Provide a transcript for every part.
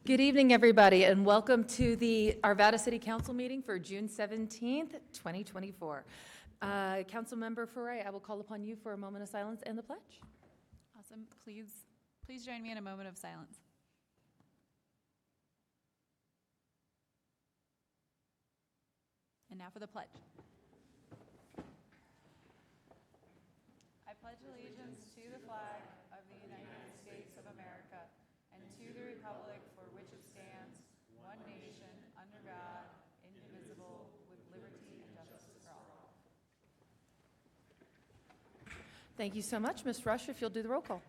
Good evening, everybody, and welcome to the Arvada City Council meeting for June 17th, 2024. Councilmember Foray, I will call upon you for a moment of silence and the pledge. Awesome. Please join me in a moment of silence. And now for the pledge. I pledge allegiance to the flag of the United States of America and to the republic for which it stands, one nation, under God, indivisible, with liberty and justice for all. Thank you so much. Ms. Rush, if you'll do the roll call.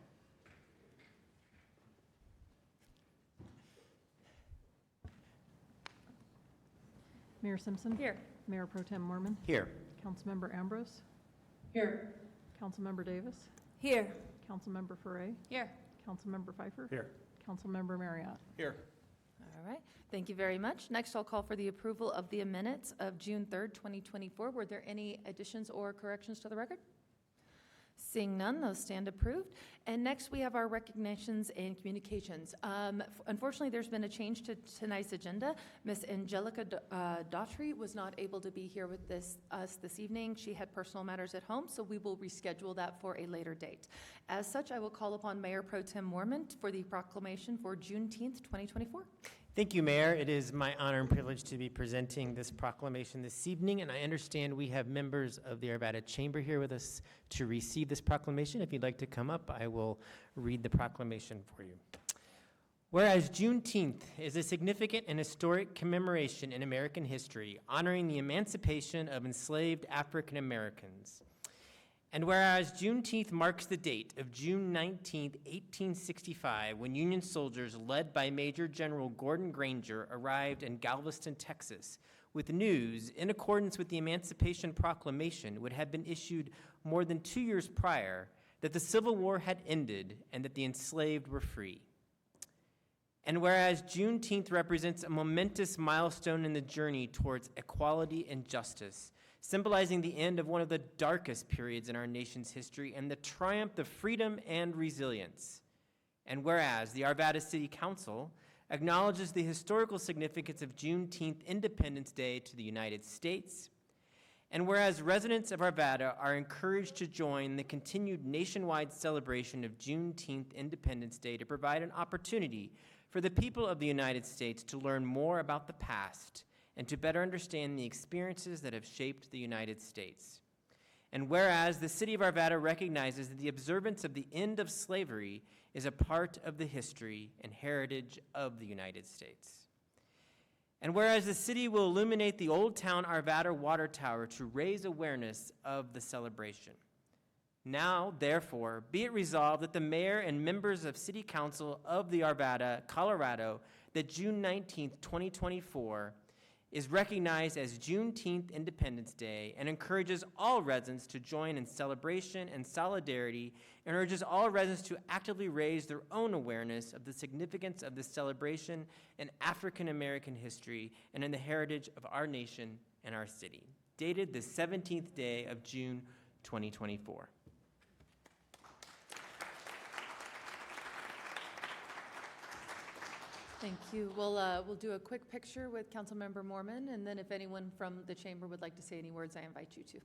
Mayor Simpson? Here. Mayor Pro Tem Mormon? Here. Councilmember Ambrose? Here. Councilmember Davis? Here. Councilmember Foray? Here. Councilmember Pfeiffer? Here. Councilmember Marriott? Here. All right. Thank you very much. Next, I'll call for the approval of the minutes of June 3rd, 2024. Were there any additions or corrections to the record? Seeing none, those stand approved. And next, we have our recognitions and communications. Unfortunately, there's been a change to tonight's agenda. Ms. Angelica Daughtry was not able to be here with us this evening. She had personal matters at home, so we will reschedule that for a later date. As such, I will call upon Mayor Pro Tem Mormon for the proclamation for Juneteenth, 2024. Thank you, Mayor. It is my honor and privilege to be presenting this proclamation this evening, and I understand we have members of the Arvada Chamber here with us to receive this proclamation. If you'd like to come up, I will read the proclamation for you. Whereas Juneteenth is a significant and historic commemoration in American history, honoring the emancipation of enslaved African Americans. And whereas Juneteenth marks the date of June 19, 1865, when Union soldiers led by Major General Gordon Granger arrived in Galveston, Texas, with news, in accordance with the Emancipation Proclamation, would have been issued more than 2 years prior, that the Civil War had ended and that the enslaved were free. And whereas Juneteenth represents a momentous milestone in the journey towards equality and justice, symbolizing the end of one of the darkest periods in our nation's history and the triumph of freedom and resilience. And whereas the Arvada City Council acknowledges the historical significance of Juneteenth Independence Day to the United States, and whereas residents of Arvada are encouraged to join the continued nationwide celebration of Juneteenth Independence Day to provide an opportunity for the people of the United States to learn more about the past and to better understand the experiences that have shaped the United States. And whereas the City of Arvada recognizes that the observance of the end of slavery is a part of the history and heritage of the United States. And whereas the city will illuminate the Old Town Arvada Water Tower to raise awareness of the celebration. Now, therefore, be it resolved that the mayor and members of City Council of the Arvada, Colorado, that June 19th, 2024, is recognized as Juneteenth Independence Day and encourages all residents to join in celebration and solidarity, and urges all residents to actively raise their own awareness of the significance of this celebration in African American history and in the heritage of our nation and our city. Dated the 17th day of June, 2024. Thank you. We'll do a quick picture with Councilmember Mormon, and then if anyone from the chamber would like to say any words, I invite you to.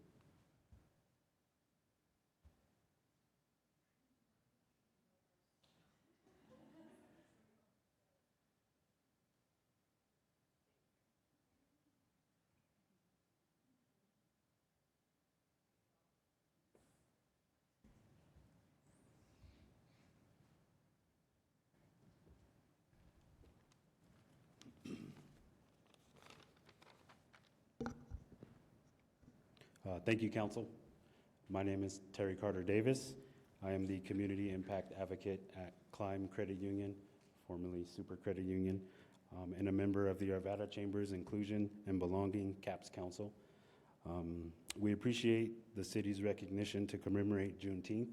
Thank you, Council. My name is Terry Carter Davis. I am the Community Impact Advocate at Climb Credit Union, formerly Super Credit Union, and a member of the Arvada Chamber's Inclusion and Belonging CAPS Council. We appreciate the city's recognition to commemorate Juneteenth.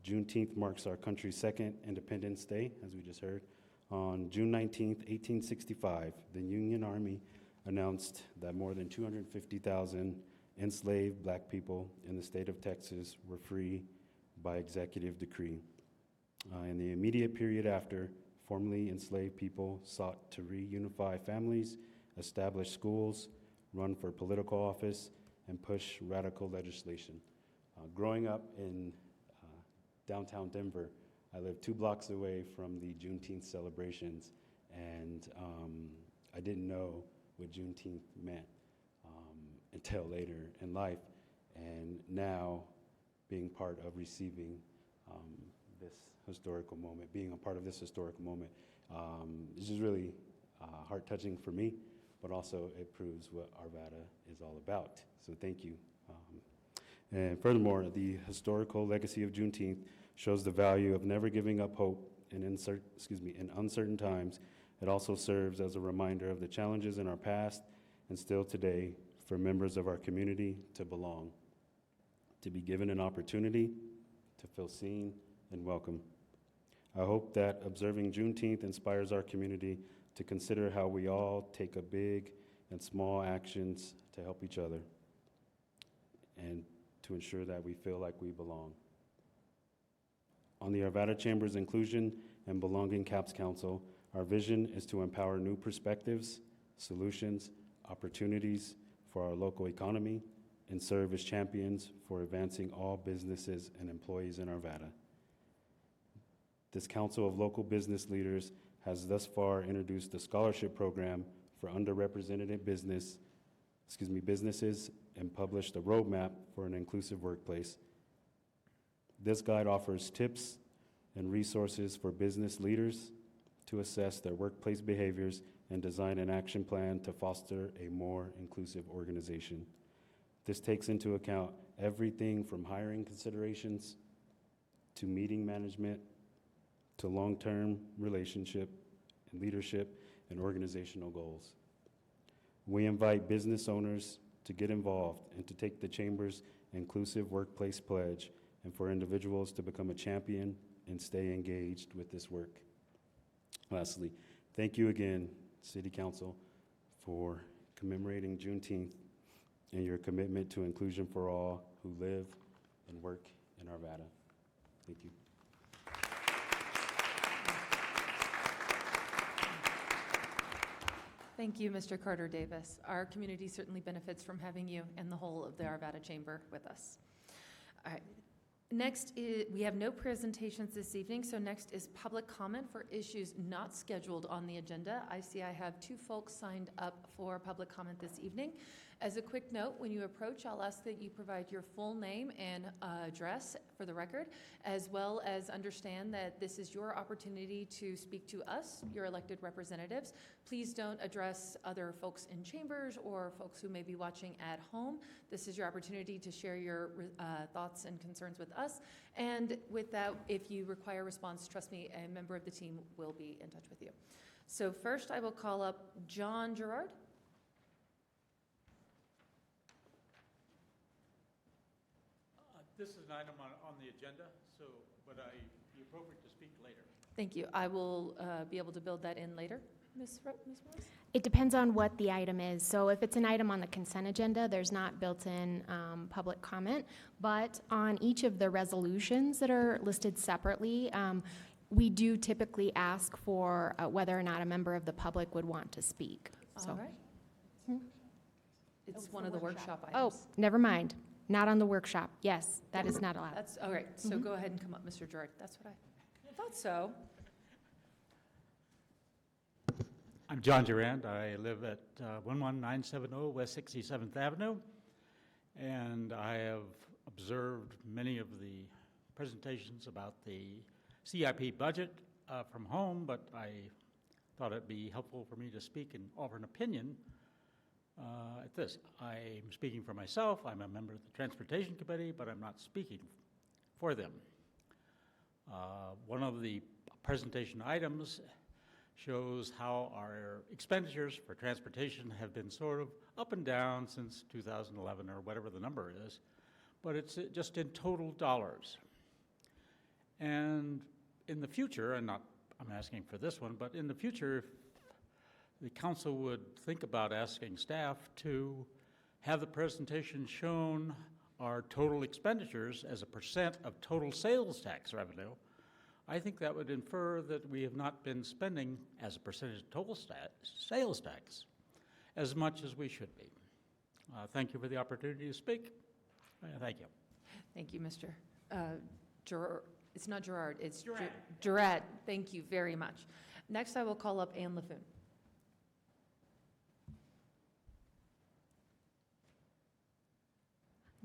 Juneteenth marks our country's second Independence Day, as we just heard. On June 19th, 1865, the Union Army announced that more than 250,000 enslaved black people in the state of Texas were free by executive decree. In the immediate period after, formerly enslaved people sought to reunify families, establish schools, run for political office, and push radical legislation. Growing up in downtown Denver, I lived 2 blocks away from the Juneteenth celebrations, and I didn't know what Juneteenth meant until later in life. And now, being part of receiving this historical moment, being a part of this historical moment, is just really heart-touching for me, but also it proves what Arvada is all about. So thank you. And furthermore, the historical legacy of Juneteenth shows the value of never giving up hope in uncertain times. It also serves as a reminder of the challenges in our past and still today for members of our community to belong, to be given an opportunity, to feel seen and welcome. I hope that observing Juneteenth inspires our community to consider how we all take a big and small actions to help each other and to ensure that we feel like we belong. On the Arvada Chamber's Inclusion and Belonging CAPS Council, our vision is to empower new perspectives, solutions, opportunities for our local economy, and serve as champions for advancing all businesses and employees in Arvada. This Council of Local Business Leaders has thus far introduced a scholarship program for underrepresented businesses and published a roadmap for an inclusive workplace. This guide offers tips and resources for business leaders to assess their workplace behaviors and design an action plan to foster a more inclusive organization. This takes into account everything from hiring considerations to meeting management to long-term relationship and leadership and organizational goals. We invite business owners to get involved and to take the Chamber's Inclusive Workplace Pledge, and for individuals to become a champion and stay engaged with this work. Lastly, thank you again, City Council, for commemorating Juneteenth and your commitment to inclusion for all who live and work in Arvada. Thank you. Thank you, Mr. Carter Davis. Our community certainly benefits from having you and the whole of the Arvada Chamber with us. All right. Next, we have no presentations this evening, so next is public comment for issues not scheduled on the agenda. I see I have 2 folks signed up for public comment this evening. As a quick note, when you approach, I'll ask that you provide your full name and address for the record, as well as understand that this is your opportunity to speak to us, your elected representatives. Please don't address other folks in chambers or folks who may be watching at home. This is your opportunity to share your thoughts and concerns with us. And with that, if you require a response, trust me, a member of the team will be in touch with you. So first, I will call up John Gerard. This is an item on the agenda, but be appropriate to speak later. Thank you. I will be able to build that in later. Ms. Morris? It depends on what the item is. So if it's an item on the consent agenda, there's not built-in public comment. But on each of the resolutions that are listed separately, we do typically ask for whether or not a member of the public would want to speak. All right. It's one of the workshop Oh, items. never mind. Not on the workshop. Yes, that is not allowed. That's, all right, so go ahead and come up, Mr. Gerard. That's what I thought so. I'm John Durand. I live at 11970 West 67th Avenue, and I have observed many of the presentations about the CIP budget from home, but I thought it'd be helpful for me to speak and offer an opinion at this. I'm speaking for myself. I'm a member of the Transportation Committee, but I'm not speaking for them. One of the presentation items shows how our expenditures for transportation have been sort of up and down since 2011 or whatever the number is, but it's just in total dollars. And in the future, I'm asking for this one, but in the future, if the council would think about asking staff to have the presentation shown our total expenditures as a % of total sales tax revenue, I think that would infer that we have not been spending, as a percentage of total sales tax, as much as we should be. Thank you for the opportunity to speak. Thank you. Thank you, Mr. It's not Gerard, it's Durrett. Thank you very much. Next, I will call up Ann LaFoon.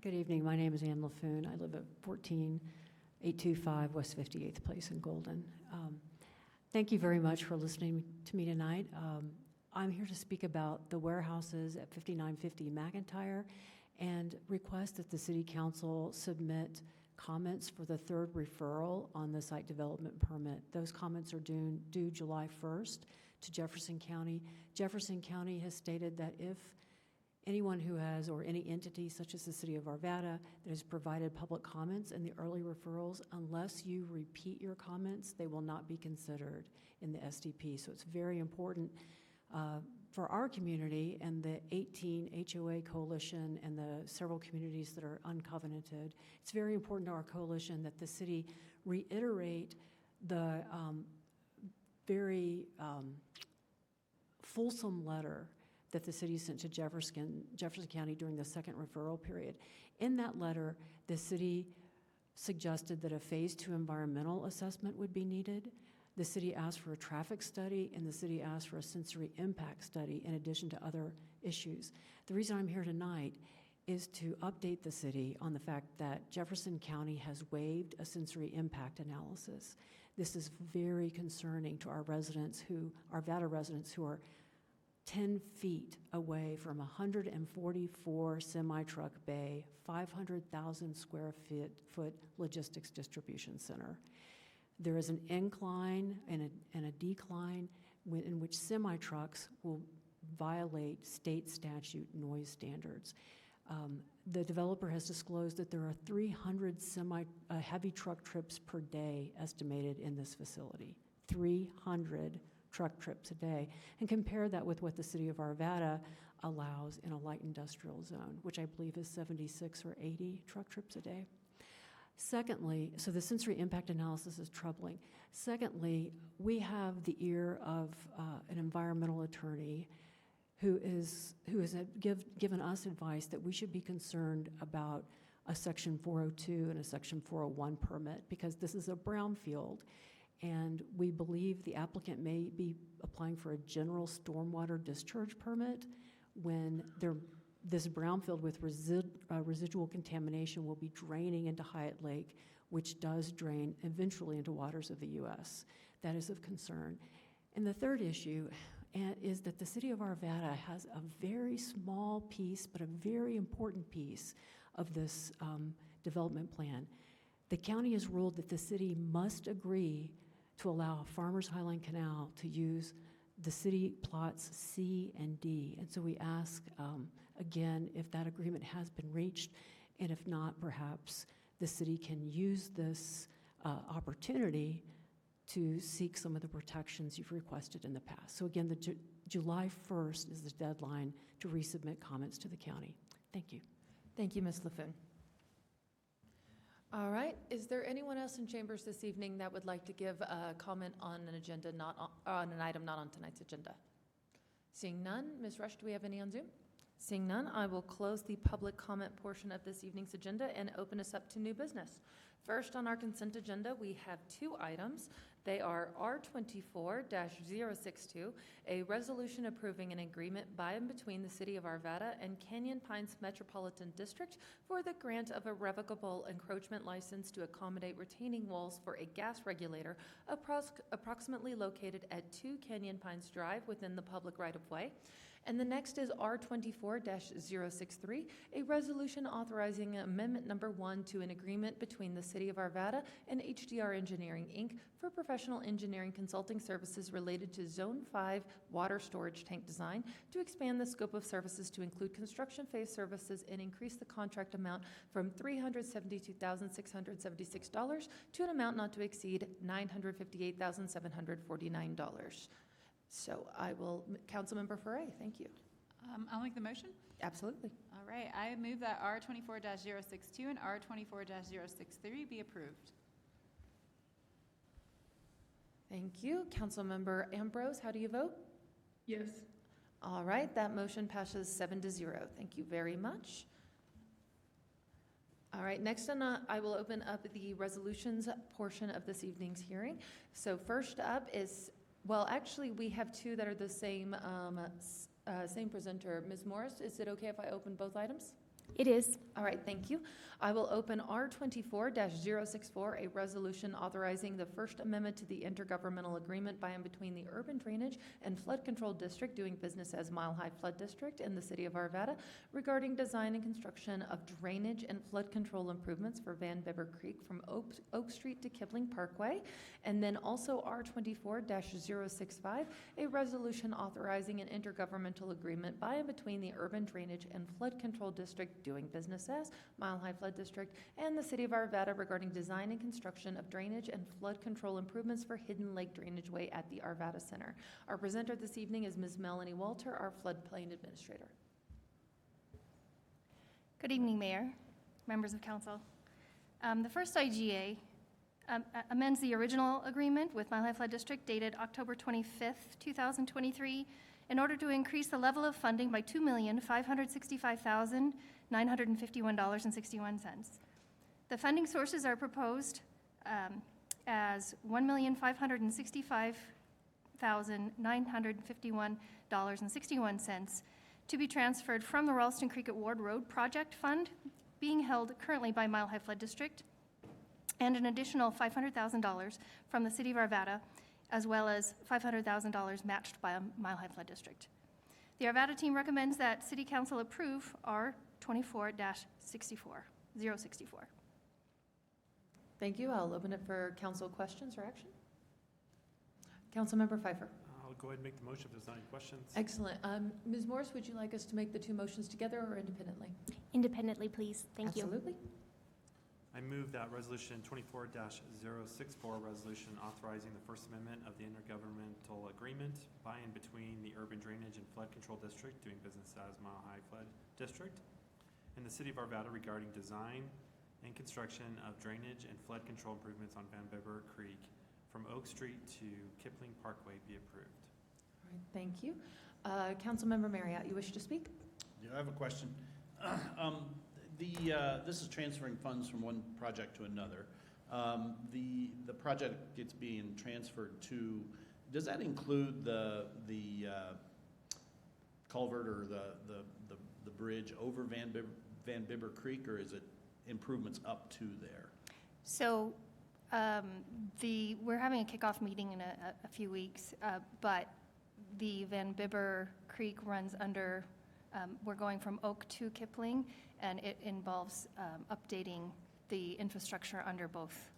Good evening. My name is Ann LaFoon. I live at 14825 West 58th Place in Golden. Thank you very much for listening to me tonight. I'm here to speak about the warehouses at 5950 McIntyre and request that the City Council submit comments for the third referral on the site development permit. Those comments are due July 1st to Jefferson County. Jefferson County has stated that if anyone who has, or any entity such as the City of Arvada that has provided public comments in the early referrals, unless you repeat your comments, they will not be considered in the SDP. So it's very important for our community and the 18 HOA coalition and the several communities that are uncovenanted. It's very important to our coalition that the city reiterate the very fulsome letter that the city sent to Jefferson County during the second referral period. In that letter, the city suggested that a Phase 2 environmental assessment would be needed. The city asked for a traffic study, and the city asked for a sensory impact study in addition to other issues. The reason I'm here tonight is to update the city on the fact that Jefferson County has waived a sensory impact analysis. This is very concerning to our residents Arvada residents who are 10 feet away from 144 semi-truck bay, 500,000 square foot logistics distribution center. There is an incline and a decline in which semi-trucks will violate state statute noise standards. The developer has disclosed that there are 300 heavy truck trips per day estimated in this facility. 300 truck trips a day, and compare that with what the City of Arvada allows in a light industrial zone, which I believe is 76 or 80 truck trips a day. Secondly, so the sensory impact analysis is troubling. Secondly, we have the ear of an environmental attorney who has given us advice that we should be concerned about a Section 402 and a Section 401 permit because this is a brownfield. And we believe the applicant may be applying for a general stormwater discharge permit when this brownfield with residual contamination will be draining into Hyatt Lake, which does drain eventually into waters of the U.S. That is of concern. And the third issue is that the City of Arvada has a very small piece, but a very important piece of this development plan. The county has ruled that the city must agree to allow Farmers Highline Canal to use the city plots C and D. And so we ask, again, if that agreement has been reached, and if not, perhaps the city can use this opportunity to seek some of the protections you've requested in the past. So again, July 1st is the deadline to resubmit comments to the county. Thank you. Thank you, Ms. LaFoon. All right, is there anyone else in chambers this evening that would like to give a comment on an agenda on an item not on tonight's agenda? Seeing none, Ms. Rush, do we have any on Zoom? Seeing none, I will close the public comment portion of this evening's agenda and open us up to new business. First on our consent agenda, we have two items. They are R24-062, a resolution approving an agreement by and between the City of Arvada and Canyon Pines Metropolitan District for the grant of a revocable encroachment license to accommodate retaining walls for a gas regulator approximately located at 2 Canyon Pines Drive within the public right-of-way. And the next is R24-063, a resolution authorizing Amendment Number 1 to an agreement between the City of Arvada and HDR Engineering, Inc. for professional engineering consulting services related to Zone 5 water storage tank design to expand the scope of services to include construction phase services and increase the contract amount from $372,676 to an amount not to exceed $958,749. So I will, Councilmember Foray, thank you. I'll make the motion. Absolutely. All right, I move that R24-062 and R24-063 be approved. Thank you. Councilmember Ambrose, how do you vote? Yes. All right, that motion passes 7-0. Thank you very much. All right, next on, I will open up the resolutions portion of this evening's hearing. So first up is, well, actually, we have two that are the same, same presenter. Ms. Morris, is it okay if I open both items? It is. All right, thank you. I will open R24-064, a resolution authorizing the First Amendment to the Intergovernmental Agreement by and between the Urban Drainage and Flood Control District doing business as Mile High Flood District in the city of Arvada regarding design and construction of drainage and flood control improvements for Van Bibber Creek from Oak Street to Kipling Parkway. And then also R24-065, a resolution authorizing an intergovernmental agreement by and between the Urban Drainage and Flood Control District doing business as Mile High Flood District and the city of Arvada regarding design and construction of drainage and flood control improvements for Hidden Lake Drainage Way at the Arvada Center. Our presenter this evening is Ms. Melanie Walter, our floodplain administrator. Good evening, Mayor, members of council. The first IGA amends the original agreement with Mile High Flood District dated October 25th, 2023, in order to increase the level of funding by $2,565,951.61. The funding sources are proposed as $1,565,951.61 to be transferred from the Ralston Creek at Ward Road Project Fund, being held currently by Mile High Flood District, and an additional $500,000 from the City of Arvada, as well as $500,000 matched by a Mile High Flood District. The Arvada team recommends that City Council approve R24-064. Thank you. I'll open it for council questions or action. Councilmember Pfeiffer. I'll go ahead and make the motion if there's not any questions. Excellent. Ms. Morris, would you like us to make the two motions together or independently? Independently, please. Thank you. Absolutely. I move that Resolution 24-064, resolution authorizing the First Amendment of the Intergovernmental Agreement by and between the Urban Drainage and Flood Control District doing business as Mile High Flood District and the City of Arvada regarding design and construction of drainage and flood control improvements on Van Bibber Creek from Oak Street to Kipling Parkway be approved. All right, thank you. Councilmember Marriott, you wish to speak? Yeah, I have a question. This is transferring funds from one project to another. The project it's being transferred to, does that include the culvert or the bridge over Van Bibber Creek, or is it improvements up to there? So we're having a kickoff meeting in a few weeks, but the Van Bibber Creek runs under, we're going from Oak to Kipling, and it involves updating the infrastructure under both.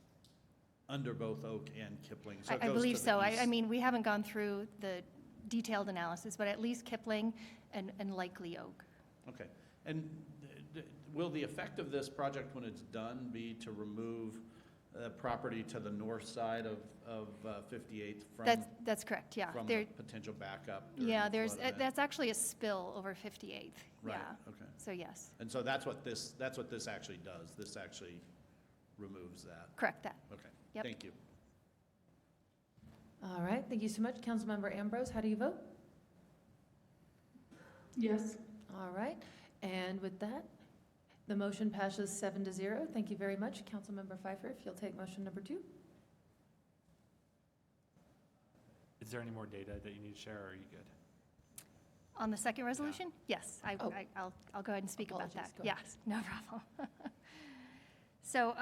Under both Oak and Kipling? So it I goes believe to the so. east. I mean, we haven't gone through the detailed analysis, but at least Kipling and likely Oak. Okay. And will the effect of this project when it's done be to remove property to the north side of 58th from That's correct, yeah. from the potential backup? during Yeah, the flood event? that's actually a spill over 58th. Right, Yeah. okay. So yes, And so that's what this actually does. This actually removes that. correct that. Okay. Yep. Thank you. All right, thank you so much. Councilmember Ambrose, how do you vote? Yes. All right, and with that, the motion passes 7-0. Thank you very much. Councilmember Pfeiffer, if you'll take motion number 2. Is there any more data that you need to share, or are you good? On the second resolution? Yes, Oh. I'll go ahead and speak about that. Apologies, go ahead. Yes, no problem. So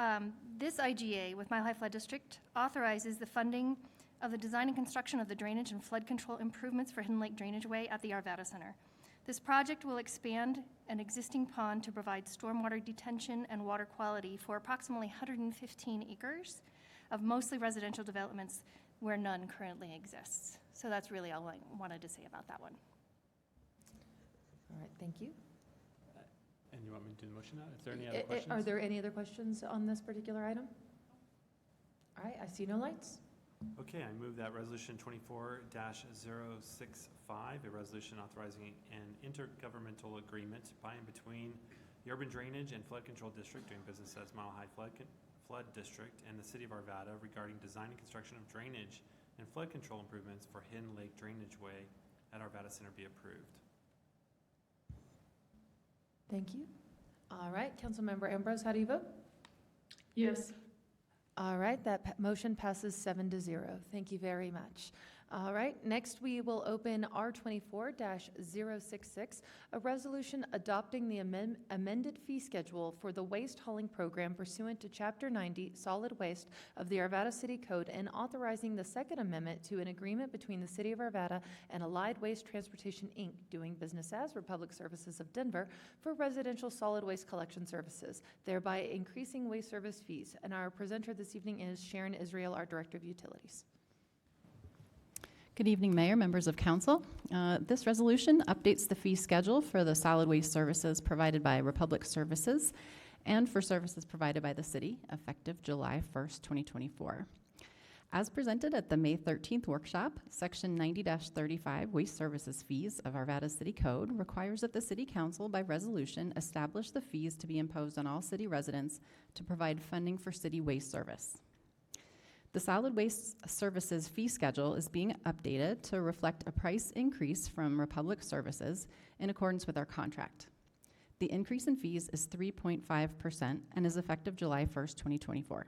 this IGA with Mile High Flood District authorizes the funding of the design and construction of the drainage and flood control improvements for Hidden Lake Drainage Way at the Arvada Center. This project will expand an existing pond to provide stormwater detention and water quality for approximately 115 acres of mostly residential developments where none currently exists. So that's really all I wanted to say about that one. All right, thank you. And you want me to do the motion now? Is there any other questions? Are there any other questions on this particular item? All right, I see no lights. Okay, I move that Resolution 24-065, a resolution authorizing an intergovernmental agreement by and between the Urban Drainage and Flood Control District doing business as Mile High Flood District and the City of Arvada regarding design and construction of drainage and flood control improvements for Hidden Lake Drainage Way at Arvada Center be approved. Thank you. All right, Councilmember Ambrose, how do you vote? Yes. All right, that motion passes 7-0. Thank you very much. All right, next we will open R24-066, a resolution adopting the amended fee schedule for the waste hauling program pursuant to Chapter 90, Solid Waste of the Arvada City Code, and authorizing the second amendment to an agreement between the City of Arvada and Allied Waste Transportation, Inc., doing business as Republic Services of Denver for residential solid waste collection services, thereby increasing waste service fees. And our presenter this evening is Sharon Israel, our Director of Utilities. Good evening, Mayor, members of council. This resolution updates the fee schedule for the solid waste services provided by Republic Services and for services provided by the city, effective July 1st, 2024. As presented at the May 13th workshop, Section 90-35 Waste Services Fees of Arvada City Code requires that the City Council, by resolution, establish the fees to be imposed on all city residents to provide funding for city waste service. The solid waste services fee schedule is being updated to reflect a price increase from Republic Services in accordance with our contract. The increase in fees is 3.5% and is effective July 1st, 2024.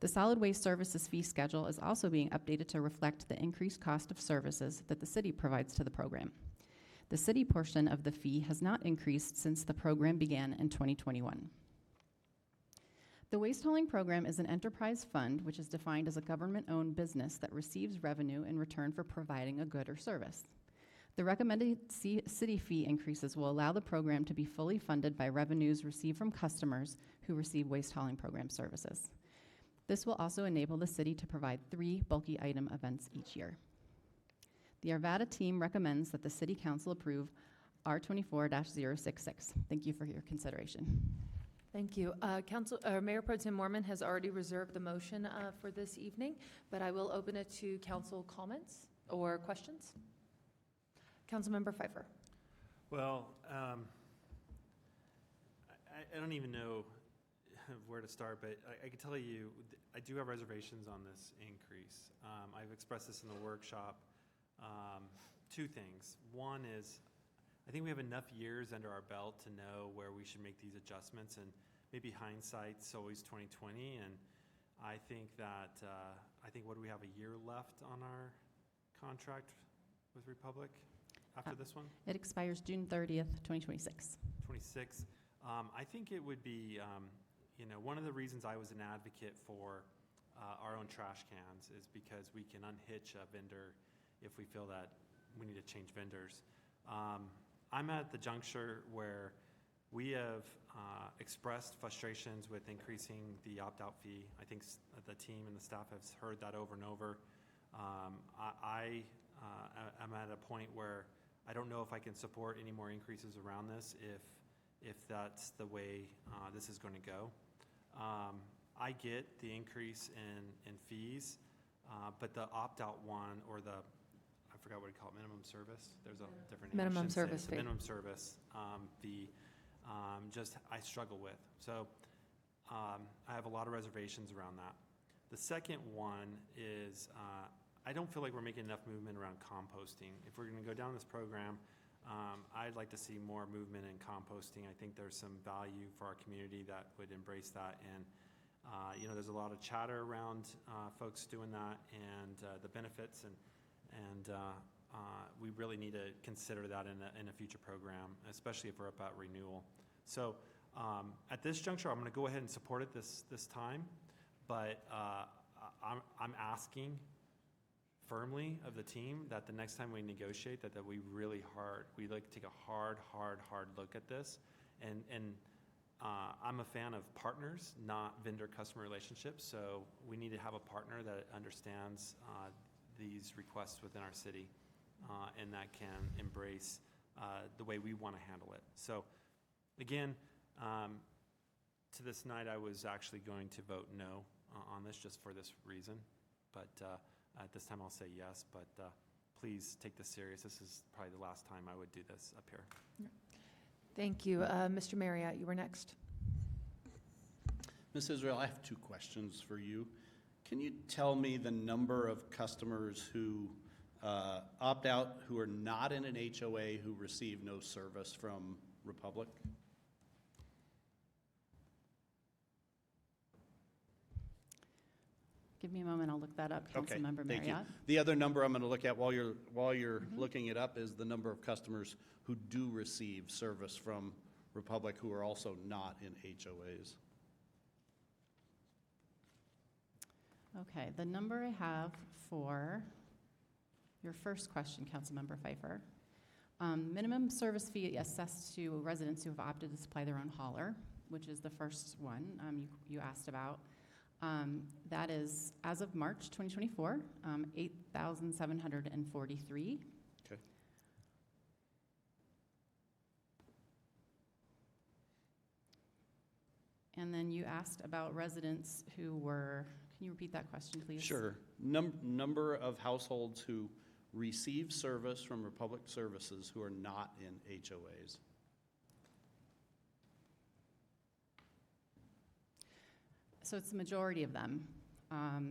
The solid waste services fee schedule is also being updated to reflect the increased cost of services that the city provides to the program. The city portion of the fee has not increased since the program began in 2021. The waste hauling program is an enterprise fund, which is defined as a government-owned business that receives revenue in return for providing a good or service. The recommended city fee increases will allow the program to be fully funded by revenues received from customers who receive waste hauling program services. This will also enable the city to provide 3 bulky item events each year. The Arvada team recommends that the City Council approve R24-066. Thank you for your consideration. Thank you. Mayor Pro Tem Mormon has already reserved the motion for this evening, but I will open it to council comments or questions. Councilmember Pfeiffer. Well, I don't even know where to start, but I can tell you I do have reservations on this increase. I've expressed this in the workshop. 2 things. One is I think we have enough years under our belt to know where we should make these adjustments, and maybe hindsight's always 20/20. And I think that what do we have, a year left on our contract with Republic after this one? It expires June 30th, 2026. 26. I think it would be, one of the reasons I was an advocate for our own trash cans is because we can unhitch a vendor if we feel that we need to change vendors. I'm at the juncture where we have expressed frustrations with increasing the opt-out fee. I think the team and the staff has heard that over and over. I am at a point where I don't know if I can support any more increases around this if that's the way this is going to go. I get the increase in fees, but the opt-out one, or I forgot what you call it, minimum service. There's a different name. Minimum service fee. Minimum service fee. I struggle with. So I have a lot of reservations around that. The second one is I don't feel like we're making enough movement around composting. If we're going to go down this program, I'd like to see more movement in composting. I think there's some value for our community that would embrace that. And there's a lot of chatter around folks doing that and the benefits, and we really need to consider that in a future program, especially if we're up at renewal. So at this juncture, I'm going to go ahead and support it this time, but I'm asking firmly of the team that the next time we negotiate that we like take a hard look at this. And I'm a fan of partners, not vendor-customer relationships, so we need to have a partner that understands these requests within our city and that can embrace the way we want to handle it. So again, to this night, I was actually going to vote no on this just for this reason, but at this time I'll say yes, but please take this serious. This is probably the last time I would do this up here. Thank you. Mr. Marriott, you were next. Ms. Israel, I have 2 questions for you. Can you tell me the number of customers who opt out, who are not in an HOA, who receive no service from Republic? Give me a moment, I'll look that up, Okay, Councilmember thank you. Marriott. The other number I'm going to look at while you're looking it up is the number of customers who do receive service from Republic who are also not in HOAs. Okay, the number I have for your first question, Councilmember Pfeiffer. Minimum service fee assessed to residents who have opted to supply their own hauler, which is the first one you asked about. That is, as of March 2024, $8,743. Okay. And then you asked about residents who were, can you repeat that question, please? Sure. Number of households who receive service from Republic Services who are not in HOAs. So it's the majority of them.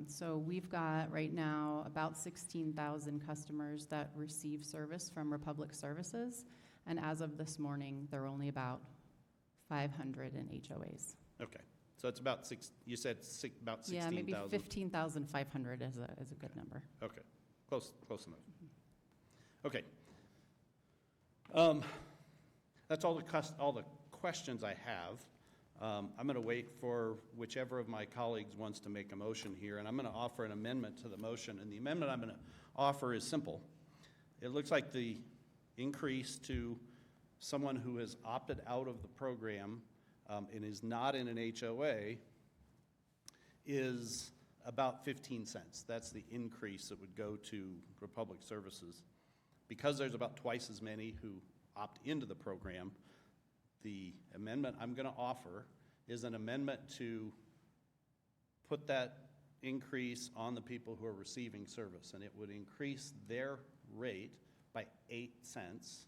So we've got right now about 16,000 customers that receive service from Republic Services. And as of this morning, there are only about 500 in HOAs. Okay. So it's about you said about 16,000. Yeah, maybe 15,500 is a good number. Okay. Close enough. Okay. That's all the questions I have. I'm going to wait for whichever of my colleagues wants to make a motion here, and I'm going to offer an amendment to the motion. And the amendment I'm going to offer is simple. It looks like the increase to someone who has opted out of the program and is not in an HOA is about 15 cents. That's the increase that would go to Republic Services. Because there's about twice as many who opt into the program, the amendment I'm going to offer is an amendment to put that increase on the people who are receiving service, and it would increase their rate by 8 cents,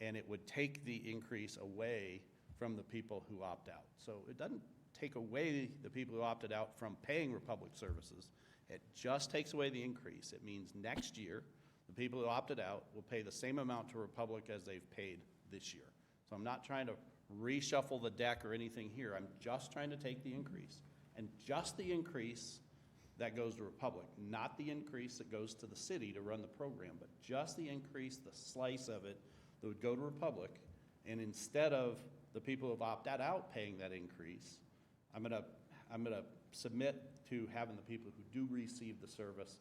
and it would take the increase away from the people who opt out. So it doesn't take away the people who opted out from paying Republic Services. It just takes away the increase. It means next year, the people who opted out will pay the same amount to Republic as they've paid this year. So I'm not trying to reshuffle the deck or anything here. I'm just trying to take the increase. And just the increase that goes to Republic, not the increase that goes to the city to run the program, but just the increase, the slice of it that would go to Republic. And instead of the people who have opted out paying that increase, I'm gonna submit to having the people who do receive the service,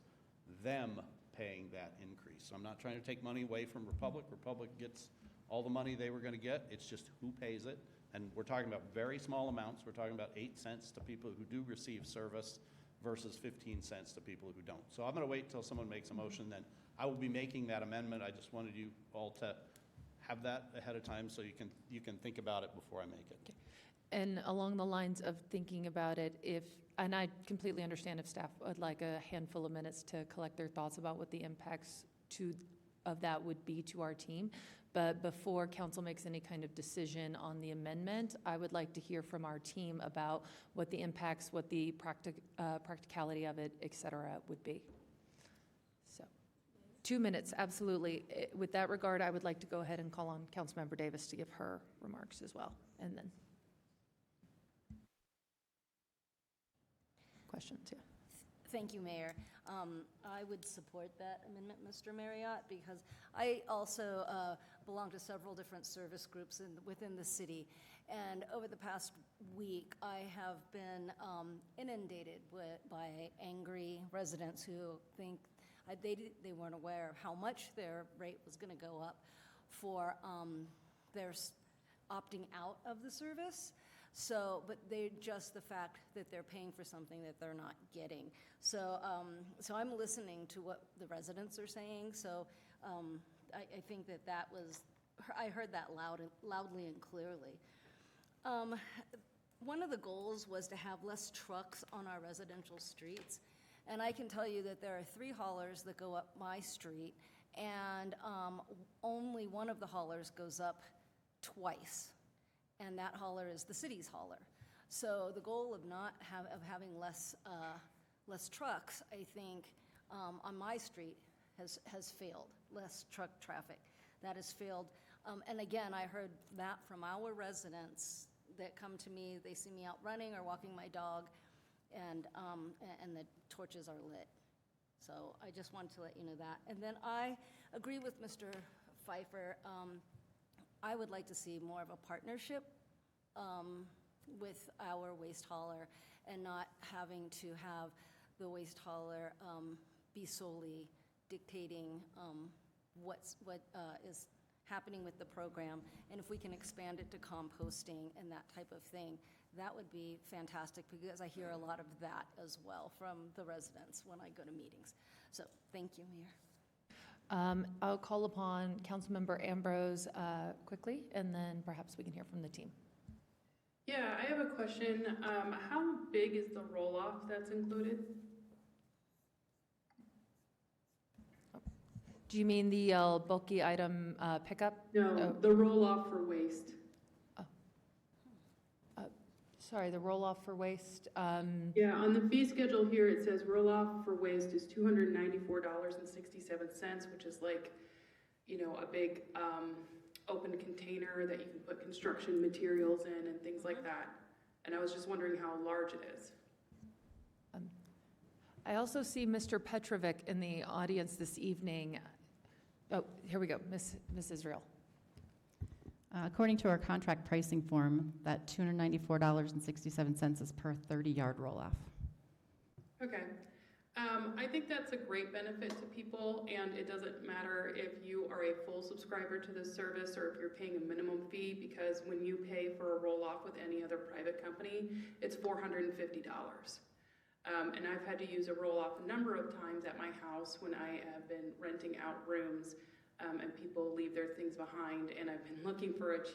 them paying that increase. So I'm not trying to take money away from Republic. Republic gets all the money they were going to get. It's just who pays it. And we're talking about very small amounts. We're talking about 8 cents to people who do receive service versus 15 cents to people who don't. So I'm going to wait until someone makes a motion, then I will be making that amendment. I just wanted you all to have that ahead of time so you can think about it before I make it. Okay. And along the lines of thinking about it, and I completely understand if staff would like a handful of minutes to collect their thoughts about what the impacts of that would be to our team. But before council makes any kind of decision on the amendment, I would like to hear from our team about what the impacts, what the practicality of it, et cetera, would be. So 2 minutes, absolutely. With that regard, I would like to go ahead and call on Councilmember Davis to give her remarks as well. And then questions, yeah. Thank you, Mayor. I would support that amendment, Mr. Marriott, because I also belong to several different service groups within the city. And over the past week, I have been inundated by angry residents who think they weren't aware of how much their rate was going to go up for their opting out of the service. So, but just the fact that they're paying for something that they're not getting. So, so I'm listening to what the residents are saying. So, I think that was, I heard that loudly and clearly. One of the goals was to have less trucks on our residential streets. And I can tell you that there are 3 haulers that go up my street, and only one of the haulers goes up twice. And that hauler is the city's hauler. So the goal of having less less trucks, I think, on my street has failed, less truck traffic. That has failed. And again, I heard that from our residents that come to me. They see me out running or walking my dog, and the torches are lit. So I just wanted to let you know that. And then I agree with Mr. Pfeiffer. I would like to see more of a partnership with our waste hauler and not having to have the waste hauler be solely dictating what is happening with the program. And if we can expand it to composting and that type of thing, that would be fantastic, because I hear a lot of that as well from the residents when I go to meetings. So thank you, Mayor. I'll call upon Councilmember Ambrose quickly, and then perhaps we can hear from the team. Yeah, I have a question. How big is the roll-off that's included? Do you mean the bulky item pickup? No, the roll-off for waste. Sorry, the roll-off for waste. Yeah, on the fee schedule here, it says roll-off for waste is $294.67, which is like, you know, a big open container that you can put construction materials in and things like that. And I was just wondering how large it is. I also see Mr. Petrovic in the audience this evening. Oh, here we go, Ms. Israel. According to our contract pricing form, that $294.67 is per 30-yard roll-off. Okay. I think that's a great benefit to people, and it doesn't matter if you are a full subscriber to this service or if you're paying a minimum fee, because when you pay for a roll-off with any other private company, it's $450. And I've had to use a roll-off a number of times at my house when I have been renting out rooms, and people leave their things behind, and I've been looking for a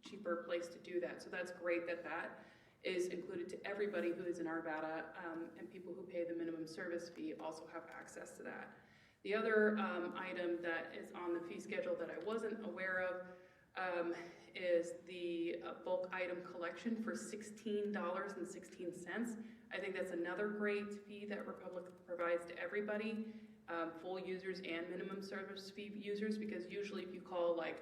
cheaper place to do that. So that's great that that is included to everybody who is in Arvada, and people who pay the minimum service fee also have access to that. The other item that is on the fee schedule that I wasn't aware of is the bulk item collection for $16.16. I think that's another great fee that Republic provides to everybody, full users and minimum service fee users, because usually if you call like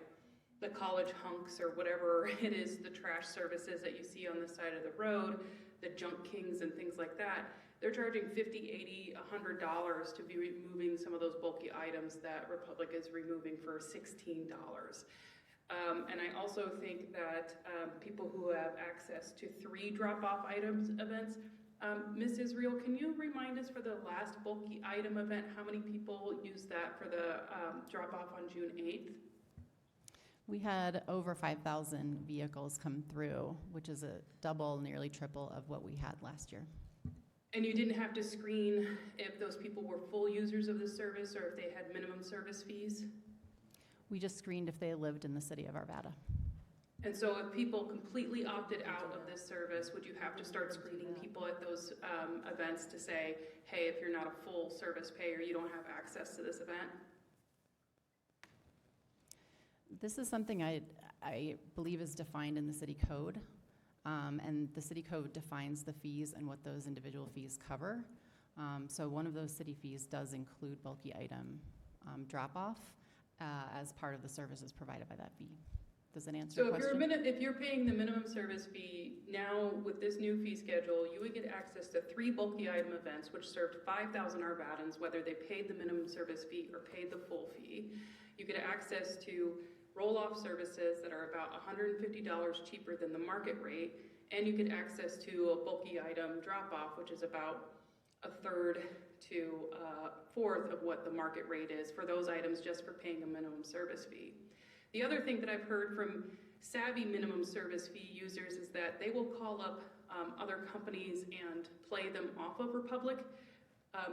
the college hunks or whatever it is, the trash services that you see on the side of the road, the junk kings and things like that, they're charging $50, $80, $100 to be removing some of those bulky items that Republic is removing for $16. And I also think that people who have access to 3 drop-off items events, Ms. Israel, can you remind us for the last bulky item event, how many people used that for the drop-off on June 8th? We had over 5,000 vehicles come through, which is a double, nearly triple of what we had last year. And you didn't have to screen if those people were full users of the service or if they had minimum service fees? We just screened if they lived in the city of Arvada. And so if people completely opted out of this service, would you have to start screening people at those events to say, hey, if you're not a full service payer, you don't have access to this event? This is something I believe is defined in the city code, and the city code defines the fees and what those individual fees cover. So one of those city fees does include bulky item drop-off as part of the services provided by that fee. Does that answer your question? So if you're paying the minimum service fee, now with this new fee schedule, you would get access to 3 bulky item events, which served 5,000 Arvadans, whether they paid the minimum service fee or paid the full fee. You get access to roll-off services that are about $150 cheaper than the market rate, and you get access to a bulky item drop-off, which is about 1/3 to 1/4 of what the market rate is for those items just for paying a minimum service fee. The other thing that I've heard from savvy minimum service fee users is that they will call up other companies and play them off of Republic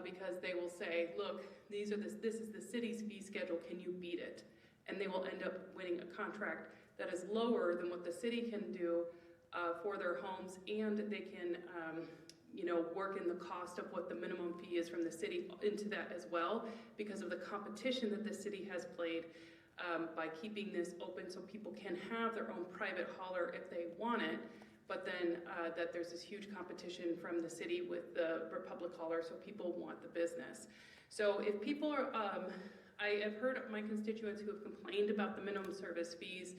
because they will say, look, this is the city's fee schedule, can you beat it? And they will end up winning a contract that is lower than what the city can do for their homes, and they can work in the cost of what the minimum fee is from the city into that as well, because of the competition that the city has played by keeping this open so people can have their own private hauler if they want it, but then that there's this huge competition from the city with the Republic hauler, so people want the business. So if people are, I have heard my constituents who have complained about the minimum service fees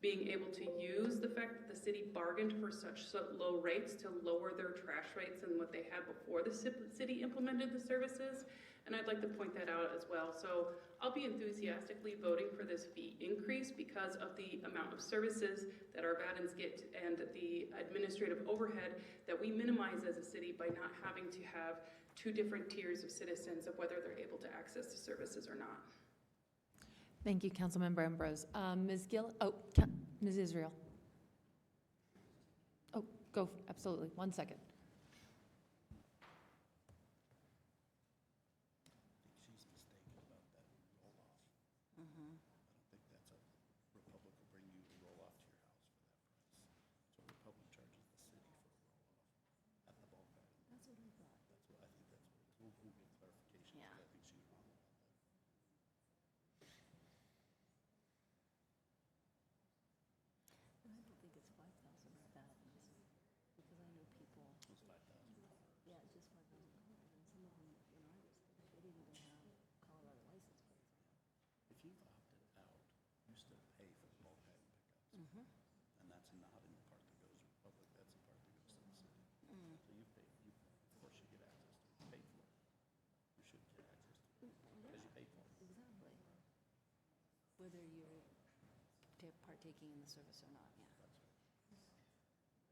being able to use the fact that the city bargained for such low rates to lower their trash rates than what they had before the city implemented the services. And I'd like to point that out as well. So I'll be enthusiastically voting for this fee increase because of the amount of services that our Arvadans get and the administrative overhead that we minimize as a city by not having to have two different tiers of citizens of whether they're able to access the services or not. Thank you, Councilmember Ambrose. Ms. Gill, Ms. Israel. Oh, go, absolutely, 1 second. She's mistaken about that roll-off. I don't think that's a, Republic will bring you the roll-off to your house for that price. So Republic charges the city for a roll-off at the bulk item. That's what I thought. That's what, I think that's what it is. We'll get clarification. Yeah. I think she's wrong about that. I don't think it's 5,000 Arvadas, because I know people, It's 5,000. yeah, it's just 5,000 cars, and some of them in our district, they didn't even have Colorado license plates on them. If you've opted out, you still pay for the bulk item pickups. And that's not in the part that goes to Republic, that's the part that goes to the city. So you pay, of course you get access to it, you paid for it. You should get access to it, because you paid for it. Exactly. Whether you're partaking in the service or not, yeah.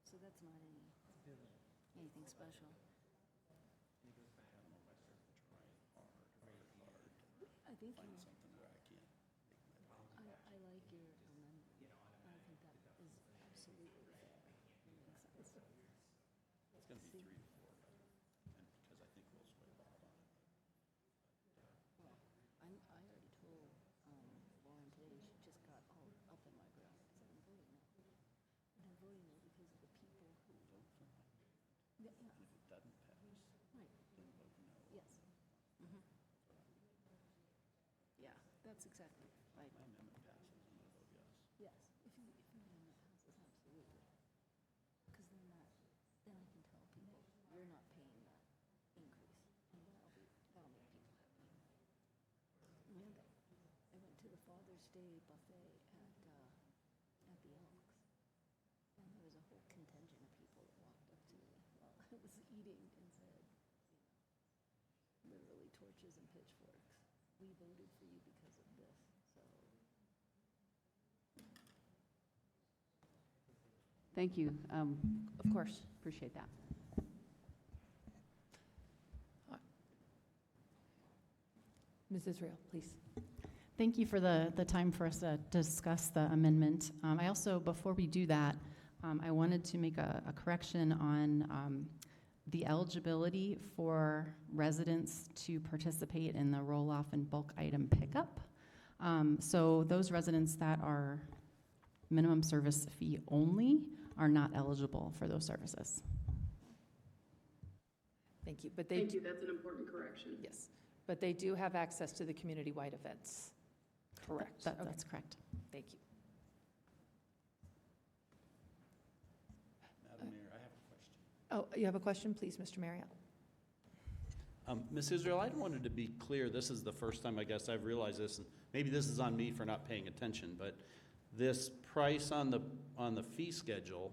So that's not anything special. I don't know if I start trying hard I think find you, something where I can't make my money. I like your amendment. I think that is absolutely fair. It makes sense. It's gonna be 3 to 4, and because I think we'll sway Bob on it. Well, I already told Lauren today, she just got all up in my grill. I said, I'm voting no. And I'm voting no because of the people who, Vote for my, yeah, and if it doesn't pass, right, then vote no. yes. Yeah, that's exactly right. My amendment passes, I'm gonna vote yes. Yes, if your amendment passes, absolutely. Because then I can tell people, you're not paying that increase, and that'll make people happy. Amanda, I went to the Father's Day buffet at the Elks, and there was a whole contingent of people that walked up to me while I was eating and said, literally torches and pitchforks. We voted for you because of this, so. Thank you. Of course. Appreciate that. Ms. Israel, please. Thank you for the time for us to discuss the amendment. I also, before we do that, I wanted to make a correction on the eligibility for residents to participate in the roll-off and bulk item pickup. So those residents that are minimum service fee only are not eligible for those services. Thank you. But Thank you, that's an important correction. Yes, but they do have access to the community-wide events. Correct. Okay. That's correct. Thank you. Madam Mayor, I have a question. Oh, you have a question, please, Mr. Marriott? Ms. Israel, I wanted to be clear, this is the first time I guess I've realized this, and maybe this is on me for not paying attention, but this price on the fee schedule,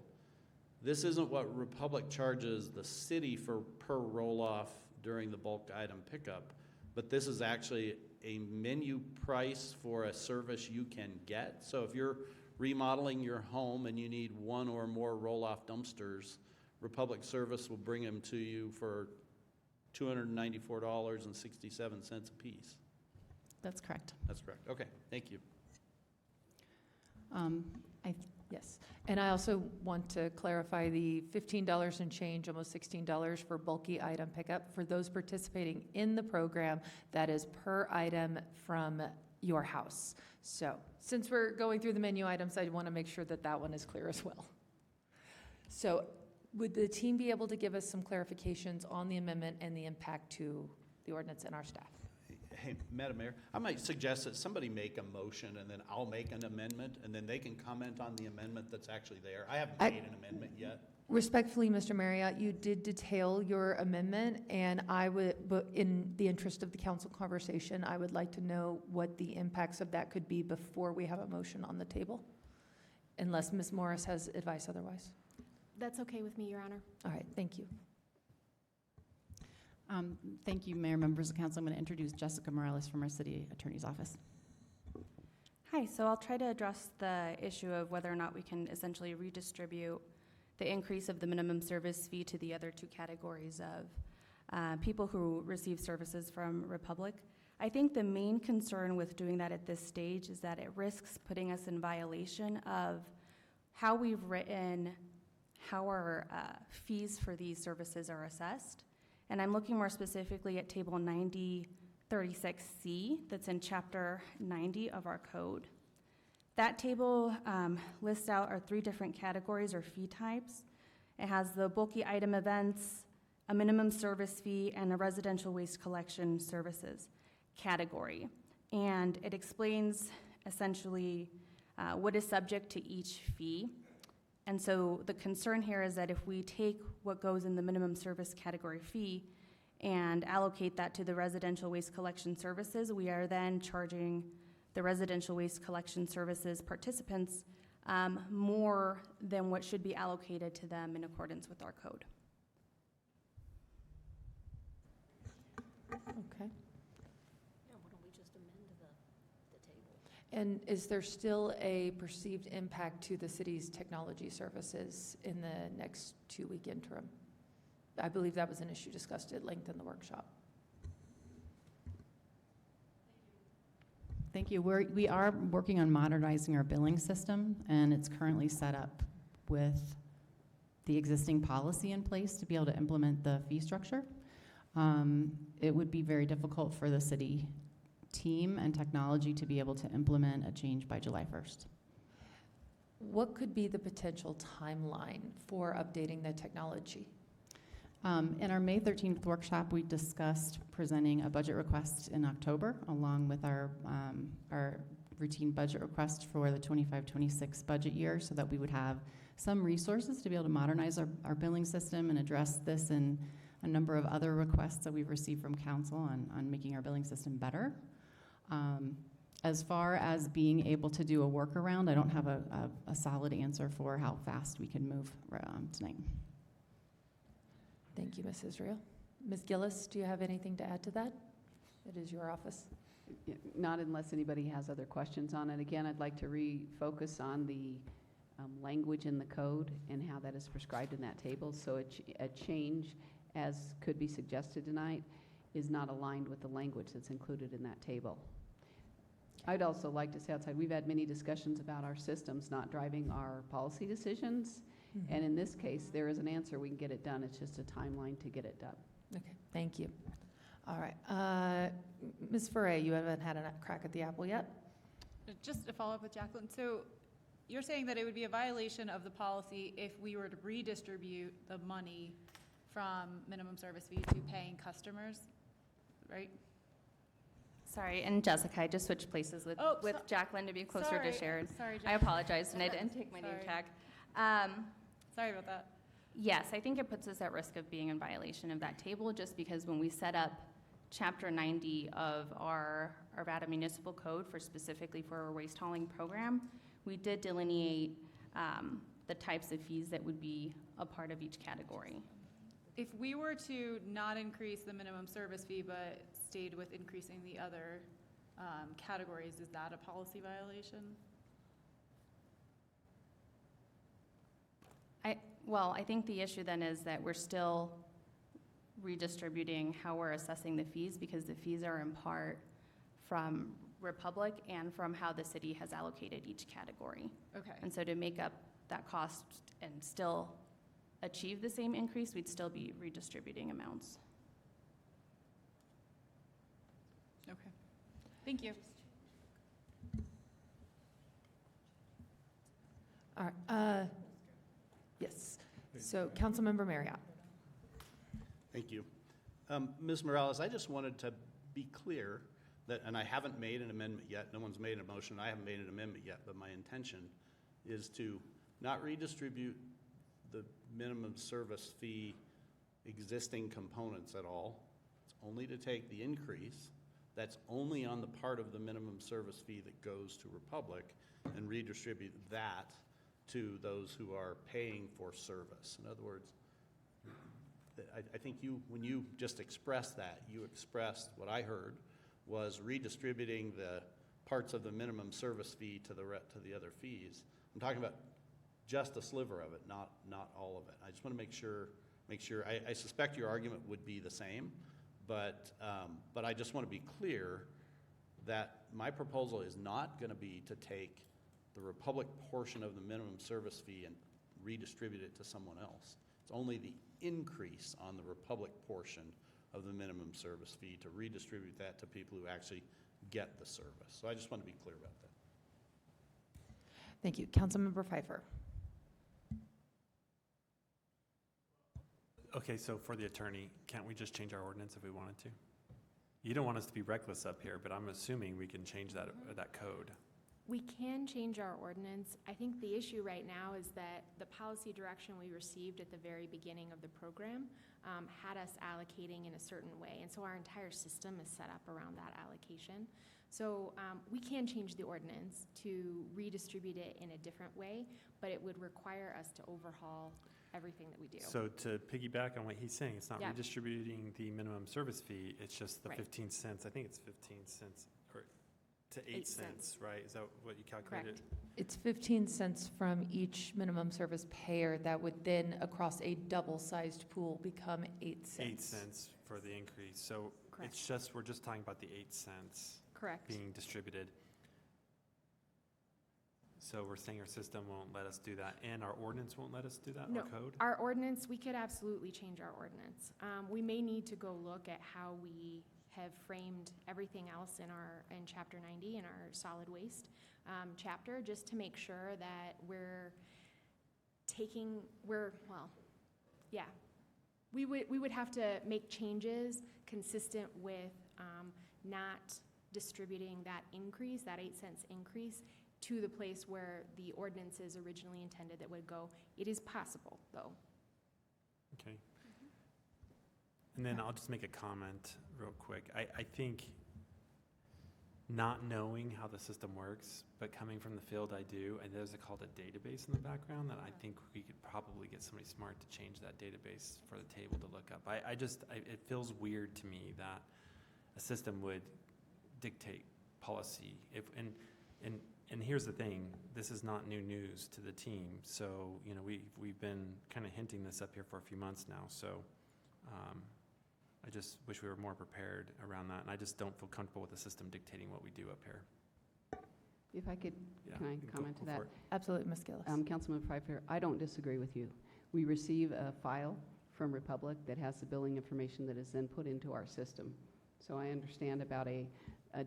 this isn't what Republic charges the city for per roll-off during the bulk item pickup, but this is actually a menu price for a service you can get. So if you're remodeling your home and you need one or more roll-off dumpsters, Republic Service will bring them to you for $294.67 a piece. That's correct. That's correct. Okay, thank you. Yes, and I also want to clarify the $15 and change, almost $16 for bulky item pickup for those participating in the program. That is per item from your house. So since we're going through the menu items, I want to make sure that that one is clear as well. So would the team be able to give us some clarifications on the amendment and the impact to the ordinance and our staff? Hey, Madam Mayor, I might suggest that somebody make a motion and then I'll make an amendment and then they can comment on the amendment that's actually there. I haven't made an amendment yet. Respectfully, Mr. Marriott, you did detail your amendment, and I would, but in the interest of the council conversation, I would like to know what the impacts of that could be before we have a motion on the table, unless Ms. Morris has advice otherwise. That's okay with me, Your Honor. All right, thank you. Thank you, Mayor, members of council. I'm going to introduce Jessica Morales from our city attorney's office. Hi, so I'll try to address the issue of whether or not we can essentially redistribute the increase of the minimum service fee to the other two categories of people who receive services from Republic. I think the main concern with doing that at this stage is that it risks putting us in violation of how we've written how our fees for these services are assessed. And I'm looking more specifically at Table 9036C that's in Chapter 90 of our code. That table lists out our three different categories or fee types. It has the bulky item events, a minimum service fee, and a residential waste collection services category. And it explains essentially what is subject to each fee. And so the concern here is that if we take what goes in the minimum service category fee and allocate that to the residential waste collection services, we are then charging the residential waste collection services participants more than what should be allocated to them in accordance with our code. Okay. Yeah, why don't we just amend the table? And is there still a perceived impact to the city's technology services in the next 2-week interim? I believe that was an issue discussed at length in the workshop. Thank you. We are working on modernizing our billing system, and it's currently set up with the existing policy in place to be able to implement the fee structure. It would be very difficult for the city team and technology to be able to implement a change by July 1st. What could be the potential timeline for updating the technology? In our May 13th workshop, we discussed presenting a budget request in October, along with our routine budget request for the 25-26 budget year, so that we would have some resources to be able to modernize our billing system and address this and a number of other requests that we've received from council on making our billing system better. As far as being able to do a workaround, I don't have a solid answer for how fast we can move tonight. Thank you, Ms. Israel. Ms. Gillis, do you have anything to add to that? It is your office. Not unless anybody has other questions on it. Again, I'd like to refocus on the language in the code and how that is prescribed in that table. So a change, as could be suggested tonight, is not aligned with the language that's included in that table. I'd also like to say outside, we've had many discussions about our systems not driving our policy decisions. Mm-hmm. And in this case, there is an answer. We can get it done. It's just a timeline to get it done. Okay, thank you. All right. Ms. Foray, you haven't had a crack at the apple yet? Just to follow up with Jacqueline, so you're saying that it would be a violation of the policy if we were to redistribute the money from minimum service fee to paying customers, right? Sorry, and Jessica, I just switched places with Jacqueline to be closer to Sharon. Sorry, I apologize, and I didn't take my name tag. Sorry about that. Yes, I think it puts us at risk of being in violation of that table, just because when we set up Chapter 90 of our Arvada Municipal Code specifically for our waste hauling program, we did delineate the types of fees that would be a part of each category. If we were to not increase the minimum service fee but stayed with increasing the other categories, is that a policy violation? Well, I think the issue then is that we're still redistributing how we're assessing the fees, because the fees are in part from Republic and from how the city has allocated each category. Okay. And so to make up that cost and still achieve the same increase, we'd still be redistributing amounts. Okay. Thank you. All right. Yes. So, Councilmember Marriott. Thank you. Ms. Morales, I just wanted to be clear And I haven't made an amendment yet, no one's made a motion, I haven't made an amendment yet, but my intention is to not redistribute the minimum service fee existing components at all. It's only to take the increase that's only on the part of the minimum service fee that goes to Republic and redistribute that to those who are paying for service. In other words, I think when you just expressed that, you expressed what I heard was redistributing the parts of the minimum service fee to the other fees. I'm talking about just a sliver of it, not all of it. I just want to make sure. I suspect your argument would be the same, but I just want to be clear that my proposal is not going to be to take the Republic portion of the minimum service fee and redistribute it to someone else. It's only the increase on the Republic portion of the minimum service fee to redistribute that to people who actually get the service. So I just want to be clear about that. Thank you. Councilmember Pfeiffer. Okay, so for the attorney, can't we just change our ordinance if we wanted to? You don't want us to be reckless up here, but I'm assuming we can change that code. We can change our ordinance. I think the issue right now is that the policy direction we received at the very beginning of the program had us allocating in a certain way. And so our entire system is set up around that allocation. So we can change the ordinance to redistribute it in a different way, but it would require us to overhaul everything that we do. So to piggyback on what he's saying, it's not Yeah. redistributing the minimum service fee, it's just the Right. 15 cents. I think it's 15 cents or to 8 cents, right? Is that what you calculated? Correct. It's 15 cents from each minimum service payer that would then, across a double-sized pool, become 8 cents. 8 cents for the increase. So Correct. it's just, we're just talking about the 8 cents Correct. being distributed. So we're saying our system won't let us do that, and our ordinance won't let us do that, No, our code? our ordinance, we could absolutely change our ordinance. We may need to go look at how we have framed everything else in Chapter 90, in our solid waste chapter, just to make sure that we would have to make changes consistent with not distributing that increase, that 8 cents increase, to the place where the ordinance is originally intended that would go. It is possible, though. Okay. And then I'll just make a comment real quick. I think not knowing how the system works, but coming from the field I do, and there's called a database in the background that I think we could probably get somebody smart to change that database for the table to look up. It feels weird to me that a system would dictate policy. And here's the thing, this is not new news to the team. So, we've been kind of hinting this up here for a few months now. So I just wish we were more prepared around that. And I just don't feel comfortable with the system dictating what we do up here. If I could, Yeah, can I you can comment to go that? for it. Absolutely, Ms. Gillis. Councilman Pfeiffer, I don't disagree with you. We receive a file from Republic that has the billing information that is then put into our system. So I understand about a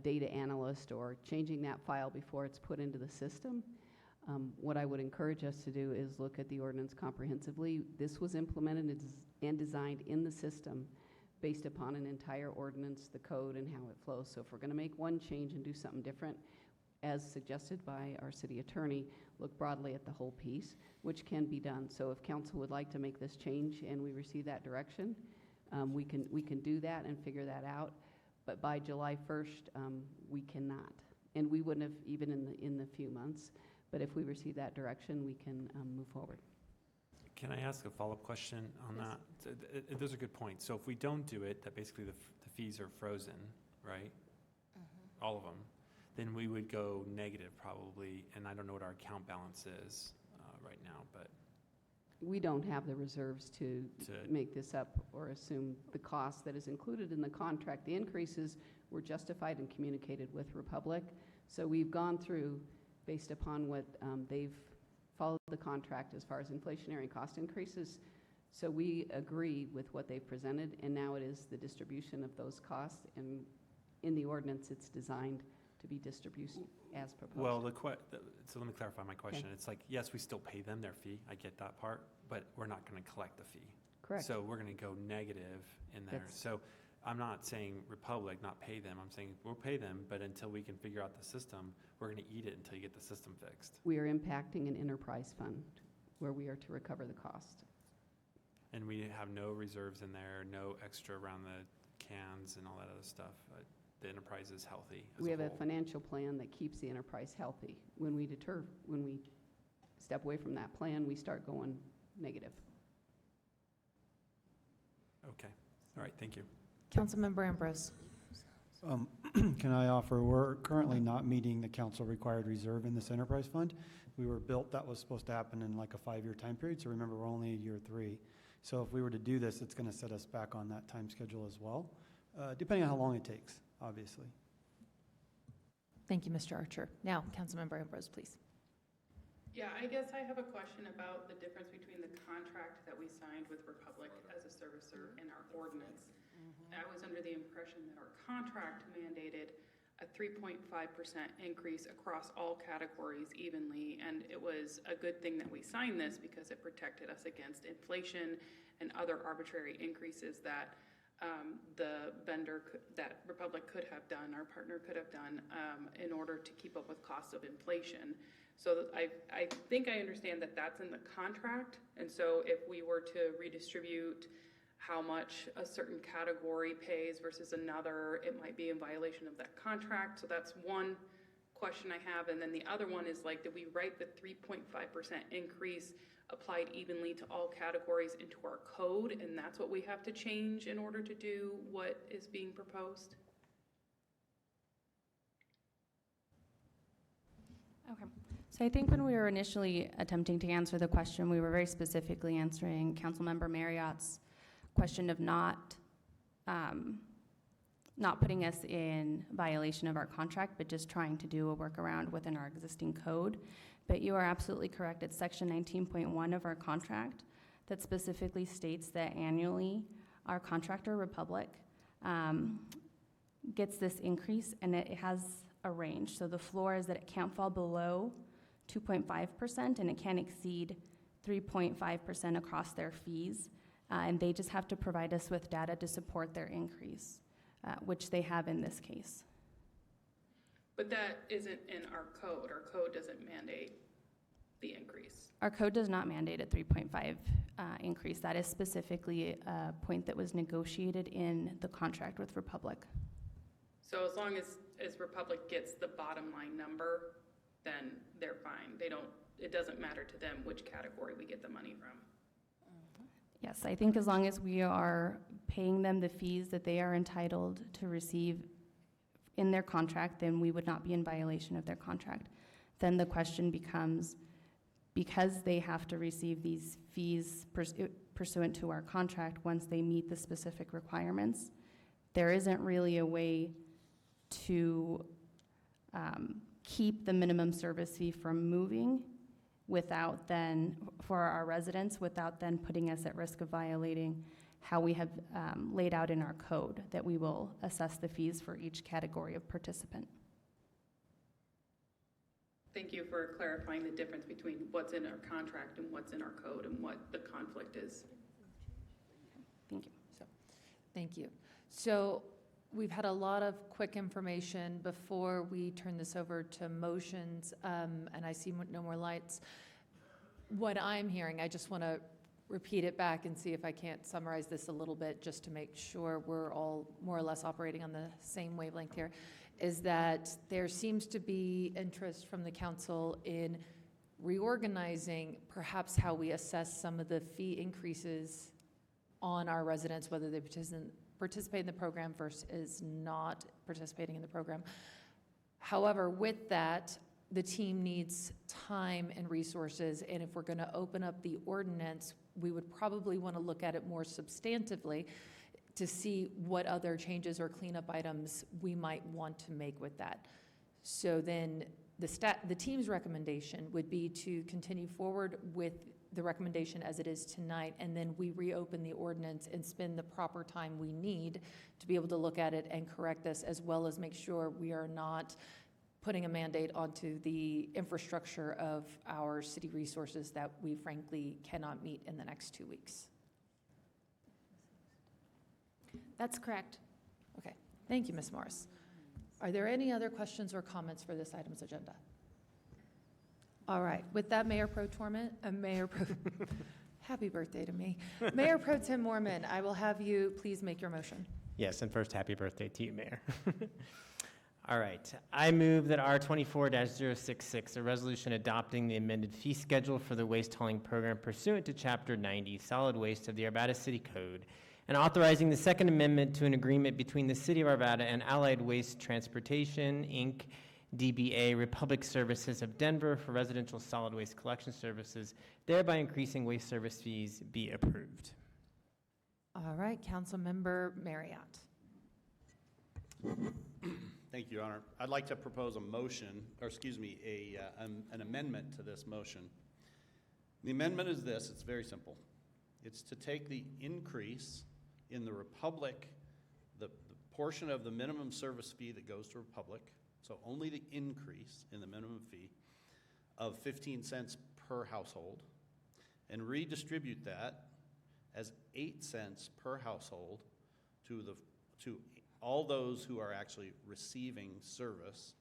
data analyst or changing that file before it's put into the system. What I would encourage us to do is look at the ordinance comprehensively. This was implemented and designed in the system based upon an entire ordinance, the code, and how it flows. So if we're going to make one change and do something different, as suggested by our city attorney, look broadly at the whole piece, which can be done. So if council would like to make this change and we receive that direction, we can do that and figure that out. But by July 1st, we cannot. And we wouldn't have even in the few months. But if we receive that direction, we can move forward. Can I ask a follow-up question on Yes. that? Those are good points. So if we don't do it, that basically the fees are frozen, right? All of them. Then we would go negative probably, and I don't know what our account balance is right now, but. We don't have the reserves to make this up or assume the cost that is included in the contract. The increases were justified and communicated with Republic. So we've gone through, based upon what they've followed the contract as far as inflationary cost increases. So we agree with what they've presented, and now it is the distribution of those costs. And in the ordinance, it's designed to be distribution as proposed. Well, so let me clarify my question. Okay. It's like, yes, we still pay them their fee. I get that part, but we're not going to collect the fee. Correct. So we're going to go negative in there. So I'm not saying Republic not pay them. I'm saying we'll pay them, but until we can figure out the system, we're going to eat it until you get the system fixed. We are impacting an enterprise fund where we are to recover the cost. And we have no reserves in there, no extra around the cans and all that other stuff. The enterprise is healthy as We have a whole. financial plan that keeps the enterprise healthy. When we step away from that plan, we start going negative. Okay. All right. Thank you. Councilmember Ambrose. Can I offer, we're currently not meeting the council required reserve in this enterprise fund. We were built, that was supposed to happen in like a 5-year time period, so remember, we're only in year 3. So if we were to do this, it's gonna set us back on that time schedule as well, depending on how long it takes, obviously. Thank you, Mr. Archer. Now, Councilmember Ambrose, please. Yeah, I guess I have a question about the difference between the contract that we signed with Republic as a servicer and our ordinance. I was under the impression that our contract mandated a 3.5% increase across all categories evenly, and it was a good thing that we signed this because it protected us against inflation and other arbitrary increases that the vendor, that Republic could have done, our partner could have done, in order to keep up with costs of inflation. So I think I understand that that's in the contract, and so if we were to redistribute how much a certain category pays versus another, it might be in violation of that contract. So that's one question I have. And then the other one is like, did we write the 3.5% increase applied evenly to all categories into our code? And that's what we have to change in order to do what is being proposed? Okay. So I think when we were initially attempting to answer the question, we were very specifically answering Councilmember Marriott's question of not putting us in violation of our contract, but just trying to do a workaround within our existing code. But you are absolutely correct. It's section 19.1 of our contract that specifically states that annually our contractor, Republic, gets this increase, and it has a range. So the floor is that it can't fall below 2.5%, and it can't exceed 3.5% across their fees. And they just have to provide us with data to support their increase, which they have in this case. But that isn't in our code. Our code doesn't mandate the increase. Our code does not mandate a 3.5 increase. That is specifically a point that was negotiated in the contract with Republic. So as long as Republic gets the bottom line number, then they're fine. It doesn't matter to them which category we get the money from. Yes, I think as long as we are paying them the fees that they are entitled to receive in their contract, then we would not be in violation of their contract. Then the question becomes, because they have to receive these fees pursuant to our contract once they meet the specific requirements, there isn't really a way to keep the minimum service fee from moving without then, for our residents, without then putting us at risk of violating how we have laid out in our code, that we will assess the fees for each category of participant. Thank you for clarifying the difference between what's in our contract and what's in our code and what the conflict is. Thank you. Thank you. So we've had a lot of quick information before we turn this over to motions, and I see no more lights. What I'm hearing, I just want to repeat it back and see if I can't summarize this a little bit just to make sure we're all more or less operating on the same wavelength here, is that there seems to be interest from the council in reorganizing perhaps how we assess some of the fee increases on our residents, whether they participate in the program versus not participating in the program. However, with that, the team needs time and resources, and if we're going to open up the ordinance, we would probably want to look at it more substantively to see what other changes or cleanup items we might want to make with that. So then the team's recommendation would be to continue forward with the recommendation as it is tonight, and then we reopen the ordinance and spend the proper time we need to be able to look at it and correct this, as well as make sure we are not putting a mandate onto the infrastructure of our city resources that we frankly cannot meet in the next 2 weeks. That's correct. Thank you, Ms. Morris. Are there any other questions or comments for this item's agenda? All right, with that, happy birthday to me. Mayor Pro Tem Mormon, I will have you please make your motion. Yes, and first, happy birthday to you, Mayor. All right, I move that R24-066, a resolution adopting the amended fee schedule for the waste hauling program pursuant to Chapter 90, Solid Waste of the Arvada City Code, and authorizing the Second Amendment to an agreement between the City of Arvada and Allied Waste Transportation, Inc., DBA Republic Services of Denver for residential solid waste collection services, thereby increasing waste service fees, be approved. All right, Councilmember Marriott. Thank you, Your Honor. I'd like to propose a motion, or excuse me, an amendment to this motion. The amendment is this, it's very simple. It's to take the increase in the Republic, the portion of the minimum service fee that goes to Republic, so only the increase in the minimum fee of 15 cents per household, and redistribute that as 8 cents per household to all those who are actually receiving service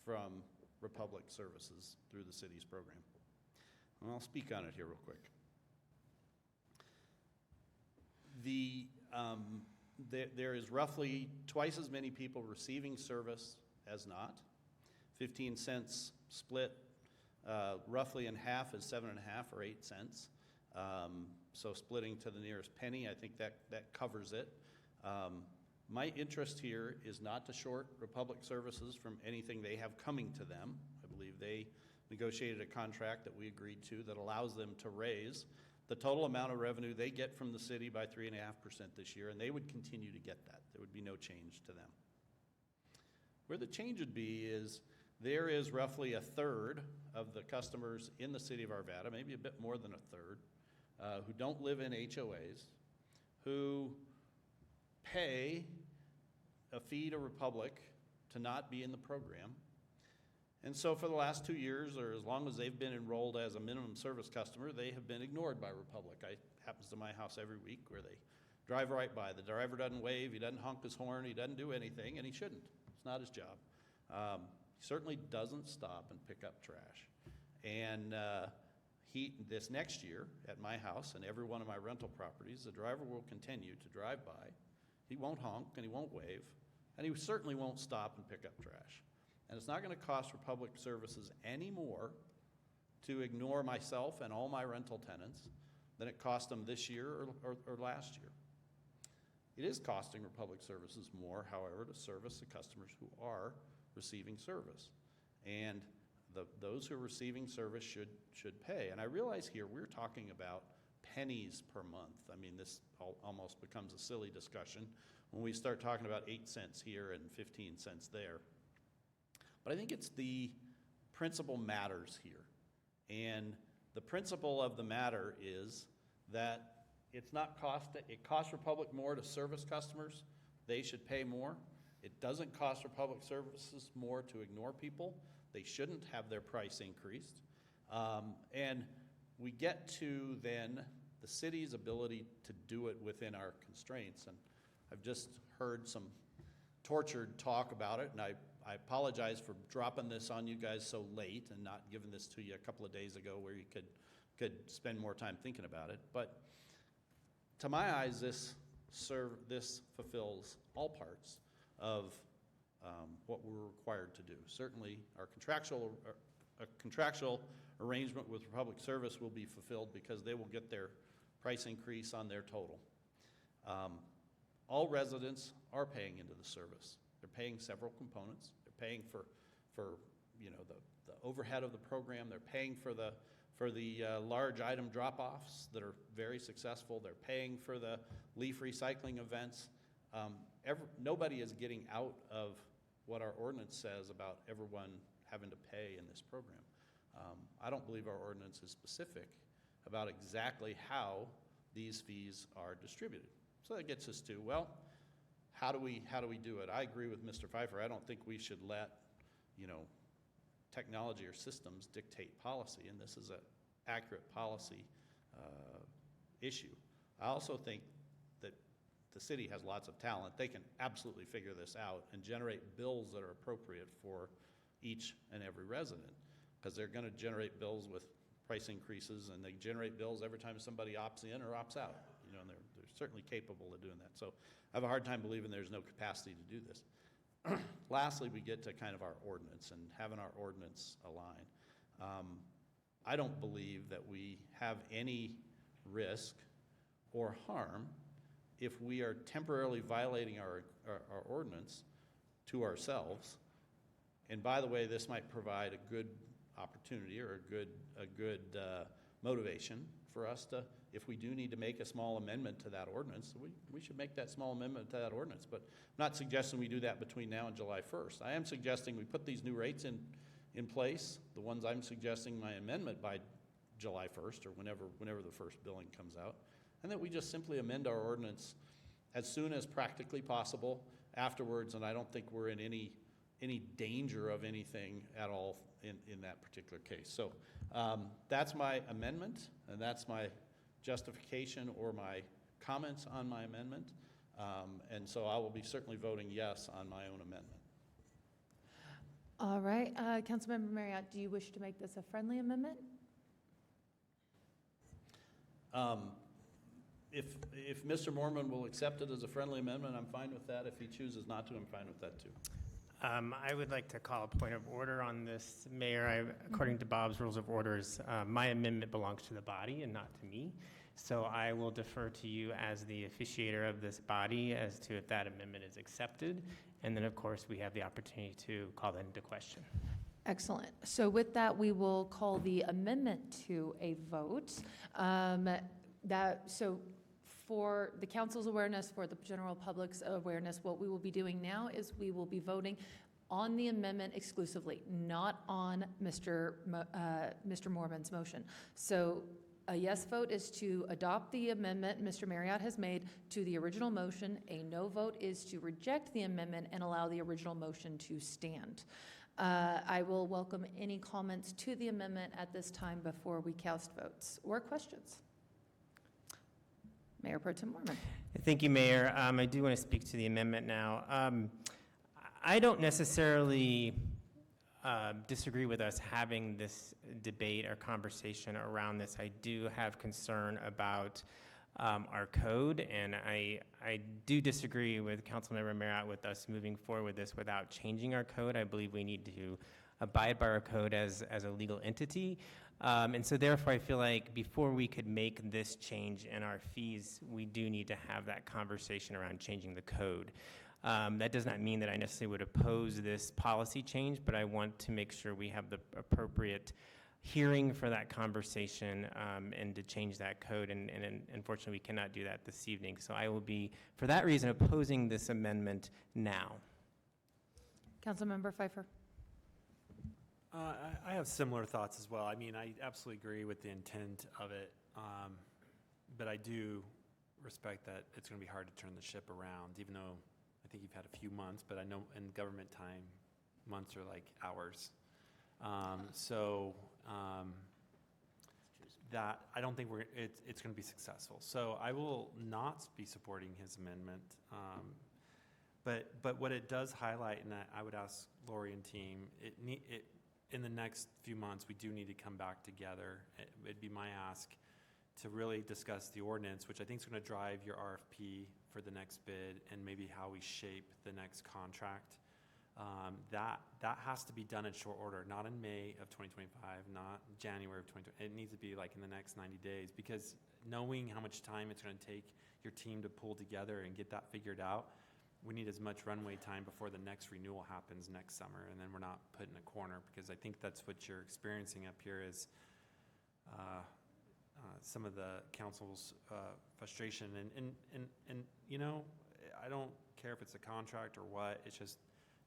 from Republic Services through the city's program. And I'll speak on it here real quick. There is roughly twice as many people receiving service as not. 15 cents split roughly in half is 7.5 or 8 cents. So splitting to the nearest penny, I think that covers it. My interest here is not to short Republic Services from anything they have coming to them. I believe they negotiated a contract that we agreed to that allows them to raise the total amount of revenue they get from the city by 3.5% this year, and they would continue to get that. There would be no change to them. Where the change would be is there is roughly a third of the customers in the city of Arvada, maybe a bit more than a third, who don't live in HOAs, who pay a fee to Republic to not be in the program. And so for the last 2 years, or as long as they've been enrolled as a minimum service customer, they have been ignored by Republic. It happens to my house every week where they drive right by. The driver doesn't wave, he doesn't honk his horn, he doesn't do anything, and he shouldn't. It's not his job. He certainly doesn't stop and pick up trash. And this next year at my house and every one of my rental properties, the driver will continue to drive by. He won't honk and he won't wave, and he certainly won't stop and pick up trash. And it's not going to cost Republic Services any more to ignore myself and all my rental tenants than it cost them this year or last year. It is costing Republic Services more, however, to service the customers who are receiving service. And those who are receiving service should pay. And I realize here we're talking about pennies per month. I mean, this almost becomes a silly discussion when we start talking about 8 cents here and 15 cents there. But I think it's the principle matters here. And the principle of the matter is that it costs Republic more to service customers. They should pay more. It doesn't cost Republic Services more to ignore people. They shouldn't have their price increased. And we get to then the city's ability to do it within our constraints. And I've just heard some tortured talk about it, and I apologize for dropping this on you guys so late and not giving this to you a couple of days ago where you could spend more time thinking about it. But to my eyes, this fulfills all parts of what we're required to do. Certainly, our contractual arrangement with Republic Service will be fulfilled because they will get their price increase on their total. All residents are paying into the service. They're paying several components. They're paying for the overhead of the program. They're paying for the large item drop-offs that are very successful. They're paying for the leaf recycling events. Nobody is getting out of what our ordinance says about everyone having to pay in this program. I don't believe our ordinance is specific about exactly how these fees are distributed. So that gets us to, well, how do we do it? I agree with Mr. Pfeiffer. I don't think we should let, technology or systems dictate policy, and this is an accurate policy issue. I also think that the city has lots of talent. They can absolutely figure this out and generate bills that are appropriate for each and every resident, because they're going to generate bills with price increases, and they generate bills every time somebody opts in or opts out. You know, and they're certainly capable of doing that. So I have a hard time believing there's no capacity to do this. Lastly, we get to kind of our ordinance and having our ordinance align. I don't believe that we have any risk or harm if we are temporarily violating our ordinance to ourselves. And by the way, this might provide a good opportunity or a good motivation for us to, if we do need to make a small amendment to that ordinance, we should make that small amendment to that ordinance. But I'm not suggesting we do that between now and July 1st. I am suggesting we put these new rates in place, the ones I'm suggesting my amendment by July 1st or whenever the first billing comes out, and that we just simply amend our ordinance as soon as practically possible afterwards. And I don't think we're in any danger of anything at all in that particular case. So that's my amendment, and that's my justification or my comments on my amendment. And so I will be certainly voting yes on my own amendment. All right, Councilmember Marriott, do you wish to make this a friendly amendment? If Mr. Mormon will accept it as a friendly amendment, I'm fine with that. If he chooses not to, I'm fine with that too. I would like to call a point of order on this, Mayor. According to Bob's Rules of Orders, my amendment belongs to the body and not to me. So I will defer to you as the officiator of this body as to if that amendment is accepted. And then, of course, we have the opportunity to call that into question. Excellent. So with that, we will call the amendment to a vote. So for the council's awareness, for the general public's awareness, what we will be doing now is we will be voting on the amendment exclusively, not on Mr. Mormon's motion. So a yes vote is to adopt the amendment Mr. Marriott has made to the original motion. A no vote is to reject the amendment and allow the original motion to stand. I will welcome any comments to the amendment at this time before we cast votes or questions. Mayor Pro Tem Mormon. Thank you, Mayor. I do want to speak to the amendment now. I don't necessarily disagree with us having this debate or conversation around this. I do have concern about our code, and I do disagree with Councilmember Marriott with us moving forward with this without changing our code. I believe we need to abide by our code as a legal entity. And so therefore, I feel like before we could make this change in our fees, we do need to have that conversation around changing the code. That does not mean that I necessarily would oppose this policy change, but I want to make sure we have the appropriate hearing for that conversation and to change that code. And unfortunately, we cannot do that this evening. So I will be, for that reason, opposing this amendment now. Councilmember Pfeiffer. I have similar thoughts as well. I mean, I absolutely agree with the intent of it, but I do respect that it's going to be hard to turn the ship around, even though I think you've had a few months, but I know in government time, months are like hours. That I don't think it's going to be successful. So I will not be supporting his amendment. But what it does highlight, and I would ask Lori and team, in the next few months, we do need to come back together. It'd be my ask to really discuss the ordinance, which I think is going to drive your RFP for the next bid and maybe how we shape the next contract. That has to be done in short order, not in May of 2025, not January of 2020. It needs to be like in the next 90 days, because knowing how much time it's going to take your team to pull together and get that figured out, we need as much runway time before the next renewal happens next summer, and then we're not put in a corner, because I think that's what you're experiencing up here is some of the council's frustration. And you know, I don't care if it's a contract or what, it's just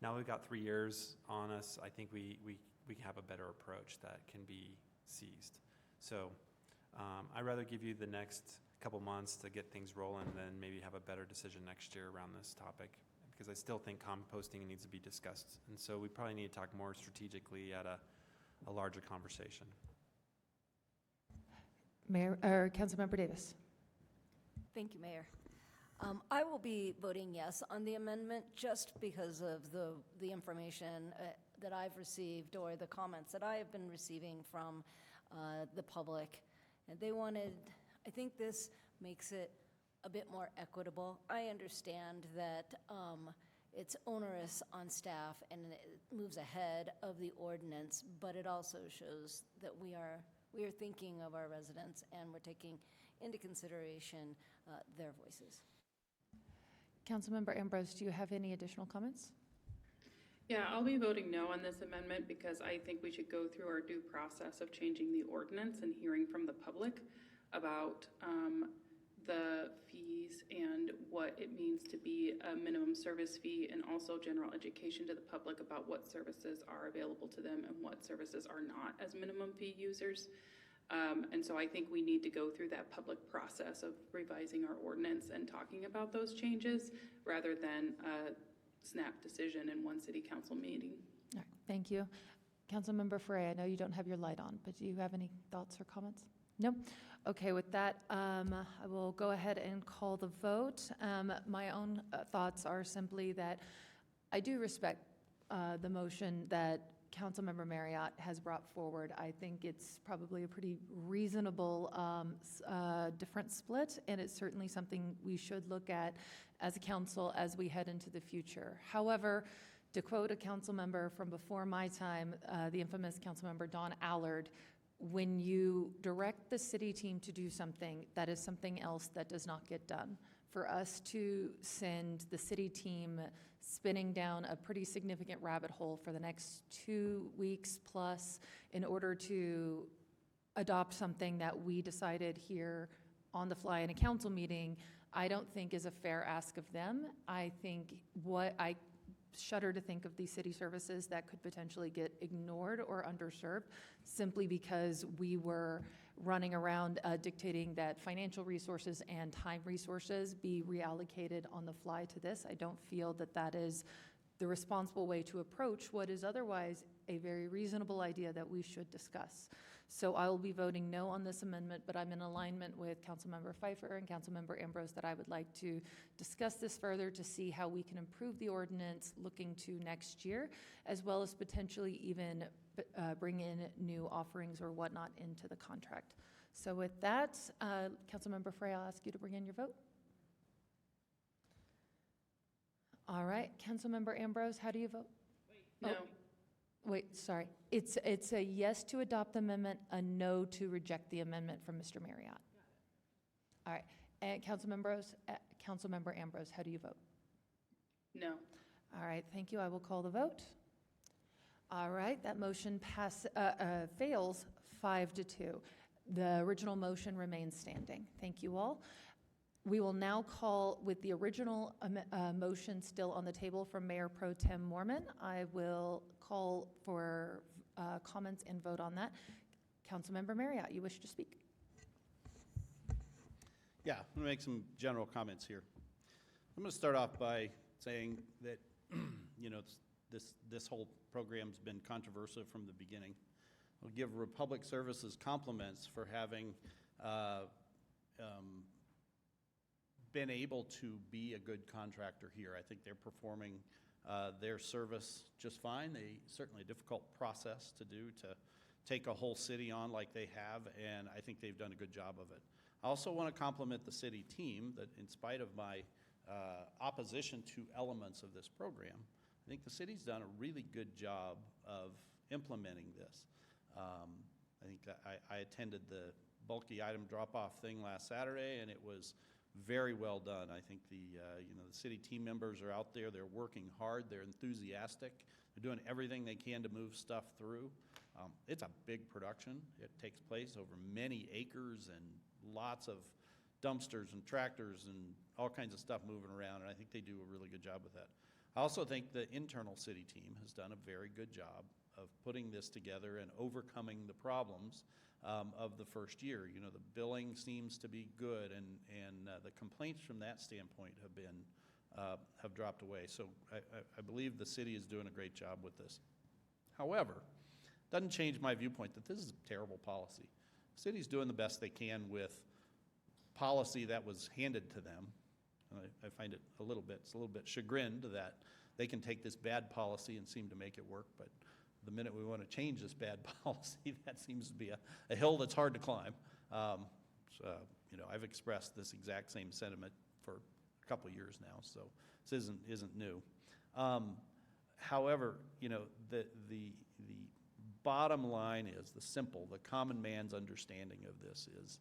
now we've got 3 years on us. I think we have a better approach that can be seized. So I'd rather give you the next couple months to get things rolling, then maybe have a better decision next year around this topic, because I still think composting needs to be discussed. And so we probably need to talk more strategically at a larger conversation. Mayor, or Councilmember Davis. Thank you, Mayor. I will be voting yes on the amendment just because of the information that I've received or the comments that I have been receiving from the public. And they wanted, I think this makes it a bit more equitable. I understand that it's onerous on staff and it moves ahead of the ordinance, but it also shows that we are thinking of our residents and we're taking into consideration their voices. Councilmember Ambrose, do you have any additional comments? Yeah, I'll be voting no on this amendment because I think we should go through our due process of changing the ordinance and hearing from the public about the fees and what it means to be a minimum service fee, and also general education to the public about what services are available to them and what services are not as minimum fee users. And so I think we need to go through that public process of revising our ordinance and talking about those changes rather than a snap decision in one city council meeting. All right, thank you. Councilmember Frey, I know you don't have your light on, but do you have any thoughts or comments? No? Okay, with that, I will go ahead and call the vote. My own thoughts are simply that I do respect the motion that Councilmember Marriott has brought forward. I think it's probably a pretty reasonable different split, and it's certainly something we should look at as a council as we head into the future. However, to quote a council member from before my time, the infamous Councilmember Don Allard, when you direct the city team to do something, that is something else that does not get done. For us to send the city team spinning down a pretty significant rabbit hole for the next 2 weeks plus in order to adopt something that we decided here on the fly in a council meeting, I don't think is a fair ask of them. I think I shudder to think of these city services that could potentially get ignored or underserved simply because we were running around dictating that financial resources and time resources be reallocated on the fly to this. I don't feel that that is the responsible way to approach what is otherwise a very reasonable idea that we should discuss. So I will be voting no on this amendment, but I'm in alignment with Councilmember Pfeiffer and Councilmember Ambrose that I would like to discuss this further to see how we can improve the ordinance looking to next year, as well as potentially even bring in new offerings or whatnot into the contract. So with that, Councilmember Frey, I'll ask you to bring in your vote. All right, Councilmember Ambrose, how do you vote? No. Oh. Wait, sorry. It's a yes to adopt the amendment, a no to reject the amendment from Mr. Marriott. All right. And Councilmember Ambrose, how do you vote? No. All right, thank you. I will call the vote. All right, that motion fails 5-2. The original motion remains standing. Thank you all. We will now call, with the original motion still on the table from Mayor Pro Tem Moorman, I will call for comments and vote on that. Councilmember Marriott, you wish to speak? Yeah, I'm going to make some general comments here. I'm going to start off by saying that, you know, this whole program's been controversial from the beginning. I'll give Republic Services compliments for having been able to be a good contractor here. I think they're performing their service just fine. Certainly a difficult process to do, to take a whole city on like they have, and I think they've done a good job of it. I also want to compliment the city team that, in spite of my opposition to elements of this program, I think the city's done a really good job of implementing this. I think I attended the bulky item drop-off thing last Saturday, and it was very well done. I think the city team members are out there. They're working hard. They're enthusiastic. They're doing everything they can to move stuff through. It's a big production. It takes place over many acres and lots of dumpsters and tractors and all kinds of stuff moving around, and I think they do a really good job with that. I also think the internal city team has done a very good job of putting this together and overcoming the problems of the first year. You know, the billing seems to be good, and the complaints from that standpoint have dropped away. So I believe the city is doing a great job with this. However, it doesn't change my viewpoint that this is a terrible policy. The city's doing the best they can with policy that was handed to them. And I find it's a little bit chagrined that they can take this bad policy and seem to make it work, but the minute we want to change this bad policy, that seems to be a hill that's hard to climb. I've expressed this exact same sentiment for a couple of years now, so this isn't new. However, the bottom line is the common man's understanding of this is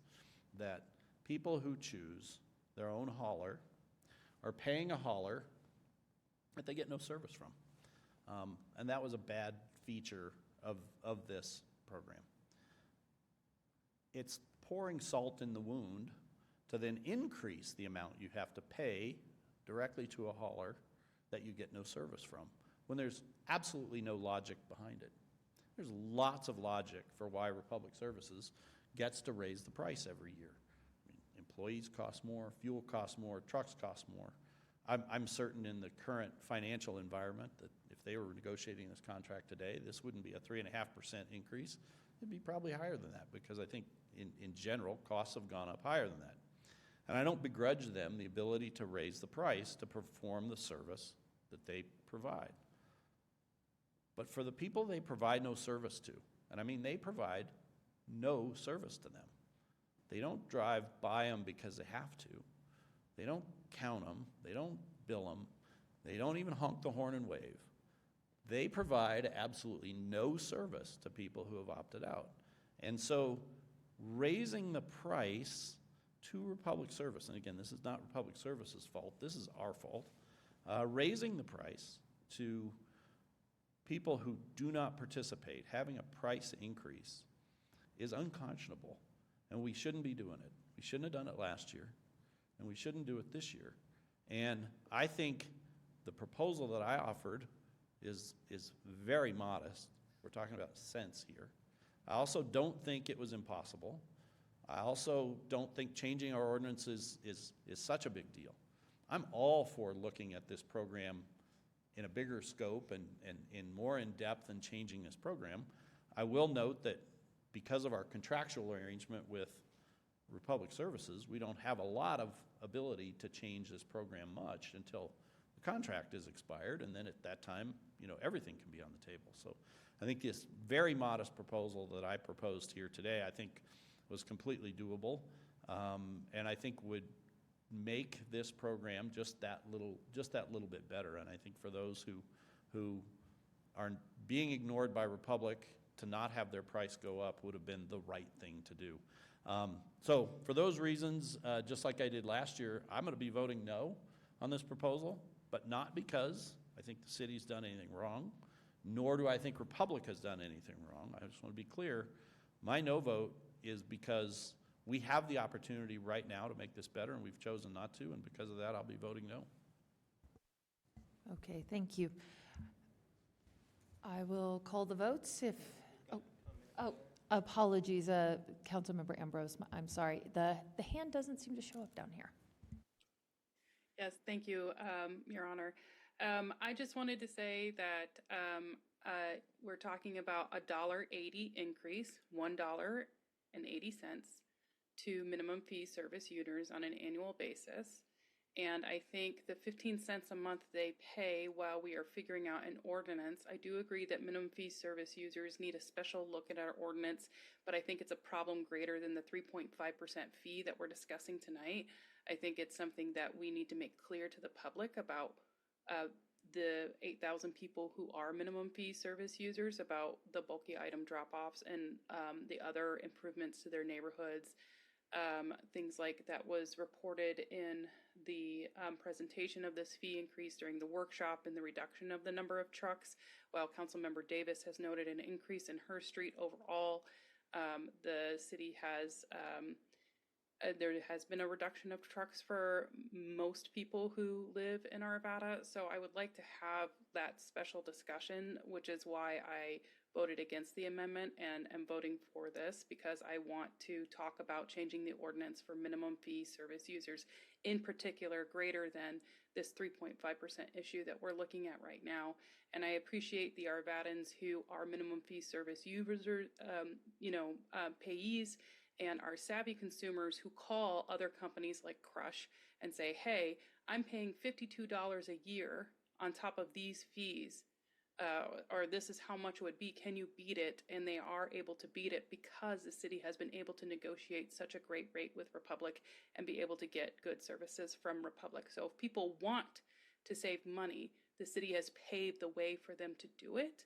that people who choose their own hauler are paying a hauler that they get no service from. And that was a bad feature of this program. It's pouring salt in the wound to then increase the amount you have to pay directly to a hauler that you get no service from, when there's absolutely no logic behind it. There's lots of logic for why Republic Services gets to raise the price every year. Employees cost more, fuel costs more, trucks cost more. I'm certain in the current financial environment that if they were negotiating this contract today, this wouldn't be a 3.5% increase. It'd be probably higher than that, because I think in general, costs have gone up higher than that. And I don't begrudge them the ability to raise the price to perform the service that they provide. But for the people they provide no service to, and I mean they provide no service to them. They don't drive by them because they have to. They don't count them. They don't bill them. They don't even honk the horn and wave. They provide absolutely no service to people who have opted out. And so raising the price to Republic Service, and again, this is not Republic Service's fault, this is our fault, raising the price to people who do not participate, having a price increase, is unconscionable, and we shouldn't be doing it. We shouldn't have done it last year, and we shouldn't do it this year. And I think the proposal that I offered is very modest. We're talking about cents here. I also don't think it was impossible. I also don't think changing our ordinances is such a big deal. I'm all for looking at this program in a bigger scope and in more in depth than changing this program. I will note that because of our contractual arrangement with Republic Services, we don't have a lot of ability to change this program much until the contract is expired, and then at that time, everything can be on the table. So I think this very modest proposal that I proposed here today, I think was completely doable, and I think would make this program just that little bit better. And I think for those who are being ignored by Republic, to not have their price go up would have been the right thing to do. So for those reasons, just like I did last year, I'm going to be voting no on this proposal, but not because I think the city's done anything wrong, nor do I think Republic has done anything wrong. I just want to be clear. My no vote is because we have the opportunity right now to make this better, and we've chosen not to, and because of that, I'll be voting no. Okay, thank you. I will call the votes if, apologies, Councilmember Ambrose, I'm sorry. The hand doesn't seem to show up down here. Yes, thank you, Your Honor. I just wanted to say that we're talking about a $1.80 increase, $1.80 to minimum fee service users on an annual basis. And I think the 15 cents a month they pay while we are figuring out an ordinance, I do agree that minimum fee service users need a special look at our ordinance, but I think it's a problem greater than the 3.5% fee that we're discussing tonight. I think it's something that we need to make clear to the public about the 8,000 people who are minimum fee service users, about the bulky item drop-offs and the other improvements to their neighborhoods. Things like that was reported in the presentation of this fee increase during the workshop and the reduction of the number of trucks. While Councilmember Davis has noted an increase in her street overall, the city has there has been a reduction of trucks for most people who live in Arvada. So I would like to have that special discussion, which is why I voted against the amendment and am voting for this, because I want to talk about changing the ordinance for minimum fee service users, in particular greater than this 3.5% issue that we're looking at right now. And I appreciate the Arvadans who are minimum fee service users, payees, and our savvy consumers who call other companies like Crush and say, hey, I'm paying $52 a year on top of these fees, or this is how much it would be. Can you beat it? And they are able to beat it because the city has been able to negotiate such a great rate with Republic and be able to get good services from Republic. So if people want to save money, the city has paved the way for them to do it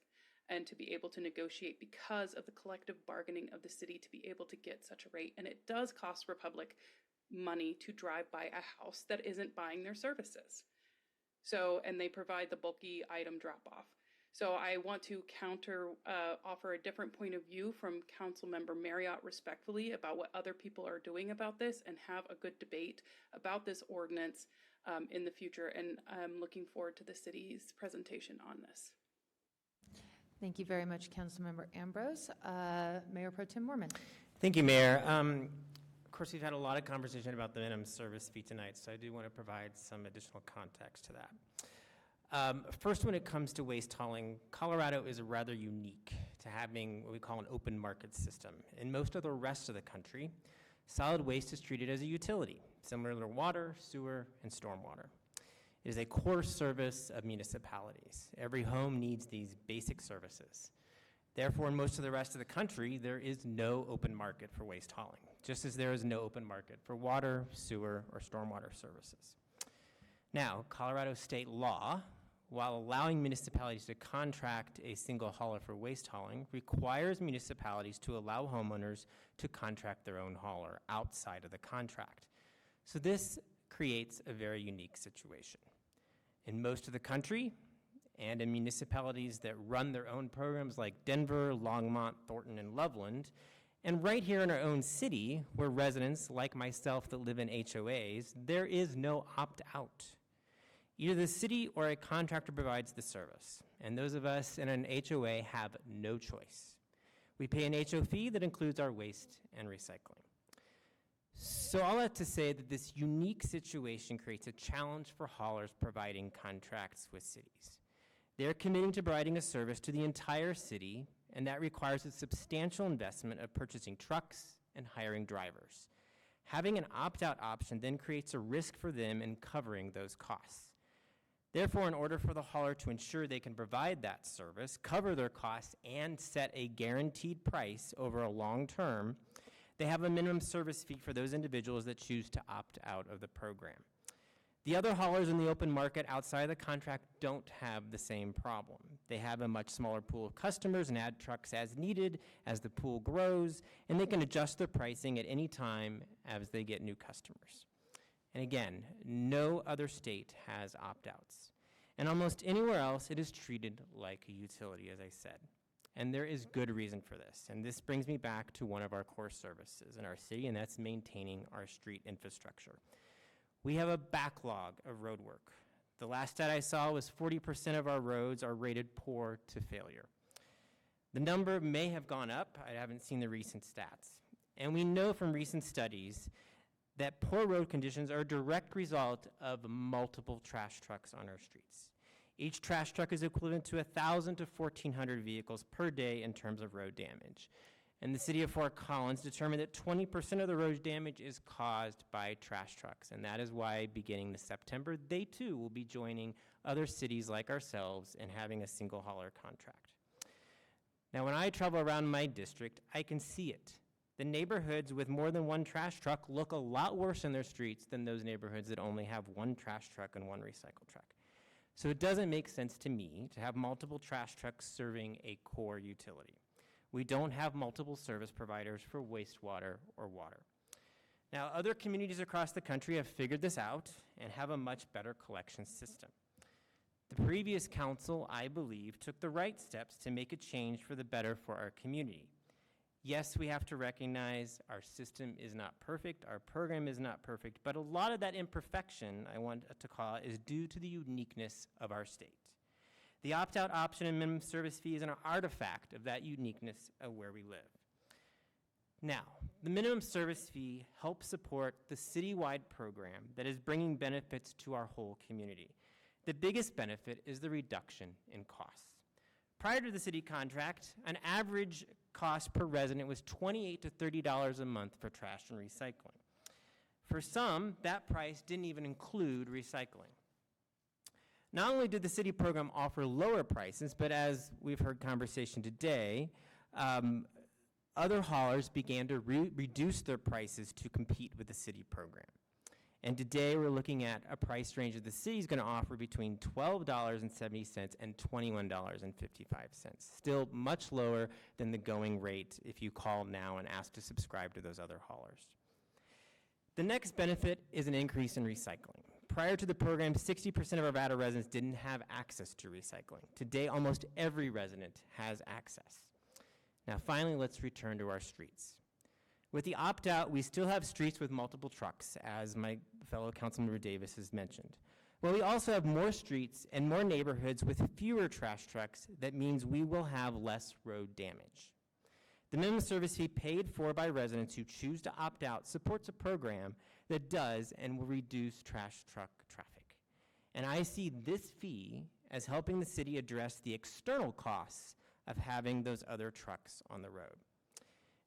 and to be able to negotiate because of the collective bargaining of the city to be able to get such a rate. And it does cost Republic money to drive by a house that isn't buying their services. So, and they provide the bulky item drop-off. So I want to offer a different point of view from Councilmember Marriott respectfully about what other people are doing about this and have a good debate about this ordinance in the future. And I'm looking forward to the city's presentation on this. Thank you very much, Councilmember Ambrose. Mayor Pro Tem Mormon. Thank you, Mayor. Of course, we've had a lot of conversation about the minimum service fee tonight, so I do want to provide some additional context to that. First, when it comes to waste hauling, Colorado is rather unique to having what we call an open market system. In most of the rest of the country, solid waste is treated as a utility, similar to water, sewer, and stormwater. It is a core service of municipalities. Every home needs these basic services. Therefore, in most of the rest of the country, there is no open market for waste hauling, just as there is no open market for water, sewer, or stormwater services. Now, Colorado state law, while allowing municipalities to contract a single hauler for waste hauling, requires municipalities to allow homeowners to contract their own hauler outside of the contract. So this creates a very unique situation. In most of the country, and in municipalities that run their own programs like Denver, Longmont, Thornton, and Loveland, and right here in our own city, where residents like myself that live in HOAs, there is no opt-out. Either the city or a contractor provides the service, and those of us in an HOA have no choice. We pay an HO fee that includes our waste and recycling. So all that to say that this unique situation creates a challenge for haulers providing contracts with cities. They're committing to providing a service to the entire city, and that requires a substantial investment of purchasing trucks and hiring drivers. Having an opt-out option then creates a risk for them in covering those costs. Therefore, in order for the hauler to ensure they can provide that service, cover their costs, and set a guaranteed price over a long term, they have a minimum service fee for those individuals that choose to opt out of the program. The other haulers in the open market outside the contract don't have the same problem. They have a much smaller pool of customers and add trucks as needed as the pool grows, and they can adjust their pricing at any time as they get new customers. And again, no other state has opt-outs. And almost anywhere else, it is treated like a utility, as I said. And there is good reason for this. And this brings me back to one of our core services in our city, and that's maintaining our street infrastructure. We have a backlog of road work. The last stat I saw was 40% of our roads are rated poor to failure. The number may have gone up. I haven't seen the recent stats. And we know from recent studies that poor road conditions are a direct result of multiple trash trucks on our streets. Each trash truck is equivalent to 1,000 to 1,400 vehicles per day in terms of road damage. And the city of Fort Collins determined that 20% of the road damage is caused by trash trucks. And that is why, beginning this September, they too will be joining other cities like ourselves in having a single hauler contract. Now, when I travel around my district, I can see it. The neighborhoods with more than one trash truck look a lot worse in their streets than those neighborhoods that only have one trash truck and one recycle truck. So it doesn't make sense to me to have multiple trash trucks serving a core utility. We don't have multiple service providers for wastewater or water. Now, other communities across the country have figured this out and have a much better collection system. The previous council, I believe, took the right steps to make a change for the better for our community. Yes, we have to recognize our system is not perfect, our program is not perfect, but a lot of that imperfection, I want to call it, is due to the uniqueness of our state. The opt-out option and minimum service fee is an artifact of that uniqueness of where we live. Now, the minimum service fee helps support the citywide program that is bringing benefits to our whole community. The biggest benefit is the reduction in costs. Prior to the city contract, an average cost per resident was $28 to $30 a month for trash and recycling. For some, that price didn't even include recycling. Not only did the city program offer lower prices, but as we've heard conversation today, other haulers began to reduce their prices to compete with the city program. And today we're looking at a price range that the city is going to offer between $12.70 and $21.55. Still much lower than the going rate if you call now and ask to subscribe to those other haulers. The next benefit is an increase in recycling. Prior to the program, 60% of Arvada residents didn't have access to recycling. Today, almost every resident has access. Now, finally, let's return to our streets. With the opt-out, we still have streets with multiple trucks, as my fellow Councilmember Davis has mentioned. Well, we also have more streets and more neighborhoods with fewer trash trucks. That means we will have less road damage. The minimum service fee paid for by residents who choose to opt out supports a program that does and will reduce trash truck traffic. And I see this fee as helping the city address the external costs of having those other trucks on the road.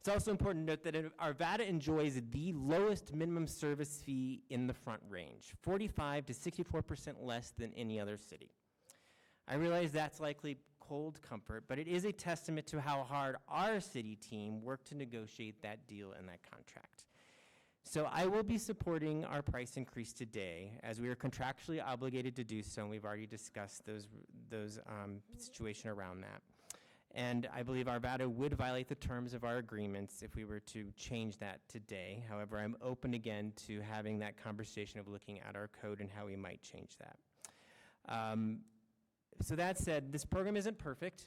It's also important to note that Arvada enjoys the lowest minimum service fee in the Front Range, 45 to 64% less than any other city. I realize that's likely cold comfort, but it is a testament to how hard our city team worked to negotiate that deal and that contract. So I will be supporting our price increase today, as we are contractually obligated to do so, and we've already discussed those situation around that. And I believe Arvada would violate the terms of our agreements if we were to change that today. However, I'm open again to having that conversation of looking at our code and how we might change that. So that said, this program isn't perfect,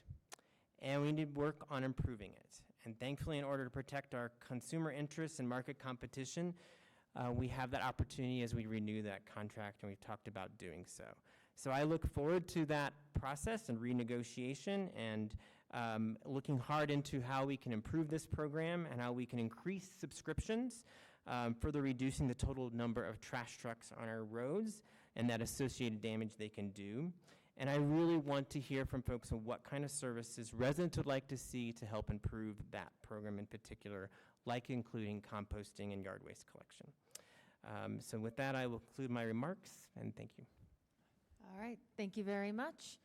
and we need to work on improving it. And thankfully, in order to protect our consumer interests and market competition, we have that opportunity as we renew that contract, and we've talked about doing so. So I look forward to that process and renegotiation, and looking hard into how we can improve this program and how we can increase subscriptions, further reducing the total number of trash trucks on our roads and that associated damage they can do. And I really want to hear from folks on what kind of services residents would like to see to help improve that program in particular, like including composting and yard waste collection. So with that, I will conclude my remarks, and thank you. All right, thank you very much.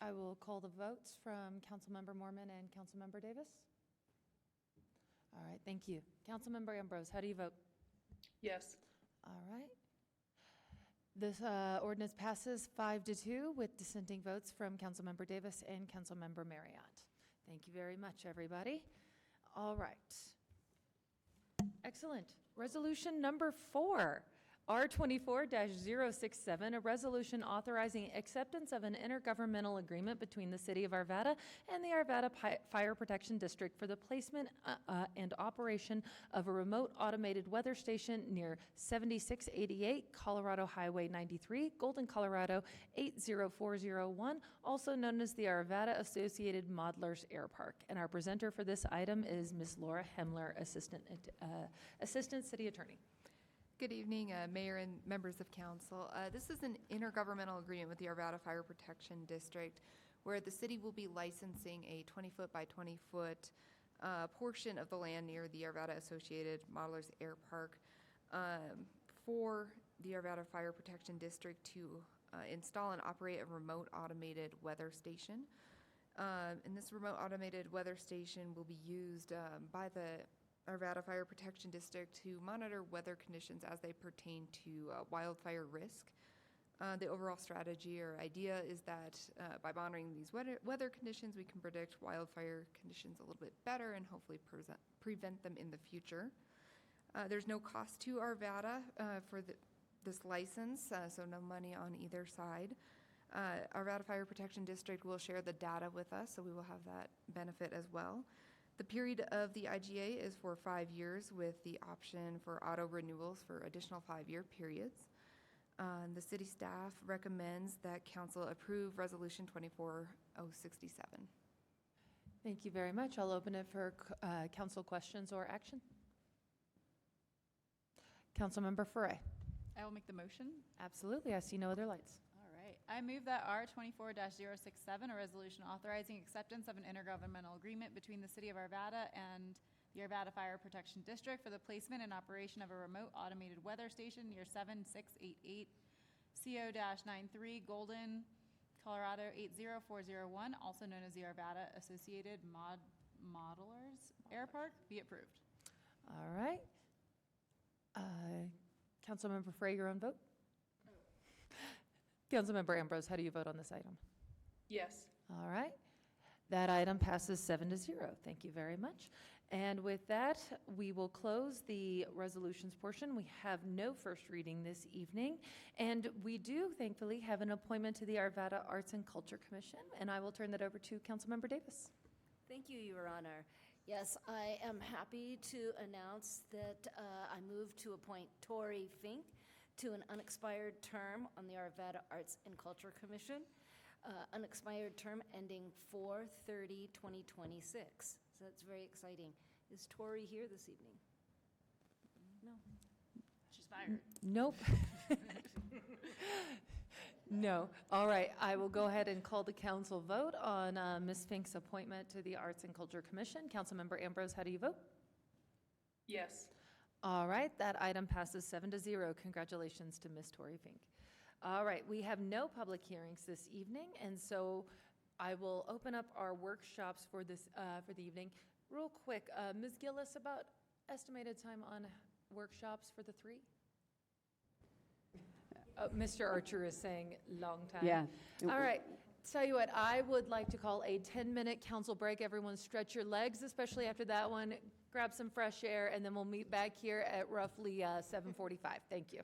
I will call the votes from Councilmember Mormon and Councilmember Davis. All right, thank you. Councilmember Ambrose, how do you vote? Yes. All right. This ordinance passes 5-2 with dissenting votes from Councilmember Davis and Councilmember Marriott. Thank you very much, everybody. All right. Excellent. Resolution number 4. R24-067, a resolution authorizing acceptance of an intergovernmental agreement between the City of Arvada and the Arvada Fire Protection District for the placement and operation of a remote automated weather station near 7688 Colorado Highway 93, Golden, Colorado 80401, also known as the Arvada Associated Modelers Air Park. And our presenter for this item is Ms. Laura Hemler, Assistant City Attorney. Good evening, Mayor and members of council. This is an intergovernmental agreement with the Arvada Fire Protection District where the city will be licensing a 20-foot by 20-foot portion of the land near the Arvada Associated Modelers Air Park for the Arvada Fire Protection District to install and operate a remote automated weather station. And this remote automated weather station will be used by the Arvada Fire Protection District to monitor weather conditions as they pertain to wildfire risk. The overall strategy or idea is that by monitoring these weather conditions, we can predict wildfire conditions a little bit better and hopefully prevent them in the future. There's no cost to Arvada for this license, so no money on either side. Arvada Fire Protection District will share the data with us, so we will have that benefit as well. The period of the IGA is for 5 years with the option for auto renewals for additional 5-year periods. The city staff recommends that council approve Resolution 24067. Thank you very much. I'll open it for council questions or action. Councilmember Foray. I will make the motion. Absolutely. I see no other lights. All right. I move that R24-067, a resolution authorizing acceptance of an intergovernmental agreement between the City of Arvada and the Arvada Fire Protection District for the placement and operation of a remote automated weather station near 7688 CO-93 Golden, Colorado 80401, also known as the Arvada Associated Modelers Airpark, be approved. All right. Councilmember Frey, your own vote? Councilmember Ambrose, how do you vote on this item? Yes. All right. That item passes 7-0. Thank you very much. And with that, we will close the resolutions portion. We have no first reading this evening, and we do thankfully have an appointment to the Arvada Arts and Culture Commission, and I will turn that over to Councilmember Davis. Thank you, Your Honor. Yes, I am happy to announce that I move to appoint Tori Fink to an unexpired term on the Arvada Arts and Culture Commission, unexpired term ending 4/30/2026. So that's very exciting. Is Tori here this evening? No. She's fired. Nope. No. All right. I will go ahead and call the council vote on Ms. Fink's appointment to the Arts and Culture Commission. Councilmember Ambrose, how do you vote? Yes. All right. That item passes 7-0. Congratulations to Ms. Tori Fink. All right. We have no public hearings this evening, and so I will open up our workshops for this for the evening. Real quick, Ms. Gillis, about estimated time on workshops for the three? Mr. Archer is saying long time. Yeah. All right. Tell you what, I would like to call a 10-minute council break. Everyone stretch your legs, especially after that one. Grab some fresh air, and then we'll meet back here at roughly 7:45. Thank you.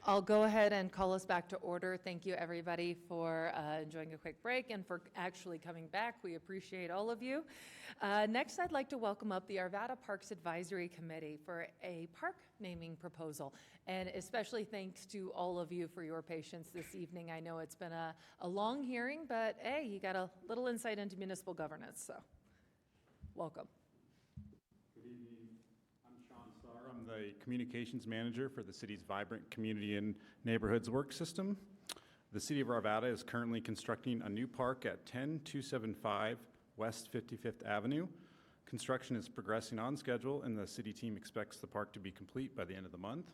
I'll go ahead and call us back to order. Thank you, everybody, for enjoying a quick break and for actually coming back. We appreciate all of you. Next, I'd like to welcome up the Arvada Parks Advisory Committee for a park naming proposal. And especially thanks to all of you for your patience this evening. I know it's been a long hearing, but hey, you got a little insight into municipal governance, so welcome. Good evening. I'm Sean Starr. I'm the Communications Manager for the city's Vibrant Community and Neighborhoods Work System. The City of Arvada is currently constructing a new park at 10275 West 55th Avenue. Construction is progressing on schedule, and the city team expects the park to be complete by the end of the month.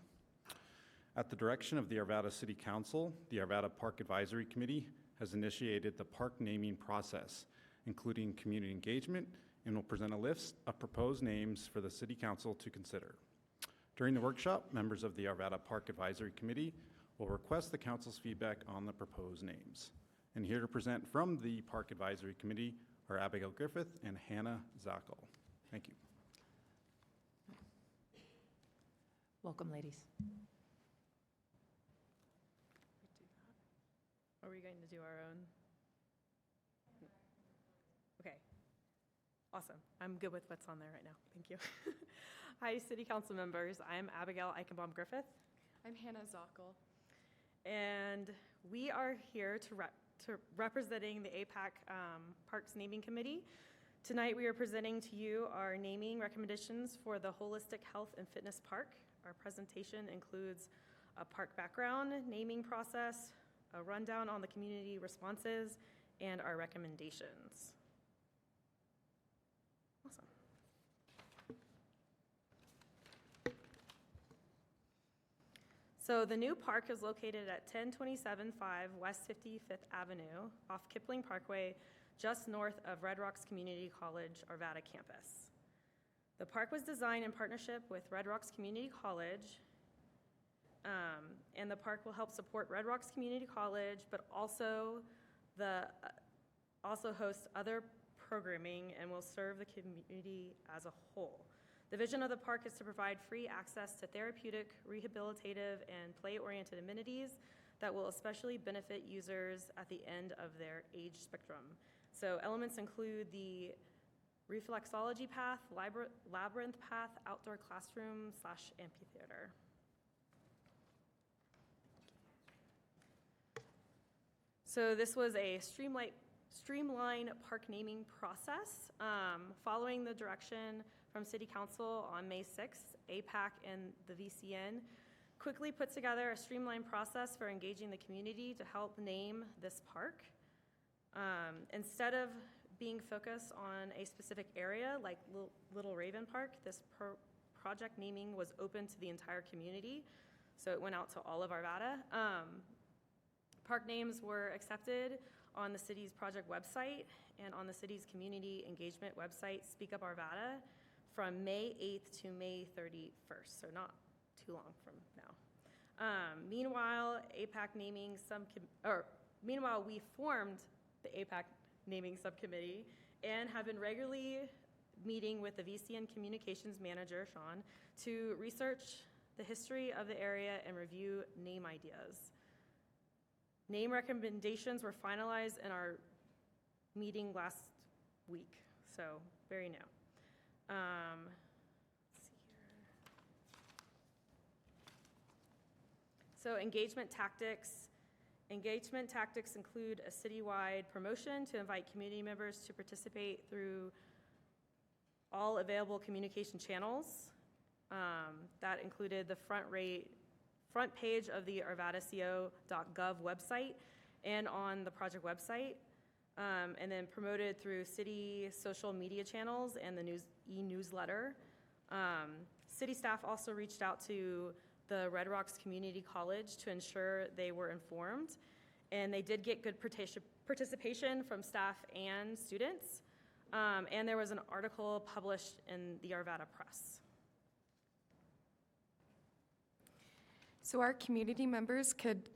At the direction of the Arvada City Council, the Arvada Park Advisory Committee has initiated the park naming process, including community engagement, and will present a list of proposed names for the City Council to consider. During the workshop, members of the Arvada Park Advisory Committee will request the Council's feedback on the proposed names. And here to present from the Park Advisory Committee are Abigail Griffith and Hannah Zackel. Thank you. Welcome, ladies. Are we going to do our own? Okay. Awesome. I'm good with what's on there right now. Thank you. Hi, City Council members. I'm Abigail Eichenbaum-Griffith. I'm Hannah Zockel. And we are here to representing the APAC Parks Naming Committee. Tonight we are presenting to you our naming recommendations for the Holistic Health and Fitness Park. Our presentation includes a park background, naming process, a rundown on the community responses, and our recommendations. Awesome. So the new park is located at 10275 West 55th Avenue off Kipling Parkway, just north of Red Rocks Community College Arvada campus. The park was designed in partnership with Red Rocks Community College, and the park will help support Red Rocks Community College, but also host other programming and will serve the community as a whole. The vision of the park is to provide free access to therapeutic, rehabilitative, and play-oriented amenities that will especially benefit users at the end of their age spectrum. So elements include the reflexology path, labyrinth path, outdoor classroom / amphitheater. So this was a streamlined park naming process. Following the direction from City Council on May 6th, APAC and the VCN quickly put together a streamlined process for engaging the community to help name this park. Instead of being focused on a specific area like Little Raven Park, this project naming was open to the entire community, so it went out to all of Arvada. Park names were accepted on the city's project website and on the city's community engagement website, Speak Up Arvada, from May 8th to May 31st, so not too long from now. Meanwhile, we formed the APAC naming subcommittee and have been regularly meeting with the VCN communications manager, Sean, to research the history of the area and review name ideas. Name recommendations were finalized in our meeting last week, so very new. Let's see here. So engagement tactics. Engagement tactics include a citywide promotion to invite community members to participate through all available communication channels. That included the front page of the arvadaco.gov website and on the project website, and then promoted through city social media channels and the e-newsletter. City staff also reached out to the Red Rocks Community College to ensure they were informed, and they did get good participation from staff and students, and there was an article published in the Arvada Press. So our community members could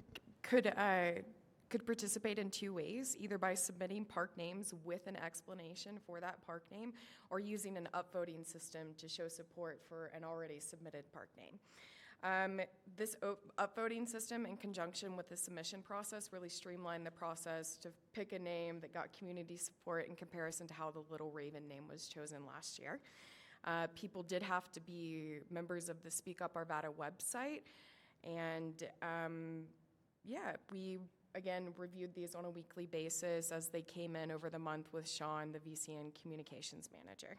participate in two ways, either by submitting park names with an explanation for that park name or using an upvoting system to show support for an already submitted park name. This upvoting system, in conjunction with the submission process, really streamlined the process to pick a name that got community support in comparison to how the Little Raven name was chosen last year. People did have to be members of the Speak Up Arvada website, and we again reviewed these on a weekly basis as they came in over the month with Sean, the VCN communications manager.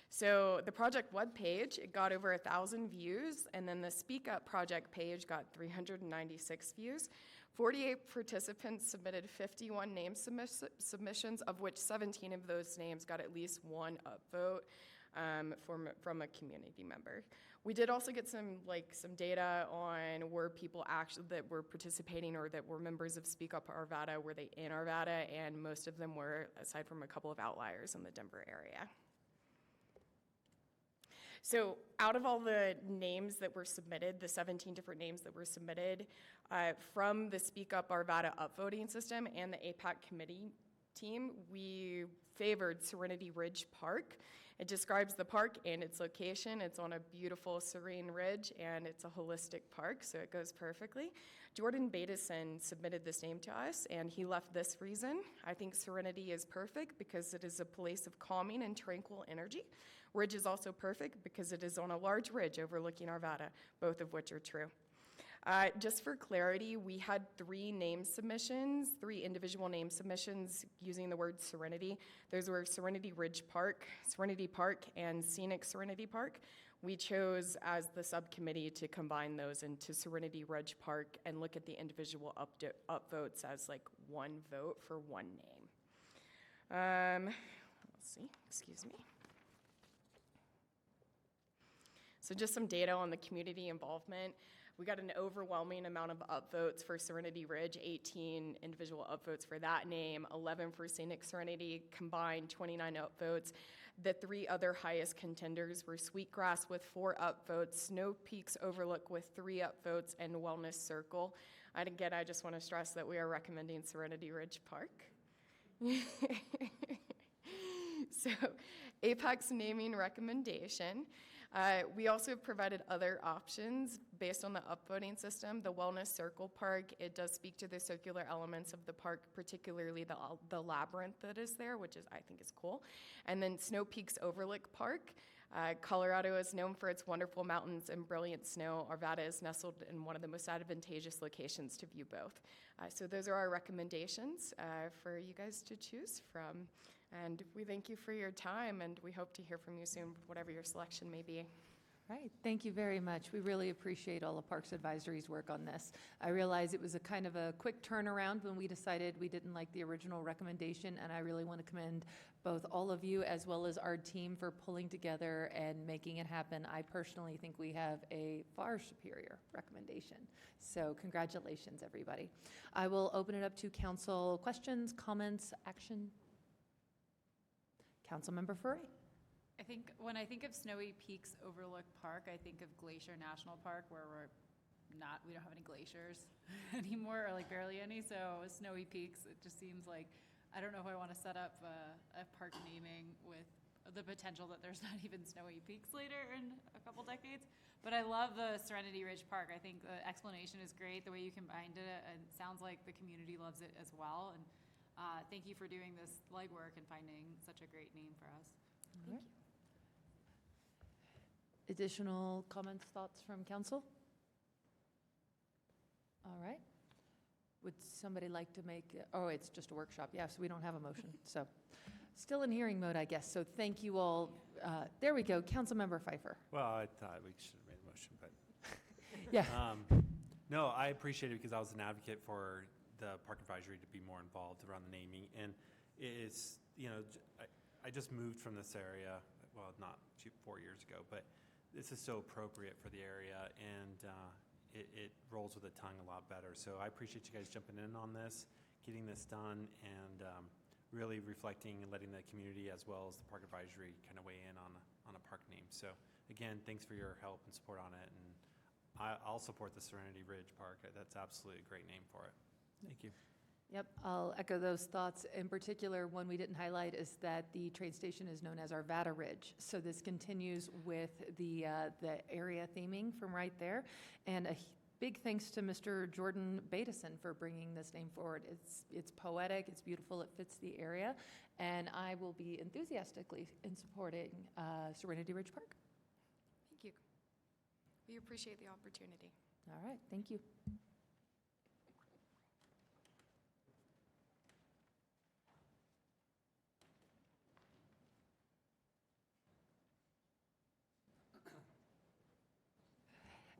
So the project webpage, it got over 1,000 views, and then the Speak Up project page got 396 views. 48 participants submitted 51 name submissions, of which 17 of those names got at least one upvote from a community member. We did also get some data on were people actually that were participating or that were members of Speak Up Arvada, were they in Arvada, and most of them were, aside from a couple of outliers in the Denver area. So out of all the names that were submitted, the 17 different names that were submitted from the Speak Up Arvada upvoting system and the APAC committee team, we favored Serenity Ridge Park. It describes the park and its location. It's on a beautiful serene ridge, and it's a holistic park, so it goes perfectly. Jordan Bateson submitted this name to us, and he left this reason. I think Serenity is perfect because it is a place of calming and tranquil energy. Ridge is also perfect because it is on a large ridge overlooking Arvada, both of which are true. Just for clarity, we had 3 individual name submissions using the word Serenity. Those were Serenity Ridge Park, Serenity Park, and Scenic Serenity Park. We chose as the subcommittee to combine those into Serenity Ridge Park and look at the individual upvotes as like one vote for one name. Let's see, excuse me. So just some data on the community involvement. We got an overwhelming amount of upvotes for Serenity Ridge, 18 individual upvotes for that name, 11 for Scenic Serenity, combined 29 upvotes. The 3 other highest contenders were Sweetgrass with 4 upvotes, Snow Peaks Overlook with 3 upvotes, and Wellness Circle. And again, I just want to stress that we are recommending Serenity Ridge Park. So, APAC's naming recommendation. We also provided other options based on the upvoting system. The Wellness Circle Park, it does speak to the circular elements of the park, particularly the labyrinth that is there, which I think is cool. And then Snow Peaks Overlook Park. Colorado is known for its wonderful mountains and brilliant snow. Arvada is nestled in one of the most advantageous locations to view both. So those are our recommendations for you guys to choose from. And we thank you for your time, and we hope to hear from you soon, whatever your selection may be. Right, thank you very much. We really appreciate all of Parks Advisory's work on this. I realize it was a kind of a quick turnaround when we decided we didn't like the original recommendation, and I really want to commend both all of you as well as our team for pulling together and making it happen. I personally think we have a far superior recommendation. So congratulations, everybody. I will open it up to council questions, comments, action. Councilmember Furry. When I think of Snowy Peaks Overlook Park, I think of Glacier National Park, where we don't have any glaciers anymore, or like barely any. So Snowy Peaks, it just seems like, I don't know if I want to set up a park naming with the potential that there's not even snowy peaks later in a couple decades. But I love the Serenity Ridge Park. I think the explanation is great, the way you combined it, and it sounds like the community loves it as well. And thank you for doing this legwork and finding such a great name for us. Thank you. Additional comments, thoughts from council? All right. Would somebody like to make, it's just a workshop. Yes, we don't have a motion. So still in hearing mode, I guess. So thank you all. There we go. Councilmember Pfeiffer. Well, I thought we should have made a motion, but. Yeah. No, I appreciate it because I was an advocate for the Park Advisory to be more involved around the naming. And it's, I just moved from this area, well, not 4 years ago, but this is so appropriate for the area, and it rolls with the tongue a lot better. So I appreciate you guys jumping in on this, getting this done, and really reflecting and letting the community as well as the Park Advisory kind of weigh in on a park name. So again, thanks for your help and support on it, and I'll support the Serenity Ridge Park. That's absolutely a great name for it. Thank you. Yep, I'll echo those thoughts. In particular, one we didn't highlight is that the train station is known as Arvada Ridge. So this continues with the area theming from right there. And a big thanks to Mr. Jordan Bateson for bringing this name forward. It's poetic, it's beautiful, it fits the area, and I will be enthusiastically in supporting Serenity Ridge Park. Thank you. We appreciate the opportunity. All right, thank you.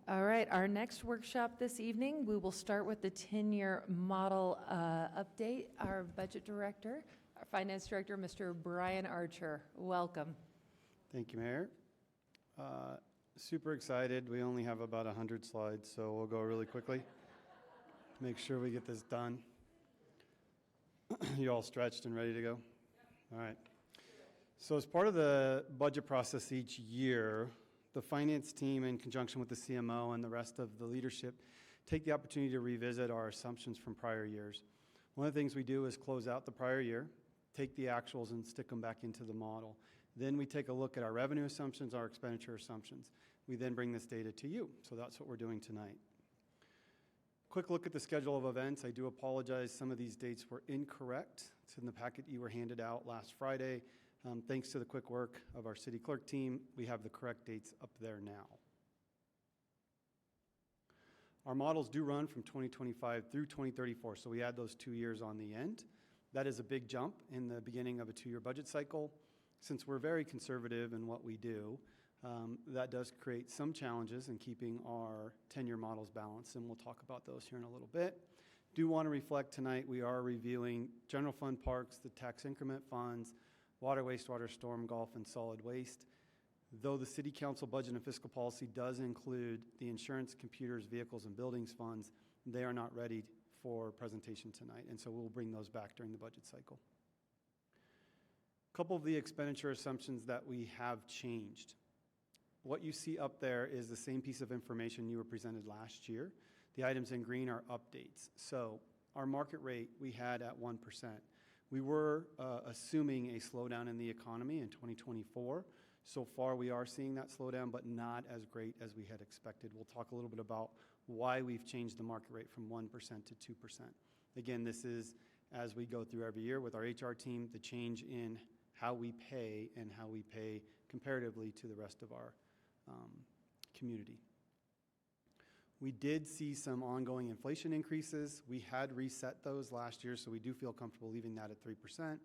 All right, our next workshop this evening, we will start with the 10-year model update. Our budget director, our finance director, Mr. Brian Archer, welcome. Thank you, Mayor. Super excited. We only have about 100 slides, so we'll go really quickly. Make sure we get this done. You all stretched and ready to go? All right. So as part of the budget process each year, the finance team, in conjunction with the CMO and the rest of the leadership, take the opportunity to revisit our assumptions from prior years. One of the things we do is close out the prior year, take the actuals and stick them back into the model. Then we take a look at our revenue assumptions, our expenditure assumptions. We then bring this data to you. So that's what we're doing tonight. Quick look at the schedule of events. I do apologize. Some of these dates were incorrect. It's in the packet you were handed out last Friday. Thanks to the quick work of our city clerk team, we have the correct dates up there now. Our models do run from 2025 through 2034, so we add those 2 years on the end. That is a big jump in the beginning of a 2-year budget cycle. Since we're very conservative in what we do, that does create some challenges in keeping our 10-year models balanced, and we'll talk about those here in a little bit. Do want to reflect tonight, we are reviewing general fund parks, the tax increment funds, water, wastewater, storm, golf, and solid waste. Though the City Council budget and fiscal policy does include the insurance, computers, vehicles, and buildings funds, they are not ready for presentation tonight, and so we'll bring those back during the budget cycle. A couple of the expenditure assumptions that we have changed. What you see up there is the same piece of information you were presented last year. The items in green are updates. So our market rate we had at 1%. We were assuming a slowdown in the economy in 2024. So far, we are seeing that slowdown, but not as great as we had expected. We'll talk a little bit about why we've changed the market rate from 1% to 2%. Again, this is, as we go through every year with our HR team, the change in how we pay and how we pay comparatively to the rest of our community. We did see some ongoing inflation increases. We had reset those last year, so we do feel comfortable leaving that at 3%,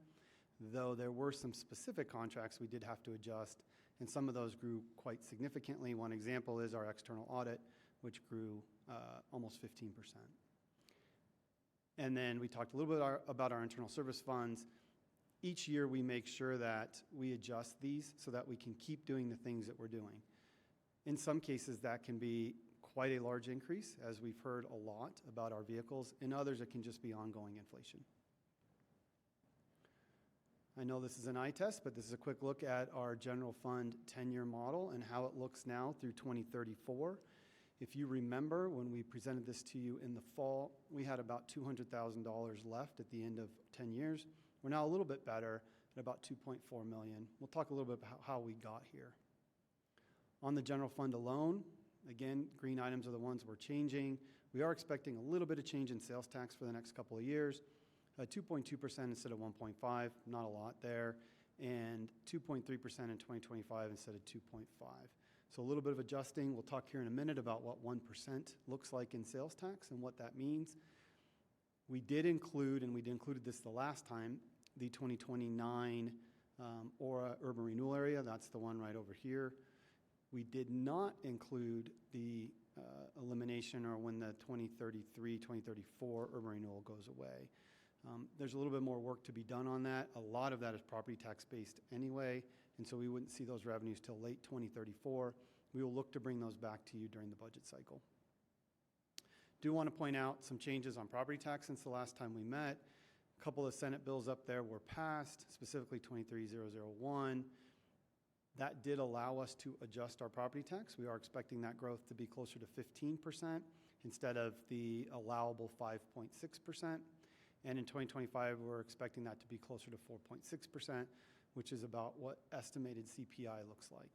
though there were some specific contracts we did have to adjust, and some of those grew quite significantly. One example is our external audit, which grew almost 15%. And then we talked a little bit about our internal service funds. Each year we make sure that we adjust these so that we can keep doing the things that we're doing. In some cases, that can be quite a large increase, as we've heard a lot about our vehicles. In others, it can just be ongoing inflation. I know this is an eye test, but this is a quick look at our general fund 10-year model and how it looks now through 2034. If you remember, when we presented this to you in the fall, we had about $200,000 left at the end of 10 years. We're now a little bit better at about $2.4 million. We'll talk a little bit about how we got here. On the general fund alone, again, green items are the ones we're changing. We are expecting a little bit of change in sales tax for the next couple of years. 2.2% instead of 1.5, not a lot there, and 2.3% in 2025 instead of 2.5. So a little bit of adjusting. We'll talk here in a minute about what 1% looks like in sales tax and what that means. We did include, and we included this the last time, the 2029 Aura urban renewal area. That's the one right over here. We did not include the elimination or when the 2033, 2034 urban renewal goes away. There's a little bit more work to be done on that. A lot of that is property tax based anyway, and so we wouldn't see those revenues till late 2034. We will look to bring those back to you during the budget cycle. Do want to point out some changes on property tax since the last time we met. A couple of Senate bills up there were passed, specifically 23001. That did allow us to adjust our property tax. We are expecting that growth to be closer to 15% instead of the allowable 5.6%. And in 2025, we're expecting that to be closer to 4.6%, which is about what estimated CPI looks like.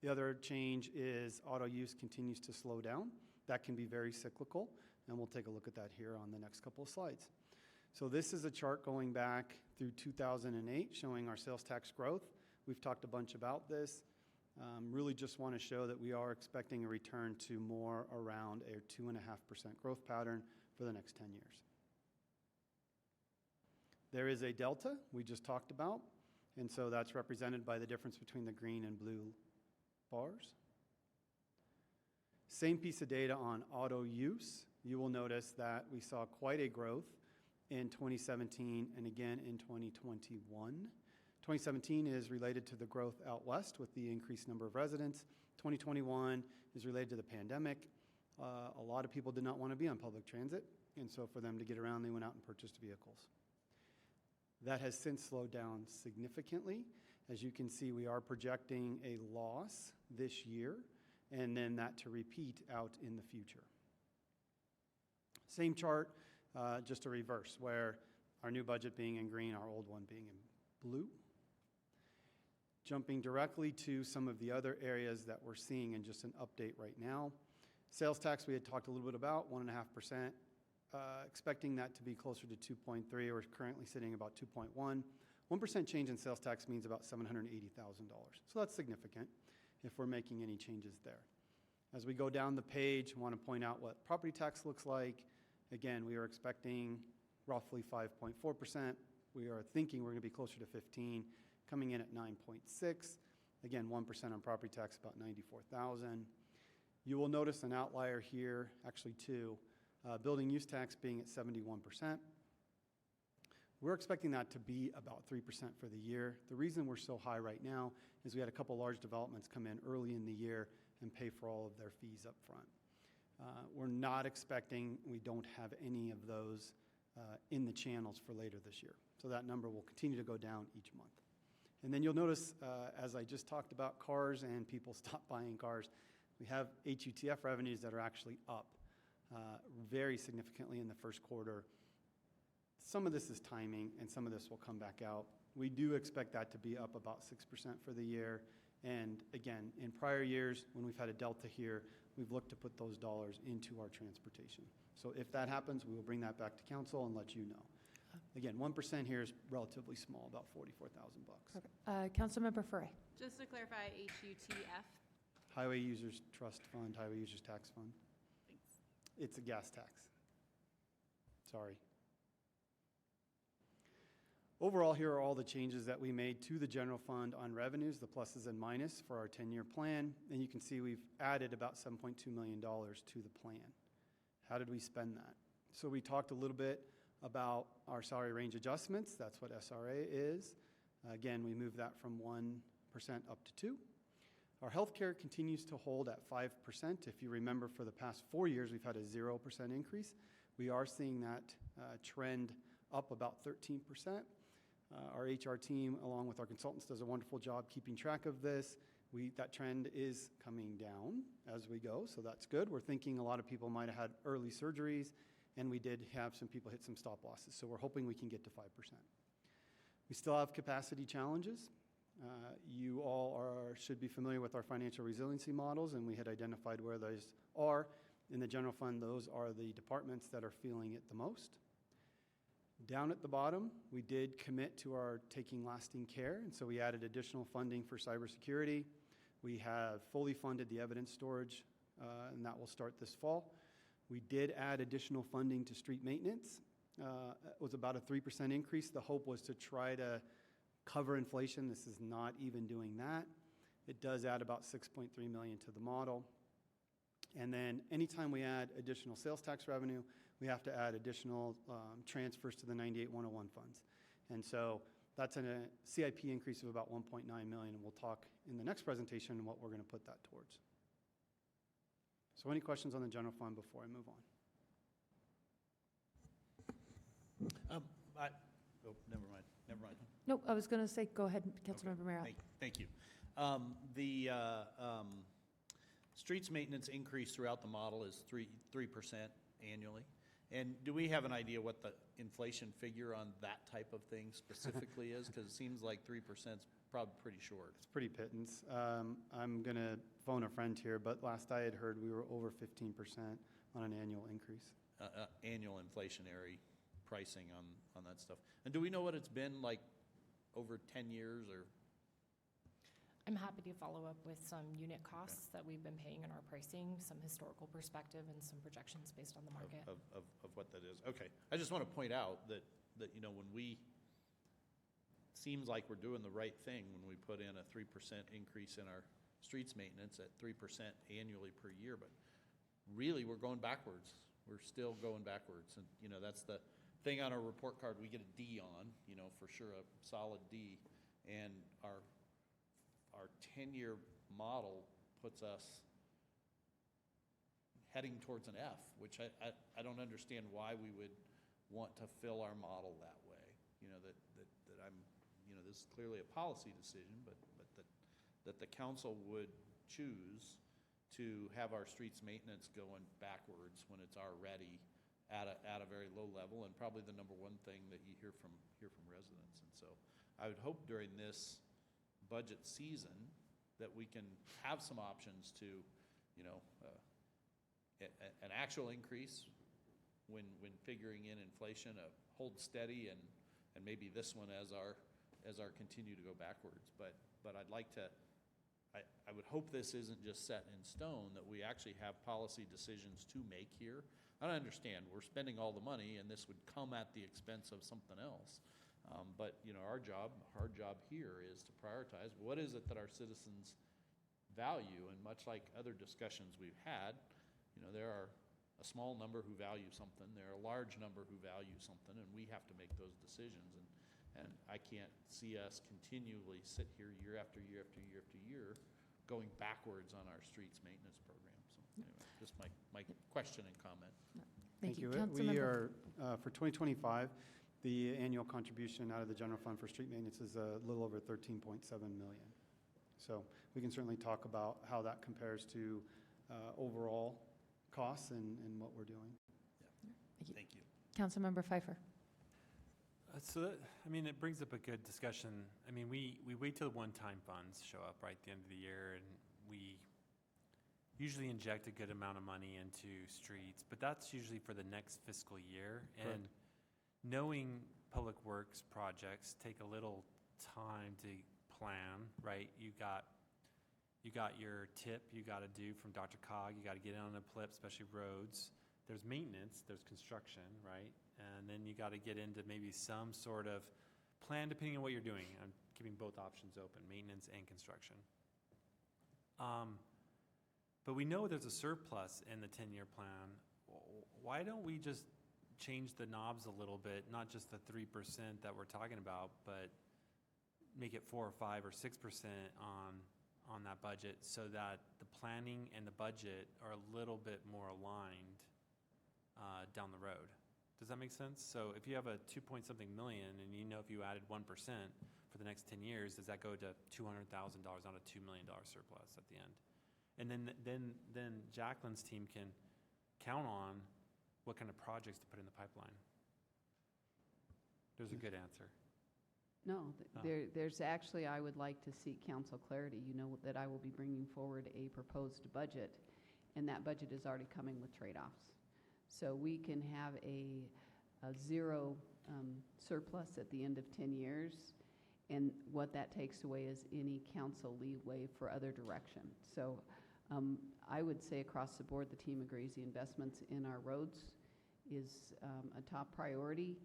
The other change is auto use continues to slow down. That can be very cyclical, and we'll take a look at that here on the next couple of slides. So this is a chart going back through 2008 showing our sales tax growth. We've talked a bunch about this. Really just want to show that we are expecting a return to more around a 2.5% growth pattern for the next 10 years. There is a delta we just talked about, and so that's represented by the difference between the green and blue bars. Same piece of data on auto use. You will notice that we saw quite a growth in 2017 and again in 2021. 2017 is related to the growth out west with the increased number of residents. 2021 is related to the pandemic. A lot of people did not want to be on public transit, and so for them to get around, they went out and purchased vehicles. That has since slowed down significantly. As you can see, we are projecting a loss this year, and then that to repeat out in the future. Same chart, just a reverse, where our new budget being in green, our old one being in blue. Jumping directly to some of the other areas that we're seeing and just an update right now. Sales tax we had talked a little bit about, 1.5%. Expecting that to be closer to 2.3. We're currently sitting about 2.1. 1% change in sales tax means about $780,000. So that's significant if we're making any changes there. As we go down the page, I want to point out what property tax looks like. Again, we are expecting roughly 5.4%. We are thinking we're going to be closer to 15, coming in at 9.6. Again, 1% on property tax, about $94,000. You will notice an outlier here, actually two. Building use tax being at 71%. We're expecting that to be about 3% for the year. The reason we're so high right now is we had a couple large developments come in early in the year and pay for all of their fees up front. We're not expecting, we don't have any of those in the channels for later this year. So that number will continue to go down each month. And then you'll notice, as I just talked about cars and people stop buying cars, we have HUTF revenues that are actually up very significantly in the first quarter. Some of this is timing, and some of this will come back out. We do expect that to be up about 6% for the year. And again, in prior years, when we've had a delta here, we've looked to put those dollars into our transportation. So if that happens, we will bring that back to council and let you know. Again, 1% here is relatively small, about $44,000. Councilmember Furry. Just to clarify, HUTF? Highway Users Trust Fund, Highway Users Tax Fund. Thanks. It's a gas tax. Sorry. Overall, here are all the changes that we made to the general fund on revenues, the pluses and minuses for our 10-year plan. And you can see we've added about $7.2 million to the plan. How did we spend that? So we talked a little bit about our salary range adjustments. That's what SRA is. Again, we moved that from 1% up to 2%. Our healthcare continues to hold at 5%. If you remember, for the past 4 years, we've had a 0% increase. We are seeing that trend up about 13%. Our HR team, along with our consultants, does a wonderful job keeping track of this. That trend is coming down as we go, so that's good. We're thinking a lot of people might have had early surgeries, and we did have some people hit some stop losses, so we're hoping we can get to 5%. We still have capacity challenges. You all should be familiar with our financial resiliency models, and we had identified where those are. In the general fund, those are the departments that are feeling it the most. Down at the bottom, we did commit to our taking lasting care, and so we added additional funding for cybersecurity. We have fully funded the evidence storage, and that will start this fall. We did add additional funding to street maintenance. It was about a 3% increase. The hope was to try to cover inflation. This is not even doing that. It does add about $6.3 million to the model. And then anytime we add additional sales tax revenue, we have to add additional transfers to the 98-101 funds. And so that's a CIP increase of about $1.9 million, and we'll talk in the next presentation what we're going to put that towards. So any questions on the general fund before I move on? Never mind. No, I was going to say, go ahead, Councilmember Marriott. Thank you. The streets maintenance increase throughout the model is 3% annually. And do we have an idea what the inflation figure on that type of thing specifically is? Because it seems like 3% is probably pretty short. It's pretty pittance. I'm going to phone a friend here, but last I had heard we were over 15% on an annual increase. Annual inflationary pricing on that stuff. And do we know what it's been like over 10 years or? I'm happy to follow up with some unit costs that we've been paying in our pricing, some historical perspective, and some projections based on the market. Of what that is. Okay. I just want to point out that when we, seems like we're doing the right thing when we put in a 3% increase in our streets maintenance at 3% annually per year, but really we're going backwards. We're still going backwards. And, that's the thing on our report card we get a D on, for sure, a solid D. And our 10-year model puts us heading towards an F, which I don't understand why we would want to fill our model that way. That I'm, this is clearly a policy decision, but that the council would choose to have our streets maintenance going backwards when it's already at a very low level, and probably the number one thing that you hear from residents. And so I would hope during this budget season that we can have some options to, an actual increase when figuring in inflation, hold steady, and maybe this one as our continue to go backwards. But I'd like to, I would hope this isn't just set in stone, that we actually have policy decisions to make here. I understand we're spending all the money and this would come at the expense of something else. But our job here is to prioritize what is it that our citizens value, and much like other discussions we've had, there are a small number who value something, there are a large number who value something, and we have to make those decisions. And I can't see us continually sit here year after year after year after year going backwards on our streets maintenance program. So anyway, just my question and comment. Thank you. We are, for 2025, the annual contribution out of the general fund for street maintenance is a little over 13.7 million. So we can certainly talk about how that compares to overall costs and what we're doing. Yeah. Thank you. Councilmember Pfeiffer. It brings up a good discussion. We wait till one-time funds show up right at the end of the year, and we usually inject a good amount of money into streets, but that's usually for the next fiscal year. Correct. And knowing public works projects take a little time to plan, right? You got your tip you got to do from DRCOG. You got to get it on a PLIP, especially roads. There's maintenance, there's construction, right? And then you got to get into maybe some sort of plan depending on what you're doing. I'm keeping both options open, maintenance and construction. But we know there's a surplus in the 10-year plan. Why don't we just change the knobs a little bit, not just the 3% that we're talking about, but make it 4 or 5 or 6% on that budget, so that the planning and the budget are a little bit more aligned down the road. Does that make sense? So if you have a 2-point-something million, and if you added 1% for the next 10 years, does that go to $200,000 on a $2 million surplus at the end? And then Jacqueline's team can count on what kind of projects to put in the pipeline. There's a good answer. No, there's actually, I would like to seek council clarity. You know that I will be bringing forward a proposed budget, and that budget is already coming with trade-offs. So we can have a zero surplus at the end of 10 years, and what that takes away is any council leeway for other direction. So I would say across the board, the team agrees the investments in our roads is a top priority,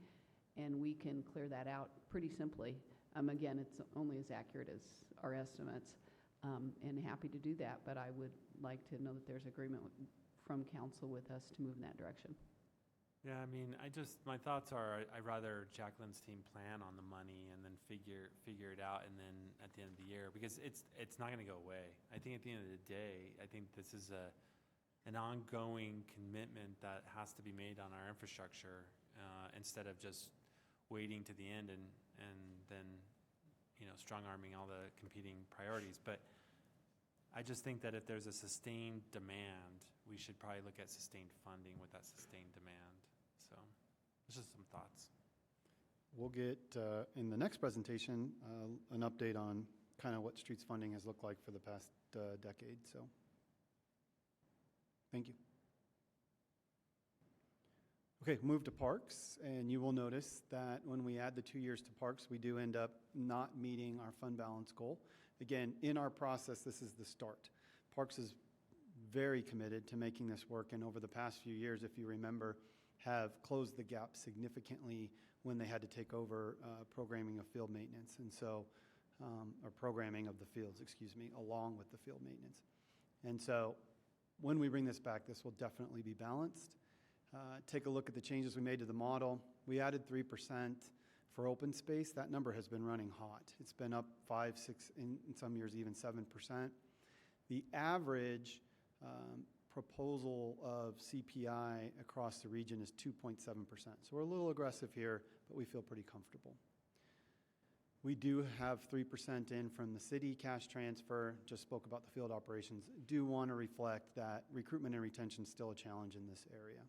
and we can clear that out pretty simply. Again, it's only as accurate as our estimates, and happy to do that, but I would like to know that there's agreement from council with us to move in that direction. Yeah, my thoughts are, I'd rather Jacqueline's team plan on the money and then figure it out, and then at the end of the year, because it's not going to go away. I think at the end of the day, I think this is an ongoing commitment that has to be made on our infrastructure, instead of just waiting to the end and then strong-arming all the competing priorities. But I just think that if there's a sustained demand, we should probably look at sustained funding with that sustained demand. It's just some thoughts. We'll get, in the next presentation, an update on kind of what streets funding has looked like for the past decade, so. Thank you. Okay, move to parks, and you will notice that when we add the 2 years to parks, we do end up not meeting our fund balance goal. Again, in our process, this is the start. Parks is very committed to making this work, and over the past few years, if you remember, have closed the gap significantly when they had to take over programming of field maintenance, and so, or programming of the fields, excuse me, along with the field maintenance. And so when we bring this back, this will definitely be balanced. Take a look at the changes we made to the model. We added 3% for open space. That number has been running hot. It's been up 5, 6, in some years even 7%. The average proposal of CPI across the region is 2.7%. So we're a little aggressive here, but we feel pretty comfortable. We do have 3% in from the city cash transfer, just spoke about the field operations. Do want to reflect that recruitment and retention is still a challenge in this area.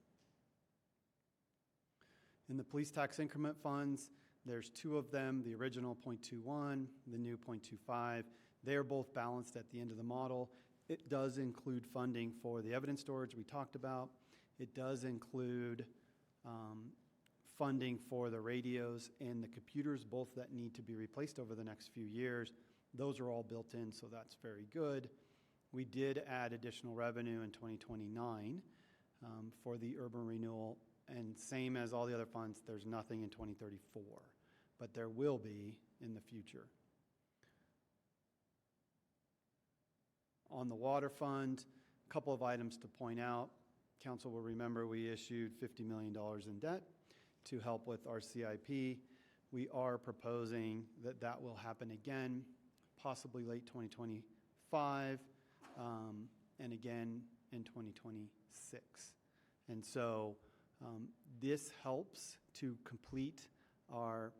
In the police tax increment funds, there's 2 of them, the original 0.21, the new 0.25. They're both balanced at the end of the model. It does include funding for the evidence storage we talked about. It does include funding for the radios and the computers, both that need to be replaced over the next few years. Those are all built in, so that's very good. We did add additional revenue in 2029 for the urban renewal, and same as all the other funds, there's nothing in 2034, but there will be in the future. On the water fund, a couple of items to point out. Council will remember we issued $50 million in debt to help with our CIP. We are proposing that that will happen again, possibly late 2025, and again in 2026. And so this helps to complete our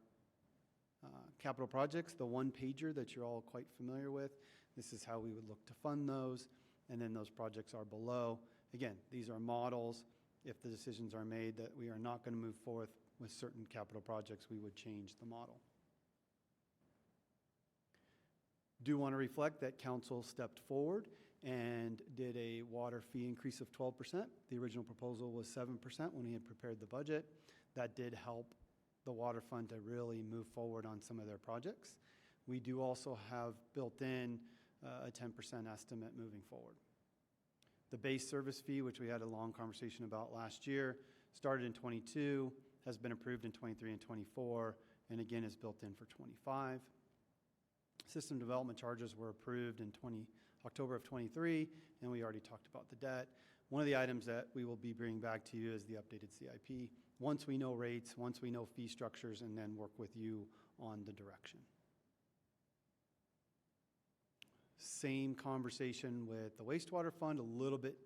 capital projects, the one pager that you're all quite familiar with. This is how we would look to fund those, and then those projects are below. Again, these are models. If the decisions are made that we are not going to move forth with certain capital projects, we would change the model. Do want to reflect that council stepped forward and did a water fee increase of 12%. The original proposal was 7% when he had prepared the budget. That did help the water fund to really move forward on some of their projects. We do also have built in a 10% estimate moving forward. The base service fee, which we had a long conversation about last year, started in 22, has been approved in 23 and 24, and again is built in for 25. System development charges were approved in October of 23, and we already talked about the debt. One of the items that we will be bringing back to you is the updated CIP. Once we know rates, once we know fee structures, and then work with you on the direction. Same conversation with the wastewater fund, a little bit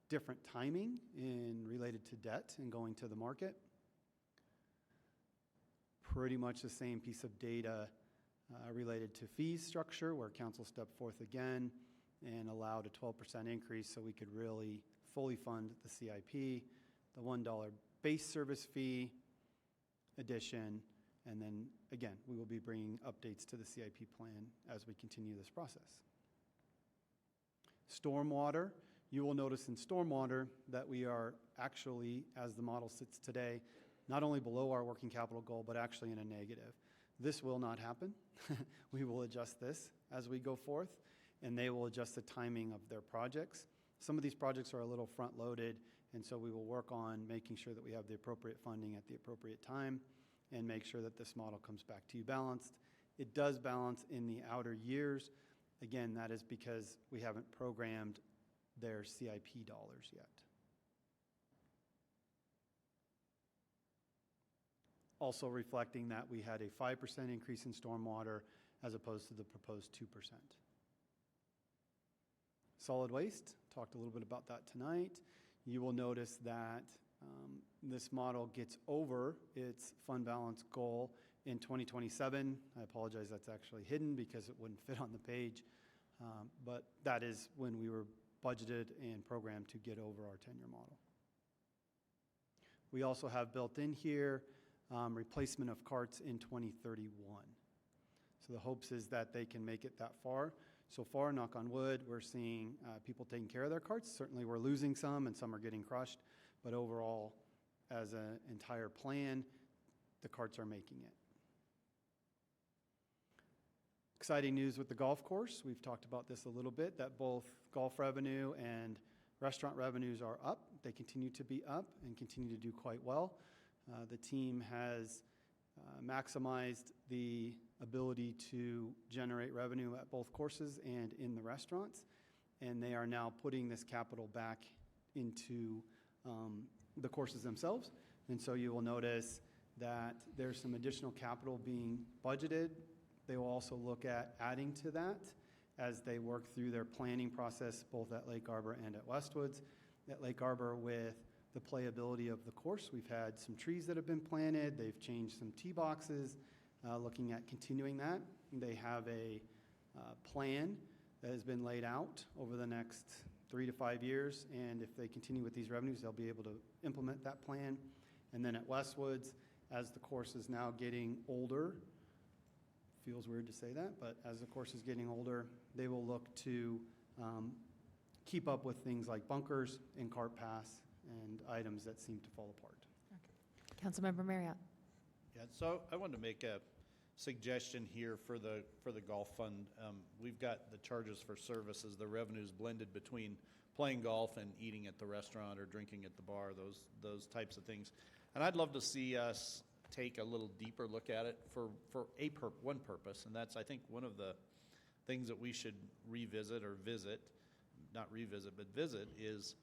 different timing in related to debt and going to the market. Pretty much the same piece of data related to fees structure, where council stepped forth again and allowed a 12% increase so we could really fully fund the CIP, the $1 base service fee addition, and then again, we will be bringing updates to the CIP plan as we continue this process. Stormwater, you will notice in stormwater that we are actually, as the model sits today, not only below our working capital goal, but actually in a negative. This will not happen. We will adjust this as we go forth, and they will adjust the timing of their projects. Some of these projects are a little front-loaded, and so we will work on making sure that we have the appropriate funding at the appropriate time and make sure that this model comes back to you balanced. It does balance in the outer years. Again, that is because we haven't programmed their CIP dollars yet. Also reflecting that we had a 5% increase in stormwater as opposed to the proposed 2%. Solid waste, talked a little bit about that tonight. You will notice that this model gets over its fund balance goal in 2027. I apologize, that's actually hidden because it wouldn't fit on the page, but that is when we were budgeted and programmed to get over our 10-year model. We also have built in here replacement of carts in 2031. So the hopes is that they can make it that far. So far, knock on wood, we're seeing people taking care of their carts. Certainly we're losing some and some are getting crushed, but overall, as an entire plan, the carts are making it. Exciting news with the golf course. We've talked about this a little bit, that both golf revenue and restaurant revenues are up. They continue to be up and continue to do quite well. The team has maximized the ability to generate revenue at both courses and in the restaurants, and they are now putting this capital back into the courses themselves. And so you will notice that there's some additional capital being budgeted. They will also look at adding to that as they work through their planning process, both at Lake Arbor and at Westwoods. At Lake Arbor, with the playability of the course, we've had some trees that have been planted. They've changed some tee boxes, looking at continuing that. They have a plan that has been laid out over the next 3 to 5 years, and if they continue with these revenues, they'll be able to implement that plan. And then at Westwoods, as the course is now getting older, feels weird to say that, but as the course is getting older, they will look to keep up with things like bunkers and cart paths and items that seem to fall apart. Councilmember Marriott. Yeah, so I wanted to make a suggestion here for the golf fund. We've got the charges for services, the revenues blended between playing golf and eating at the restaurant or drinking at the bar, those types of things. And I'd love to see us take a little deeper look at it for one purpose, and that's, I think, one of the things that we should revisit or visit, not revisit, but visit, is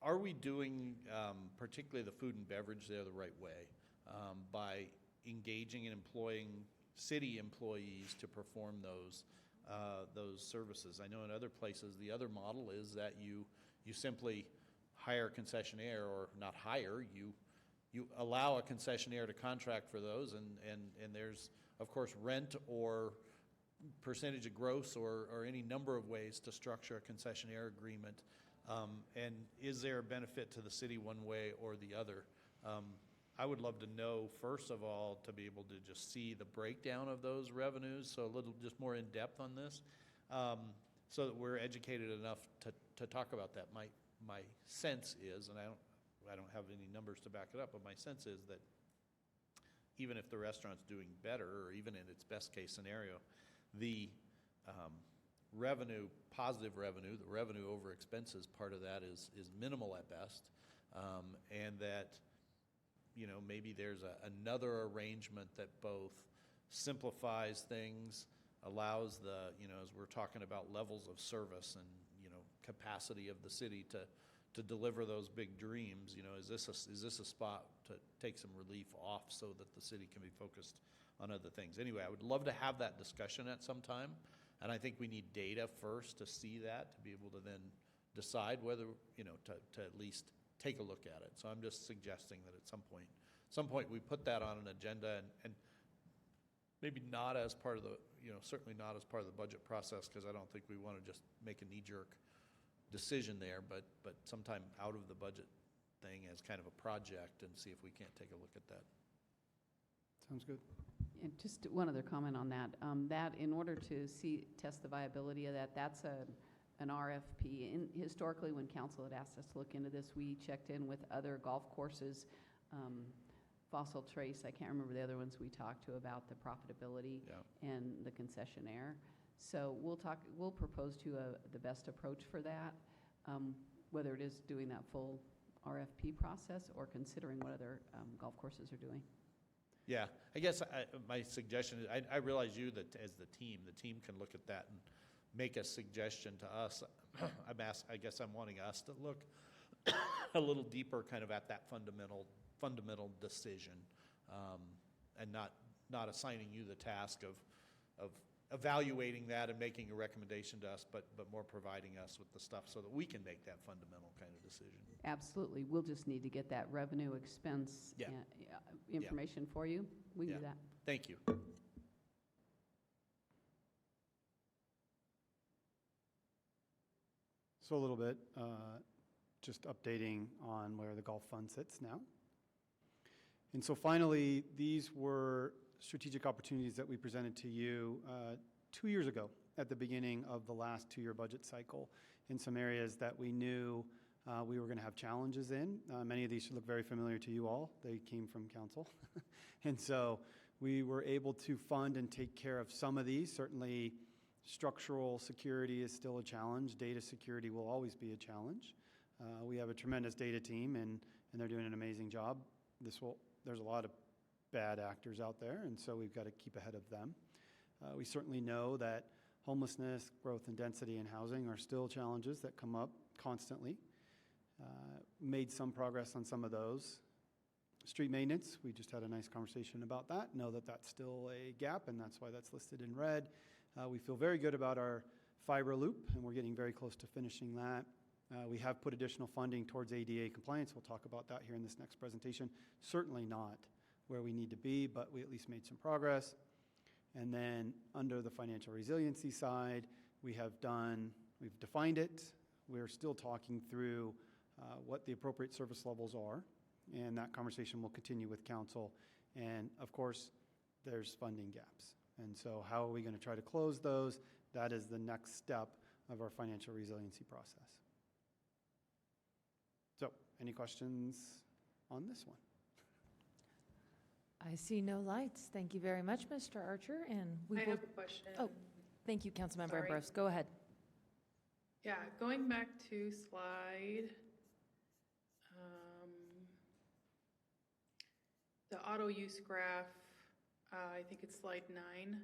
are we doing particularly the food and beverage there the right way by engaging and employing city employees to perform those services? I know in other places the other model is that you simply hire a concessionaire, or not hire, you allow a concessionaire to contract for those, and there's, of course, rent or percentage of gross or any number of ways to structure a concessionaire agreement. And is there a benefit to the city one way or the other? I would love to know, first of all, to be able to just see the breakdown of those revenues, so a little just more in depth on this, so that we're educated enough to talk about that. My sense is, and I don't have any numbers to back it up, but my sense is that even if the restaurant's doing better, or even in its best case scenario, the positive revenue, the revenue over expenses part of that is minimal at best, and that maybe there's another arrangement that both simplifies things, allows as we're talking about levels of service and capacity of the city to deliver those big dreams. Is this a spot to take some relief off so that the city can be focused on other things? Anyway, I would love to have that discussion at some time, and I think we need data first to see that, to be able to then decide whether, to at least take a look at it. So I'm just suggesting that at some point we put that on an agenda, and maybe not as part of the, certainly not as part of the budget process, because I don't think we want to just make a knee-jerk decision there, but sometime out of the budget thing as kind of a project, and see if we can't take a look at that. Sounds good. And just one other comment on that. That in order to test the viability of that, that's an RFP. Historically, when council had asked us to look into this, we checked in with other golf courses, Fossil Trace, I can't remember the other ones we talked to about the profitability and the concessionaire. So we'll propose to the best approach for that, whether it is doing that full RFP process or considering what other golf courses are doing. Yeah, I guess my suggestion is, I realize you, that as the team can look at that and make a suggestion to us. I guess I'm wanting us to look a little deeper kind of at that fundamental decision, and not assigning you the task of evaluating that and making a recommendation to us, but more providing us with the stuff so that we can make that fundamental kind of decision. Absolutely. We'll just need to get that revenue expense information for you. We can do that. Thank you. So a little bit, just updating on where the golf fund sits now. And so finally, these were strategic opportunities that we presented to you 2 years ago at the beginning of the last 2-year budget cycle in some areas that we knew we were going to have challenges in. Many of these should look very familiar to you all. They came from council. And so we were able to fund and take care of some of these. Certainly, structural security is still a challenge. Data security will always be a challenge. We have a tremendous data team, and they're doing an amazing job. There's a lot of bad actors out there, and so we've got to keep ahead of them. We certainly know that homelessness, growth and density in housing are still challenges that come up constantly. Made some progress on some of those. Street maintenance, we just had a nice conversation about that. Know that that's still a gap, and that's why that's listed in red. We feel very good about our fiber loop, and we're getting very close to finishing that. We have put additional funding towards ADA compliance. We'll talk about that here in this next presentation. Certainly not where we need to be, but we at least made some progress. And then under the financial resiliency side, we've defined it. We're still talking through what the appropriate service levels are, and that conversation will continue with council. And of course, there's funding gaps. And so how are we going to try to close those? That is the next step of our financial resiliency process. So, any questions on this one? I see no lights. Thank you very much, Mr. Archer, and we I will... have a question. Oh, thank you, Councilmember Sorry. Ambrose. Go ahead. Yeah, going back to slide, the auto use graph, I think it's slide 9,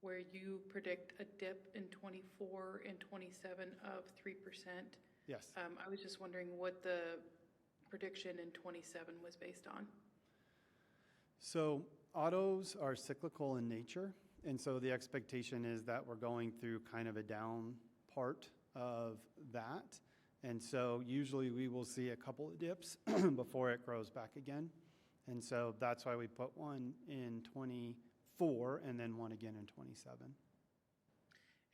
where you predict a dip in 24 and 27 of 3%. Yes. I was just wondering what the prediction in 27 was based on. So autos are cyclical in nature, and so the expectation is that we're going through kind of a down part of that. And so usually we will see a couple of dips before it grows back again. And so that's why we put one in 24 and then one again in 27.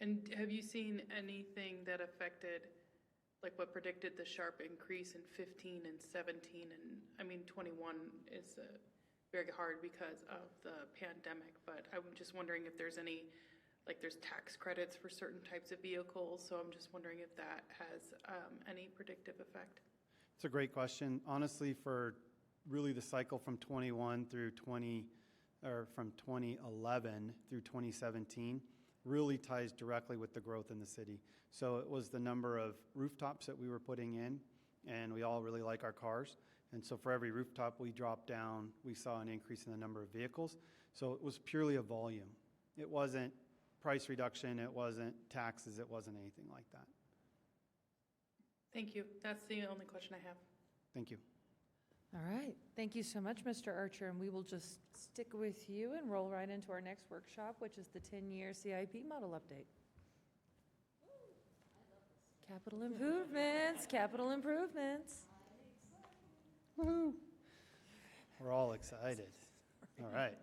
And have you seen anything that affected, like what predicted the sharp increase in 15 and 17? And I mean, 21 is very hard because of the pandemic, but I'm just wondering if there's any, like there's tax credits for certain types of vehicles, so I'm just wondering if that has any predictive effect. It's a great question. Honestly, for really the cycle from 21 through 20, or from 2011 through 2017, really ties directly with the growth in the city. So it was the number of rooftops that we were putting in, and we all really like our cars. And so for every rooftop we dropped down, we saw an increase in the number of vehicles. So it was purely a volume. It wasn't price reduction, it wasn't taxes, it wasn't anything like that. Thank you. That's the only question I have. Thank you. All right. Thank you so much, Mr. Archer, and we will just stick with you and roll right into our next workshop, which is the 10-year CIP model update. Capital improvements, capital improvements. Woohoo! We're all excited. All right.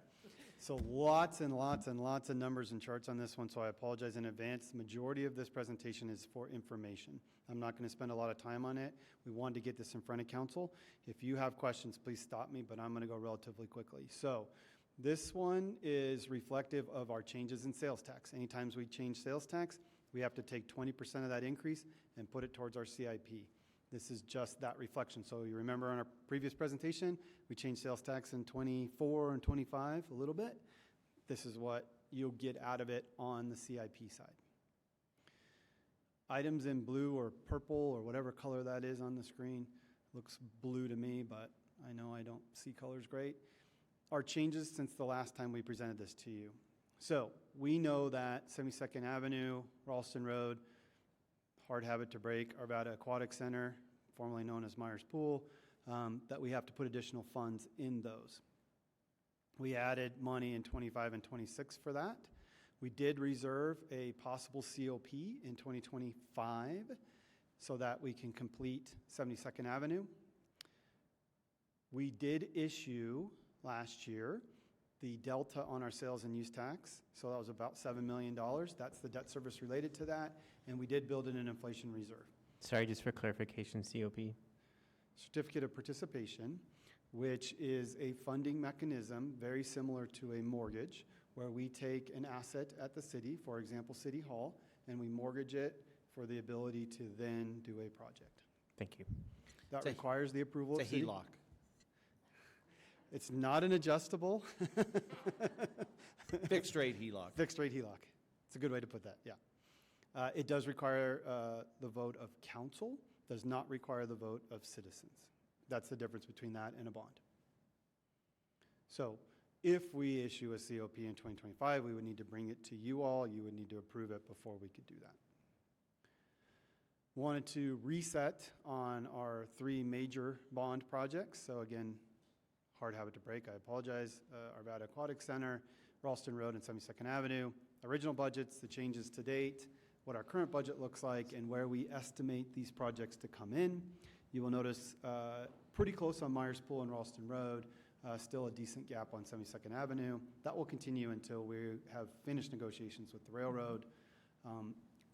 So lots and lots and lots of numbers and charts on this one, so I apologize in advance. The majority of this presentation is for information. I'm not going to spend a lot of time on it. We wanted to get this in front of council. If you have questions, please stop me, but I'm going to go relatively quickly. So this one is reflective of our changes in sales tax. Anytime we change sales tax, we have to take 20% of that increase and put it towards our CIP. This is just that reflection. So you remember on our previous presentation, we changed sales tax in 24 and 25 a little bit. This is what you'll get out of it on the CIP side. Items in blue or purple or whatever color that is on the screen, looks blue to me, but I know I don't see colors great, are changes since the last time we presented this to you. So we know that 72nd Avenue, Ralston Road, hard habit to break, Arvada Aquatic Center, formerly known as Myers Pool, that we have to put additional funds in those. We added money in 25 and 26 for that. We did reserve a possible COP in 2025 so that we can complete 72nd Avenue. We did issue last year the delta on our sales and use tax, so that was about $7 million. That's the debt service related to that, and we did build in an inflation reserve. Sorry, just for clarification, COP. Certificate of participation. which is a funding mechanism very similar to a mortgage, where we take an asset at the city, for example, City Hall, and we mortgage it for the ability to then do a project. Thank you. That requires the approval of It's a city. HELOC. It's not an adjustable. Fixed rate HELOC. Fixed rate HELOC. It's a good way to put that, yeah. It does require the vote of council, does not require the vote of citizens. That's the difference between that and a bond. So if we issue a COP in 2025, we would need to bring it to you all. You would need to approve it before we could do that. Wanted to reset on our 3 major bond projects. So again, hard habit to break, I apologize. Arvada Aquatic Center, Ralston Road and 72nd Avenue. Original budgets, the changes to date, what our current budget looks like, and where we estimate these projects to come in. You will notice pretty close on Myers Pool and Ralston Road, still a decent gap on 72nd Avenue. That will continue until we have finished negotiations with the railroad.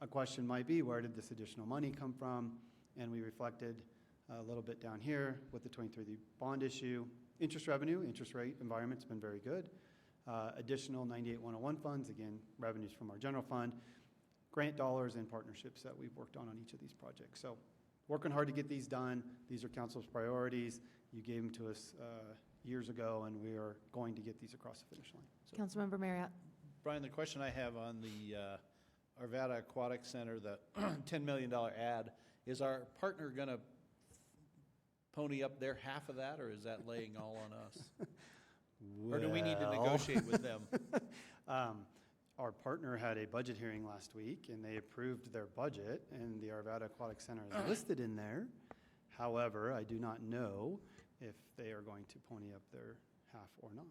A question might be, where did this additional money come from? And we reflected a little bit down here with the 23 bond issue. Interest revenue, interest rate environment's been very good. Additional 98-101 funds, again, revenues from our general fund. Grant dollars and partnerships that we've worked on each of these projects. So working hard to get these done. These are council's priorities. You gave them to us years ago, and we are going to get these across the finish line. So, Councilmember Marriott. Brian, the question I have on the Arvada Aquatic Center, the $10 million ad, is our partner going to pony up their half of that, or is that laying all on us? Or do we need to negotiate with them? Our partner had a budget hearing last week, and they approved their budget, and the Arvada Aquatic Center is listed in there. However, I do not know if they are going to pony up their half or not.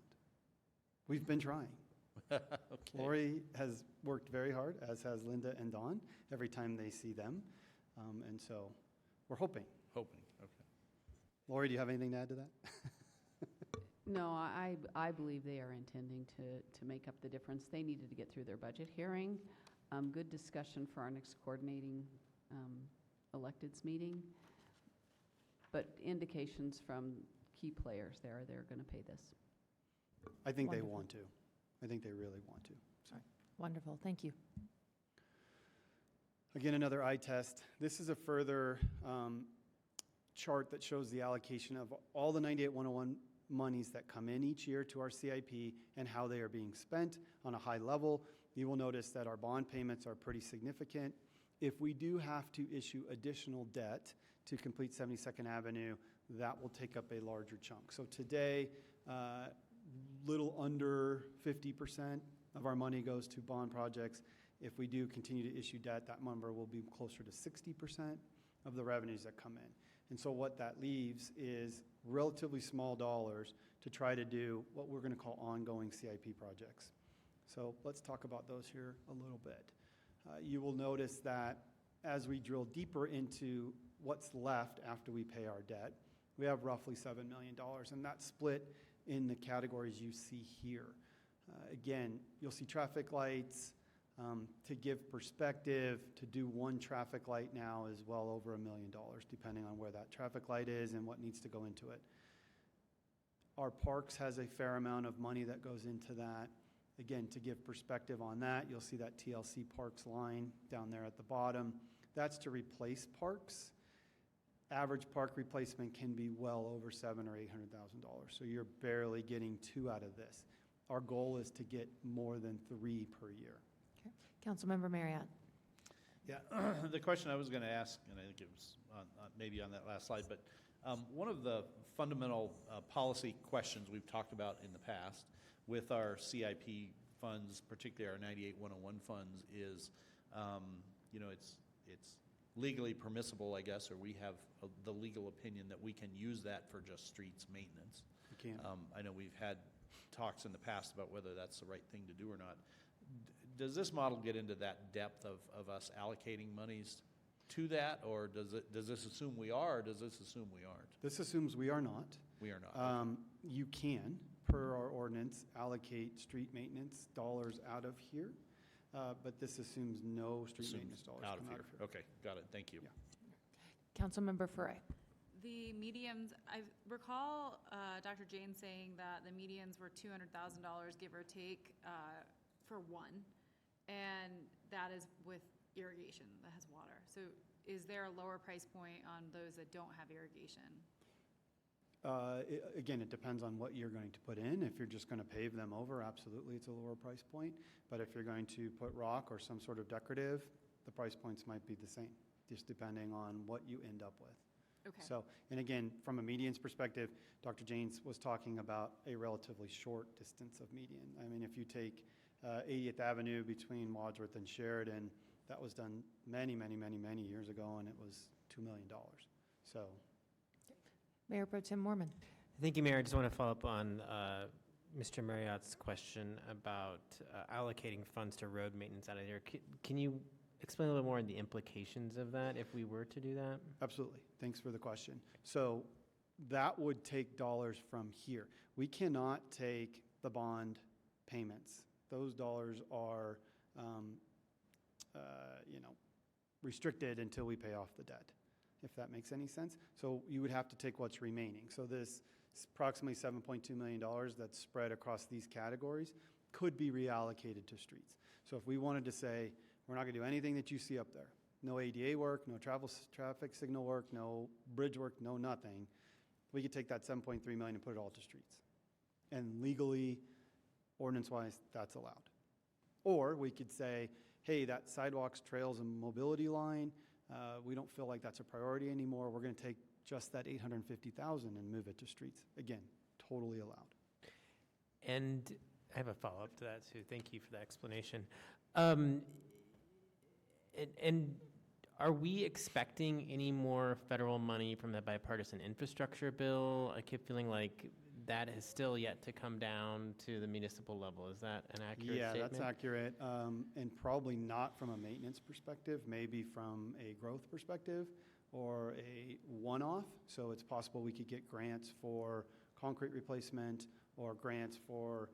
We've been trying. Okay. Lori has worked very hard, as has Linda and Dawn, every time they see them. And so we're hoping. Hoping, okay. Lori, do you have anything to add to that? No, I believe they are intending to make up the difference. They needed to get through their budget hearing. Good discussion for our next coordinating electeds meeting. But indications from key players there, they're going to pay this. I think Wonderful. they want to. I think they really want to. So. Wonderful, thank you. Again, another eye test. This is a further chart that shows the allocation of all the 98-101 monies that come in each year to our CIP and how they are being spent on a high level. You will notice that our bond payments are pretty significant. If we do have to issue additional debt to complete 72nd Avenue, that will take up a larger chunk. So today, little under 50% of our money goes to bond projects. If we do continue to issue debt, that number will be closer to 60% of the revenues that come in. And so what that leaves is relatively small dollars to try to do what we're going to call ongoing CIP projects. So let's talk about those here a little bit. You will notice that as we drill deeper into what's left after we pay our debt, we have roughly $7 million, and that's split in the categories you see here. Again, you'll see traffic lights. To give perspective, to do one traffic light now is well over $1 million, depending on where that traffic light is and what needs to go into it. Our parks has a fair amount of money that goes into that. Again, to give perspective on that, you'll see that TLC Parks line down there at the bottom. That's to replace parks. Average park replacement can be well over $700,000 or $800,000. So you're barely getting 2 out of this. Our goal is to get more than 3 per year. Councilmember Marriott. Yeah, the question I was going to ask, and I think it was maybe on that last slide, but one of the fundamental policy questions we've talked about in the past with our CIP funds, particularly our 98-101 funds, is, it's legally permissible, I guess, or we have the legal opinion that we can use that for just streets maintenance. You can. I know we've had talks in the past about whether that's the right thing to do or not. Does this model get into that depth of us allocating monies to that, or does this assume we are, or does this assume we aren't? This assumes we are not. We are not. You can, per our ordinance, allocate street maintenance dollars out of here, but this assumes no street maintenance dollars come out of here. Okay, got it. Thank you. Yeah. Councilmember Foray. The medians, I recall Dr. Jane saying that the medians were $200,000, give or take, for one, and that is with irrigation that has water. So is there a lower price point on those that don't have irrigation? Again, it depends on what you're going to put in. If you're just going to pave them over, absolutely, it's a lower price point. But if you're going to put rock or some sort of decorative, the price points might be the same, just depending on what you end up with. Okay. So, and again, from a median's perspective, Dr. Janes was talking about a relatively short distance of median. I mean, if you take 80th Avenue between Wadsworth and Sheridan, that was done many, many, many, many years ago, and it was $2 million. So. Mayor Pro Tem Mormon. Thank you, Mayor. I just want to follow up on Mr. Marriott's question about allocating funds to road maintenance out of there. Can you explain a little bit more on the implications of that if we were to do that? Absolutely. Thanks for the question. So that would take dollars from here. We cannot take the bond payments. Those dollars are, restricted until we pay off the debt, if that makes any sense. So you would have to take what's remaining. So this approximately $7.2 million that's spread across these categories could be reallocated to streets. So if we wanted to say, we're not going to do anything that you see up there, no ADA work, no traffic signal work, no bridge work, no nothing, we could take that $7.3 million and put it all to streets. And legally, ordinance-wise, that's allowed. Or we could say, hey, that sidewalks, trails, and mobility line, we don't feel like that's a priority anymore. We're going to take just that $850,000 and move it to streets. Again, totally allowed. And I have a follow-up to that, too. Thank you for the explanation. And are we expecting any more federal money from the bipartisan infrastructure bill? I keep feeling like that is still yet to come down to the municipal level. Is that an accurate statement? Yeah, that's accurate. And probably not from a maintenance perspective, maybe from a growth perspective or a one-off. So it's possible we could get grants for concrete replacement or grants for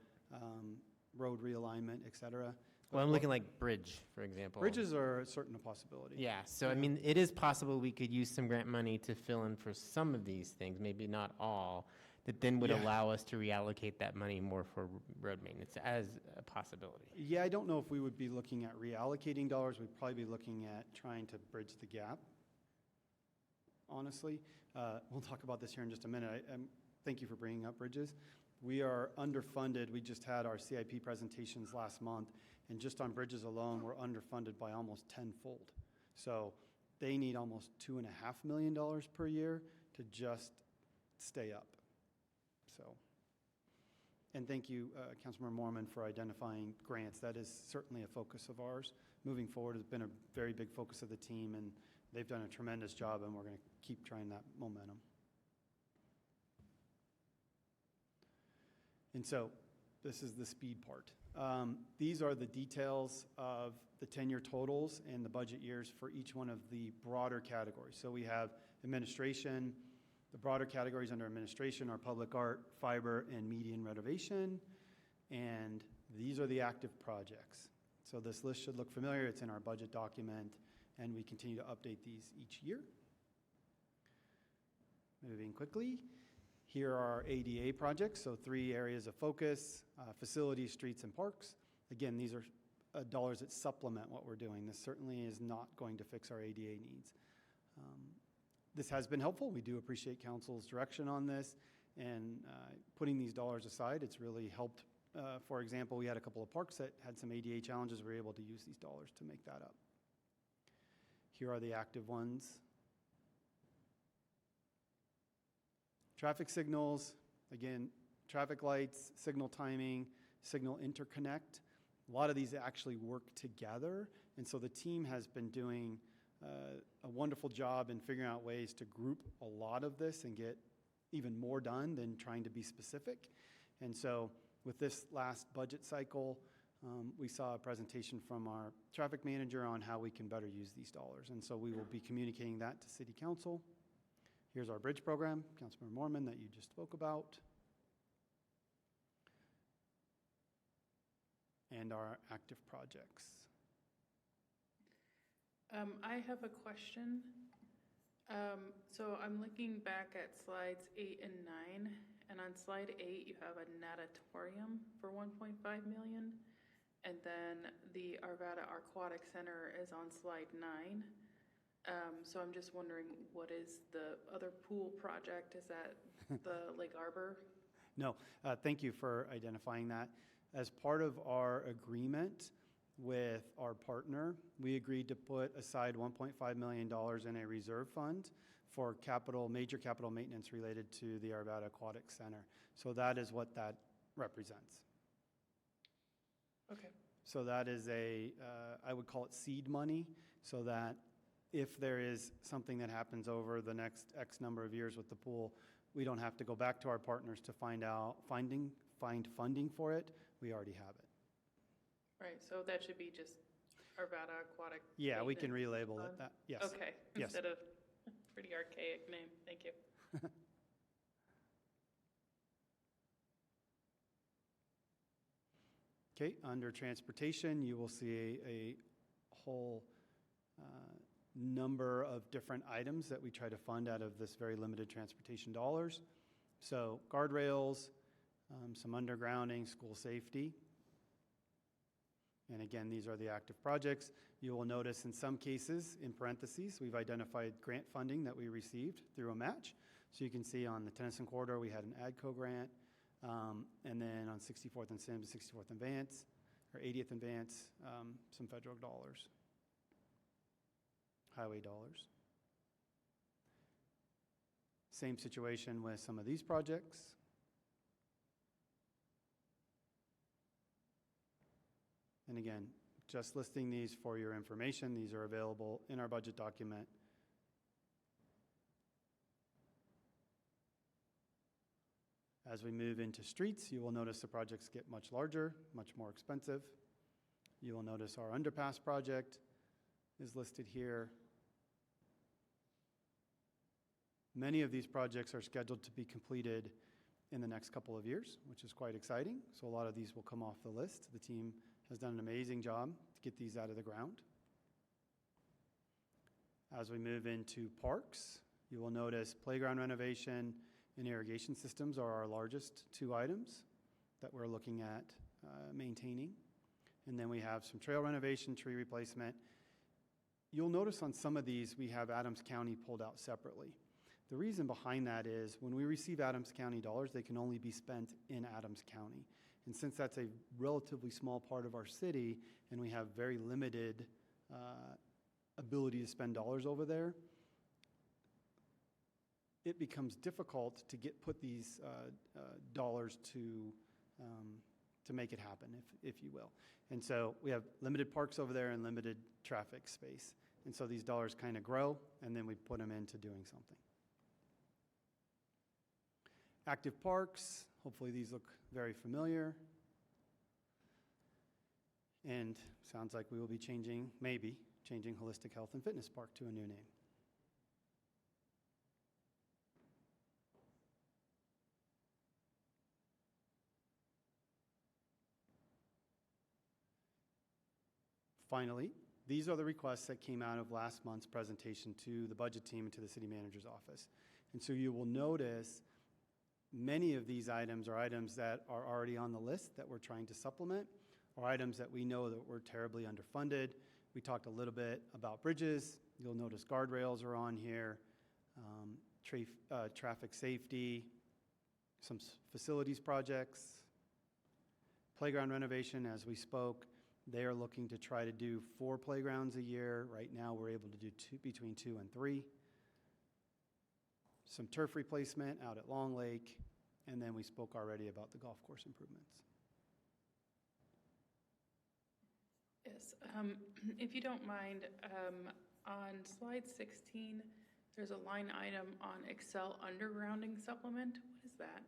road realignment, et cetera. Well, I'm looking like bridge, for example. Bridges are certainly a possibility. Yeah, so I mean, it is possible we could use some grant money to fill in for some of these things, maybe not all, that then would allow us to reallocate that money more for road maintenance as a possibility. Yeah, I don't know if we would be looking at reallocating dollars. We'd probably be looking at trying to bridge the gap, honestly. We'll talk about this here in just a minute. Thank you for bringing up bridges. We are underfunded. We just had our CIP presentations last month, and just on bridges alone, we're underfunded by almost tenfold. So they need almost $2.5 million per year to just stay up. So, and thank you, Councilmember Mormon, for identifying grants. That is certainly a focus of ours. Moving forward has been a very big focus of the team, and they've done a tremendous job, and we're going to keep trying that momentum. And so this is the speed part. These are the details of the 10-year totals and the budget years for each one of the broader categories. So we have administration. The broader categories under administration are public art, fiber, and median renovation. And these are the active projects. So this list should look familiar. It's in our budget document, and we continue to update these each year. Moving quickly. Here are our ADA projects, so 3 areas of focus, facilities, streets, and parks. Again, these are dollars that supplement what we're doing. This certainly is not going to fix our ADA needs. This has been helpful. We do appreciate council's direction on this, and putting these dollars aside, it's really helped. For example, we had a couple of parks that had some ADA challenges. We were able to use these dollars to make that up. Here are the active ones. Traffic signals, again, traffic lights, signal timing, signal interconnect. A lot of these actually work together, and so the team has been doing a wonderful job in figuring out ways to group a lot of this and get even more done than trying to be specific. And so with this last budget cycle, we saw a presentation from our traffic manager on how we can better use these dollars, and so we will be communicating that to City Council. Here's our bridge program, Councilmember Mormon, that you just spoke about. And our active projects. I have a question. So I'm looking back at slides 8 and 9, and on slide 8, you have a natatorium for 1.5 million, and then the Arvada Aquatic Center is on slide 9. So I'm just wondering, what is the other pool project? Is that the Lake Arbor? No, thank you for identifying that. As part of our agreement with our partner, we agreed to put aside $1.5 million in a reserve fund for major capital maintenance related to the Arvada Aquatic Center. So that is what that represents. Okay. So that is I would call it seed money, so that if there is something that happens over the next X number of years with the pool, we don't have to go back to our partners to find funding for it. We already have it. Right, so that should be just Arvada Aquatic. Yeah, we can Maintenance relabel it Fund? that, yes. Okay, Yes. instead of a pretty archaic name, thank you. Okay, under transportation, you will see a whole number of different items that we try to fund out of this very limited transportation dollars. So guardrails, some undergrounding, school safety. And again, these are the active projects. You will notice in some cases, in parentheses, we've identified grant funding that we received through a match. So you can see on the Tennyson Corridor, we had an ADCO grant. And then on 64th and Sims, 64th and Vance, or 80th and Vance, some federal dollars, highway dollars. Same situation with some of these projects. And again, just listing these for your information. These are available in our budget document. As we move into streets, you will notice the projects get much larger, much more expensive. You will notice our underpass project is listed here. Many of these projects are scheduled to be completed in the next couple of years, which is quite exciting. So a lot of these will come off the list. The team has done an amazing job to get these out of the ground. As we move into parks, you will notice playground renovation and irrigation systems are our largest two items that we're looking at maintaining. And then we have some trail renovation, tree replacement. You'll notice on some of these, we have Adams County pulled out separately. The reason behind that is when we receive Adams County dollars, they can only be spent in Adams County. And since that's a relatively small part of our city and we have very limited ability to spend dollars over there, it becomes difficult to put these dollars to make it happen, if you will. And so we have limited parks over there and limited traffic space. And so these dollars kind of grow, and then we put them into doing something. Active parks, hopefully these look very familiar. And sounds like we will be maybe changing Holistic Health and Fitness Park to a new name. Finally, these are the requests that came out of last month's presentation to the budget team and to the city manager's office. And so you will notice many of these items are items that are already on the list that we're trying to supplement, or items that we know that we're terribly underfunded. We talked a little bit about bridges. You'll notice guardrails are on here, traffic safety, some facilities projects, playground renovation, as we spoke. They are looking to try to do 4 playgrounds a year. Right now, we're able to do between 2 and 3. Some turf replacement out at Long Lake, and then we spoke already about the golf course improvements. Yes, if you don't mind, on slide 16, there's a line item on Excel undergrounding supplement. What is that?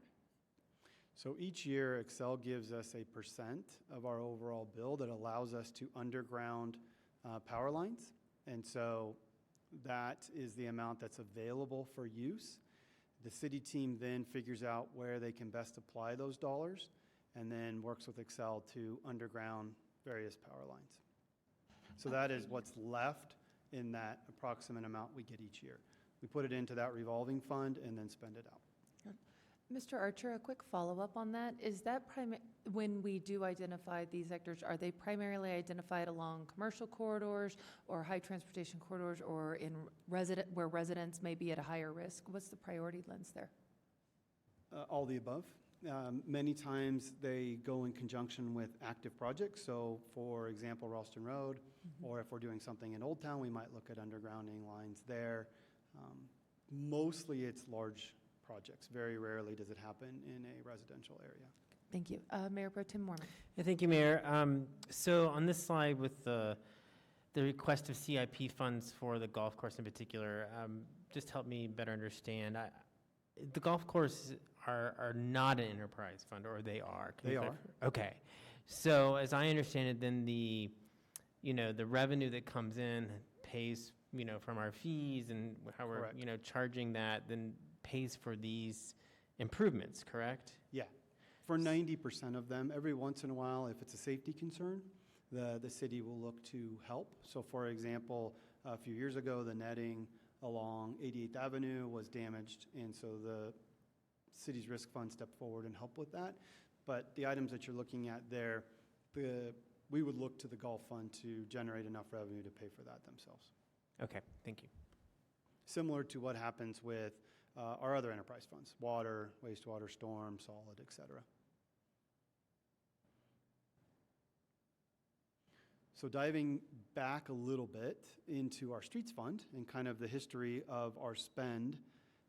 So each year, Excel gives us a % of our overall bill that allows us to underground power lines. And so that is the amount that's available for use. The city team then figures out where they can best apply those dollars and then works with Excel to underground various power lines. So that is what's left in that approximate amount we get each year. We put it into that revolving fund and then spend it out. Mr. Archer, a quick follow-up on that. Is that when we do identify these sectors, are they primarily identified along commercial corridors or high transportation corridors or in where residents may be at a higher risk? What's the priority lens there? All the above. Many times they go in conjunction with active projects. So for example, Ralston Road, or if we're doing something in Old Town, we might look at undergrounding lines there. Mostly it's large projects. Very rarely does it happen in a residential area. Thank you. Mayor Pro Tem Mormon. Yeah, thank you, Mayor. So on this slide with the request of CIP funds for the golf course in particular, just help me better understand. The golf courses are not an enterprise fund, or they are? They are. Okay. So as I understand it, then the revenue that comes in pays, from our fees and how we're, Correct. Charging that, then pays for these improvements, correct? Yeah. For 90% of them, every once in a while, if it's a safety concern, the city will look to help. So for example, a few years ago, the netting along 88th Avenue was damaged, and so the city's risk fund stepped forward and helped with that. But the items that you're looking at there, we would look to the golf fund to generate enough revenue to pay for that themselves. Okay, thank you. Similar to what happens with our other enterprise funds, water, wastewater, storm, solid, et cetera. So diving back a little bit into our streets fund and kind of the history of our spend.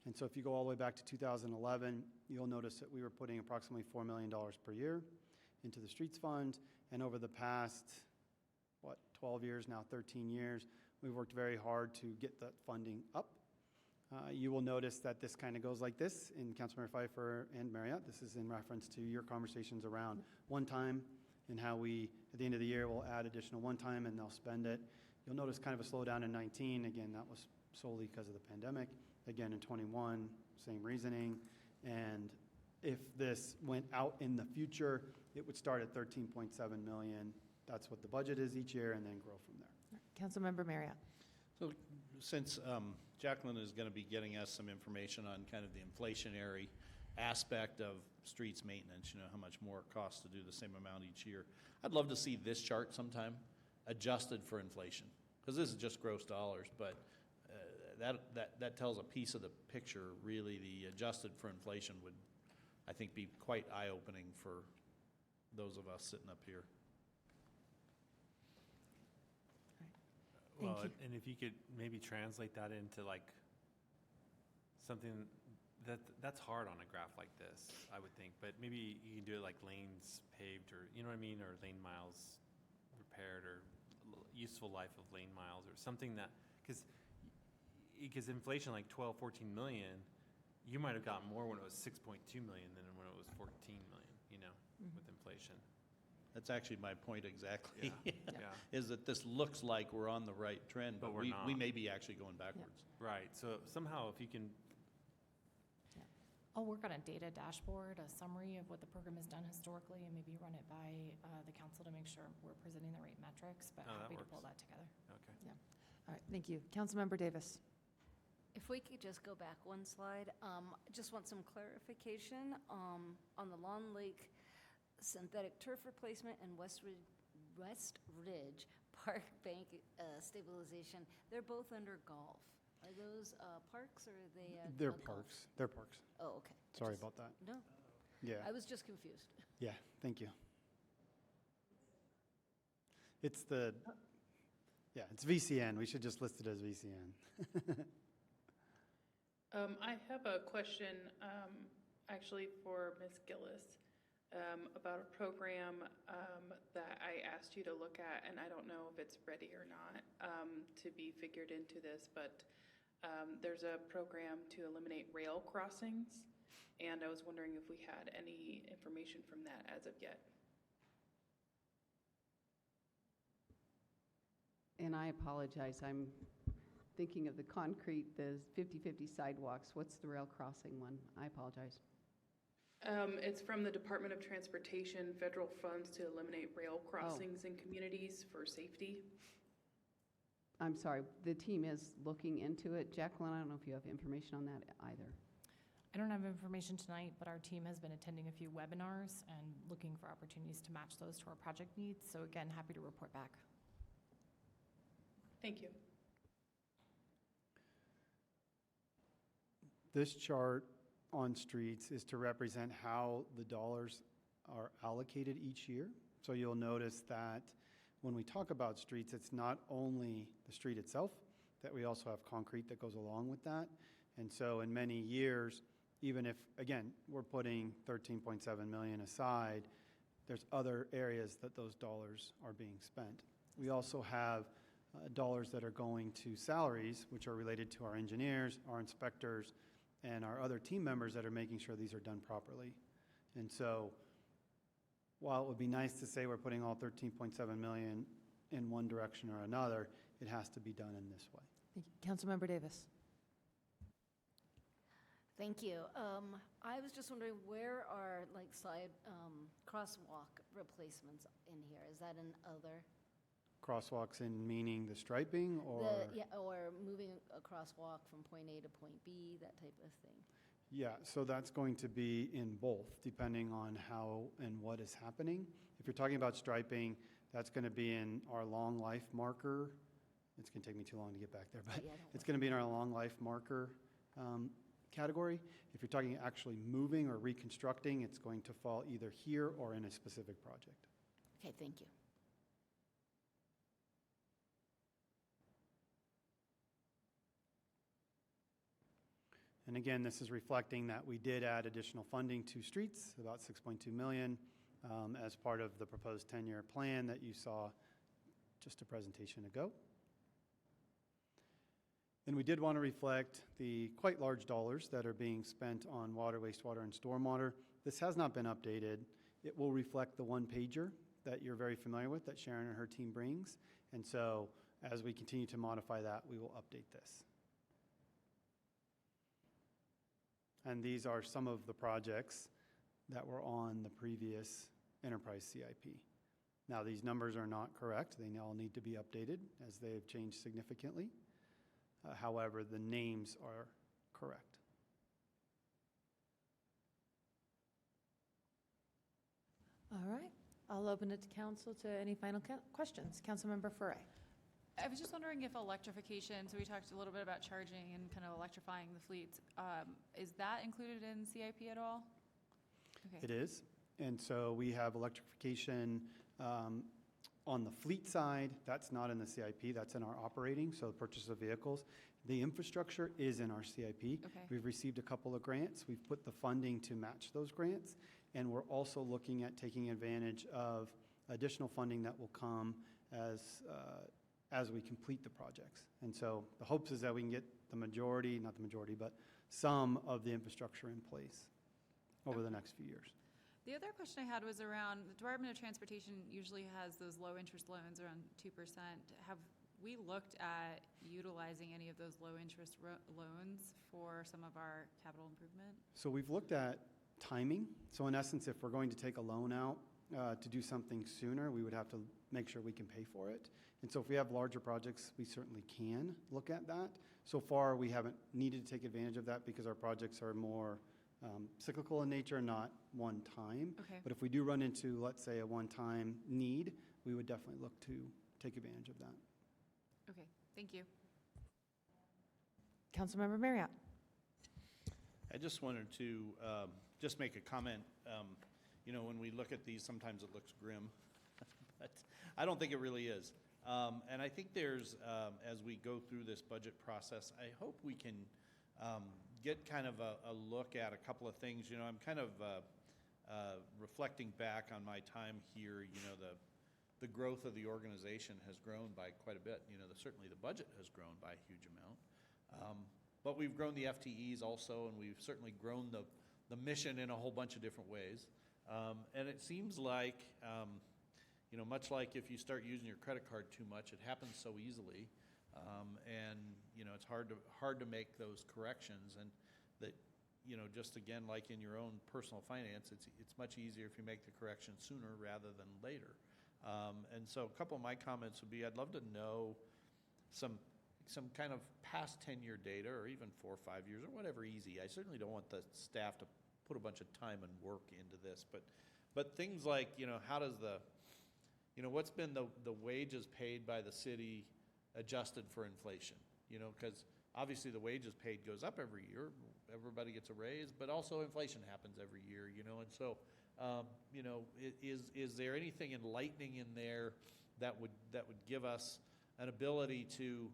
And so if you go all the way back to 2011, you'll notice that we were putting approximately $4 million per year into the streets fund. And over the past, 12 years now, 13 years, we've worked very hard to get that funding up. You will notice that this kind of goes like this in Councilmember Pfeiffer and Marriott. This is in reference to your conversations around one time and how we, at the end of the year, will add additional one time and they'll spend it. You'll notice kind of a slowdown in 19. Again, that was solely because of the pandemic. Again, in 21, same reasoning. And if this went out in the future, it would start at 13.7 million. That's what the budget is each year and then grow from there. Councilmember Marriott. So since Jacqueline is going to be getting us some information on kind of the inflationary aspect of streets maintenance, how much more it costs to do the same amount each year, I'd love to see this chart sometime adjusted for inflation, because this is just gross dollars, but that tells a piece of the picture. Really, the adjusted for inflation would, I think, be quite eye-opening for those of us sitting up here. Well, and if you could maybe translate that into like something that's hard on a graph like this, I would think, but maybe you can do it like lanes paved, or you know what I mean, or lane miles repaired, or useful life of lane miles, or something that, because inflation like 12, 14 million, you might have gotten more when it was 6.2 million than when it was 14 million, with inflation. That's actually my point exactly. Yeah. Is that this looks like we're on the right trend, but we're we not. may be actually going backwards. Yeah. Right. So somehow, if you can. I'll work on a data dashboard, a summary of what the program has done historically, and maybe run it by the council to make sure we're presenting the right metrics, but happy to pull that together. Okay. Yeah. All right, thank you. Councilmember Davis. If we could just go back one slide, just want some clarification on the Lawn Lake synthetic turf replacement and West Ridge Park Bank stabilization. They're both under golf. Are those parks, or are they? They're golf? parks. They're parks. Oh, okay. Sorry about that. No. Yeah. I was just confused. Yeah, thank you. It's it's VCN. We should just list it as VCN. I have a question, actually for Ms. Gillis, about a program that I asked you to look at, and I don't know if it's ready or not to be figured into this, but there's a program to eliminate rail crossings, and I was wondering if we had any information from that as of yet. And I apologize, I'm thinking of the concrete, the 50/50 sidewalks. What's the rail crossing one? I apologize. It's from the Department of Transportation, federal funds to eliminate rail crossings in communities for safety. I'm sorry, the team is looking into it. Jacqueline, I don't know if you have information on that either. I don't have information tonight, but our team has been attending a few webinars and looking for opportunities to match those to our project needs. So again, happy to report back. Thank you. This chart on streets is to represent how the dollars are allocated each year. So you'll notice that when we talk about streets, it's not only the street itself, that we also have concrete that goes along with that. And so in many years, even if, again, we're putting 13.7 million aside, there's other areas that those dollars are being spent. We also have dollars that are going to salaries, which are related to our engineers, our inspectors, and our other team members that are making sure these are done properly. And so while it would be nice to say we're putting all 13.7 million in one direction or another, it has to be done in this way. Thank you. Councilmember Davis. Thank you. I was just wondering, where are like side crosswalk replacements in here? Is that in other? Crosswalks in meaning the striping or? Or moving a crosswalk from point A to point B, that type of thing. Yeah, so that's going to be in both, depending on how and what is happening. If you're talking about striping, that's going to be in our long life marker. It's going to take me too long to get back there, but it's going to be in our long life marker category. If you're talking actually moving or reconstructing, it's going to fall either here or in a specific project. Okay, thank you. And again, this is reflecting that we did add additional funding to streets, about 6.2 million, as part of the proposed 10-year plan that you saw just a presentation ago. And we did want to reflect the quite large dollars that are being spent on water, wastewater, and stormwater. This has not been updated. It will reflect the one-pager that you're very familiar with that Sharon and her team brings. And so as we continue to modify that, we will update this. And these are some of the projects that were on the previous enterprise CIP. Now, these numbers are not correct. They all need to be updated as they have changed significantly. However, the names are correct. All right. I'll open it to council to any final questions. Councilmember Foray. I was just wondering if electrification, so we talked a little bit about charging and kind of electrifying the fleets. Is that included in CIP at all? Okay. It is. And so we have electrification on the fleet side. That's not in the CIP. That's in our operating, so the purchase of vehicles. The infrastructure is in our CIP. Okay. We've received a couple of grants. We've put the funding to match those grants. And we're also looking at taking advantage of additional funding that will come as we complete the projects. And so the hopes is that we can get the majority, not the majority, but some of the infrastructure in place over the next few years. The other question I had was around, the Department of Transportation usually has those low-interest loans around 2%. Have we looked at utilizing any of those low-interest loans for some of our capital improvement? So we've looked at timing. So in essence, if we're going to take a loan out to do something sooner, we would have to make sure we can pay for it. And so if we have larger projects, we certainly can look at that. So far, we haven't needed to take advantage of that because our projects are more cyclical in nature, not one time. Okay. But if we do run into, let's say, a one-time need, we would definitely look to take advantage of that. Okay, thank you. Councilmember Marriott. I just wanted to just make a comment. You know, when we look at these, sometimes it looks grim, but I don't think it really is. And I think there's, as we go through this budget process, I hope we can get kind of a look at a couple of things. You know, I'm kind of reflecting back on my time here. You know, the growth of the organization has grown by quite a bit. You know, certainly the budget has grown by a huge amount. But we've grown the FTEs also, and we've certainly grown the mission in a whole bunch of different ways. And it seems like, you know, much like if you start using your credit card too much, it happens so easily. And, you know, it's hard to make those corrections. And that, you know, just again, like in your own personal finance, it's much easier if you make the correction sooner rather than later. And so a couple of my comments would be, I'd love to know some kind of past 10-year data, or even 4 or 5 years, or whatever, easy. I certainly don't want the staff to put a bunch of time and work into this, but things like, how does what's been the wages paid by the city adjusted for inflation? Because obviously the wages paid goes up every year, everybody gets a raise, but also inflation happens every year, and so, is there anything enlightening in there that would give us an ability to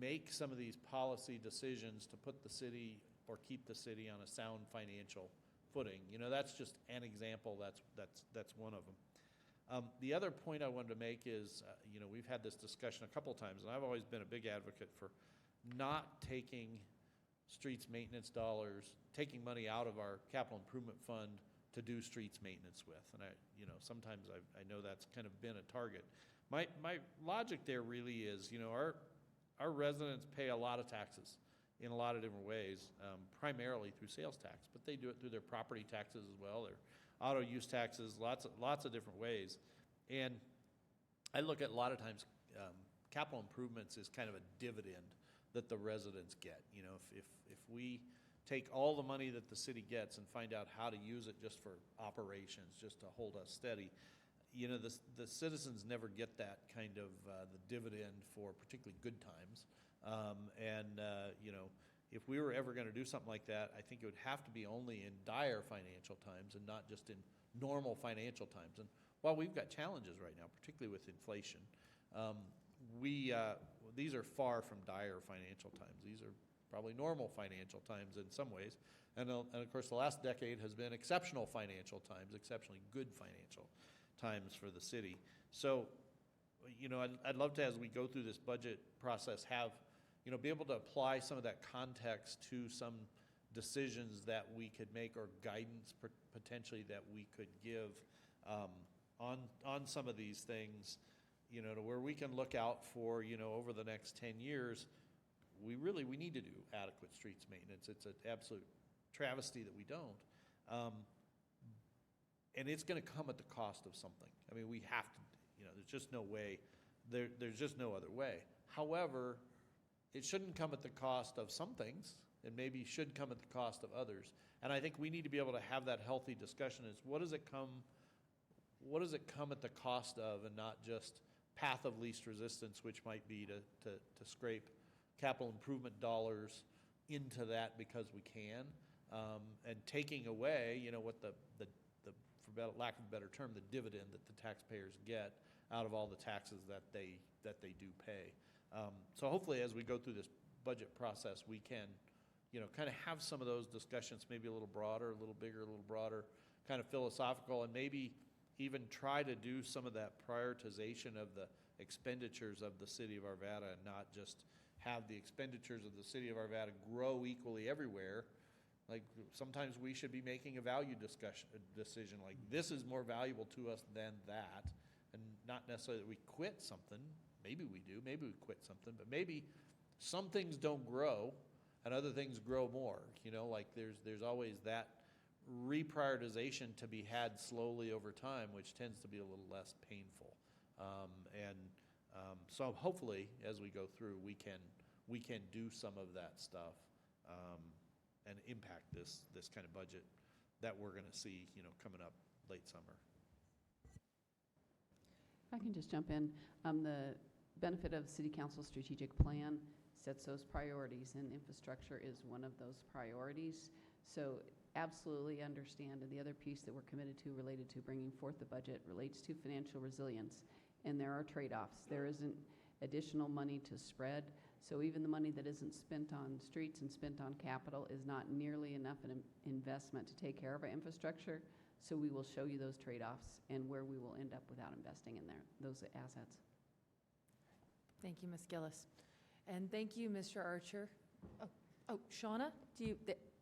make some of these policy decisions to put the city or keep the city on a sound financial footing? That's just an example. That's one of them. The other point I wanted to make is, we've had this discussion a couple times, and I've always been a big advocate for not taking streets maintenance dollars, taking money out of our capital improvement fund to do streets maintenance with. And sometimes I know that's kind of been a target. My logic there really is, our residents pay a lot of taxes in a lot of different ways, primarily through sales tax, but they do it through their property taxes as well, their auto use taxes, lots of different ways. And I look at a lot of times, capital improvements is kind of a dividend that the residents get. If we take all the money that the city gets and find out how to use it just for operations, just to hold us steady, the citizens never get that kind of the dividend for particularly good times. If we were ever going to do something like that, I think it would have to be only in dire financial times and not just in normal financial times. And while we've got challenges right now, particularly with inflation, these are far from dire financial times. These are probably normal financial times in some ways. And of course, the last decade has been exceptional financial times, exceptionally good financial times for the city. So, I'd love to, as we go through this budget process, have, be able to apply some of that context to some decisions that we could make, or guidance potentially that we could give on some of these things, to where we can look out for, over the next 10 years, we need to do adequate streets maintenance. It's an absolute travesty that we don't. And it's going to come at the cost of something. I mean, we have to, there's just no way, there's just no other way. However, it shouldn't come at the cost of some things, and maybe should come at the cost of others. And I think we need to be able to have that healthy discussion is, what does it come at the cost of, and not just path of least resistance, which might be to scrape capital improvement dollars into that because we can, and taking away, what for lack of a better term, the dividend that the taxpayers get out of all the taxes that they do pay. So hopefully, as we go through this budget process, we can, kind of have some of those discussions, maybe a little broader, a little bigger, a little broader, kind of philosophical, and maybe even try to do some of that prioritization of the expenditures of the city of Arvada, and not just have the expenditures of the city of Arvada grow equally everywhere. Like, sometimes we should be making a value decision, like, this is more valuable to us than that, and not necessarily that we quit something. Maybe we do, maybe we quit something, but maybe some things don't grow and other things grow more. Like, there's always that reprioritization to be had slowly over time, which tends to be a little less painful. So hopefully, as we go through, we can do some of that stuff and impact this kind of budget that we're going to see, coming up late summer. If I can just jump in, the benefit of City Council strategic plan sets those priorities, and infrastructure is one of those priorities. So absolutely understand, and the other piece that we're committed to related to bringing forth the budget relates to financial resilience, and there are trade-offs. There isn't additional money to spread, so even the money that isn't spent on streets and spent on capital is not nearly enough an investment to take care of our infrastructure. So we will show you those trade-offs and where we will end up without investing in those assets. Thank you, Ms. Gillis. And thank you, Mr. Archer. Oh, Shauna,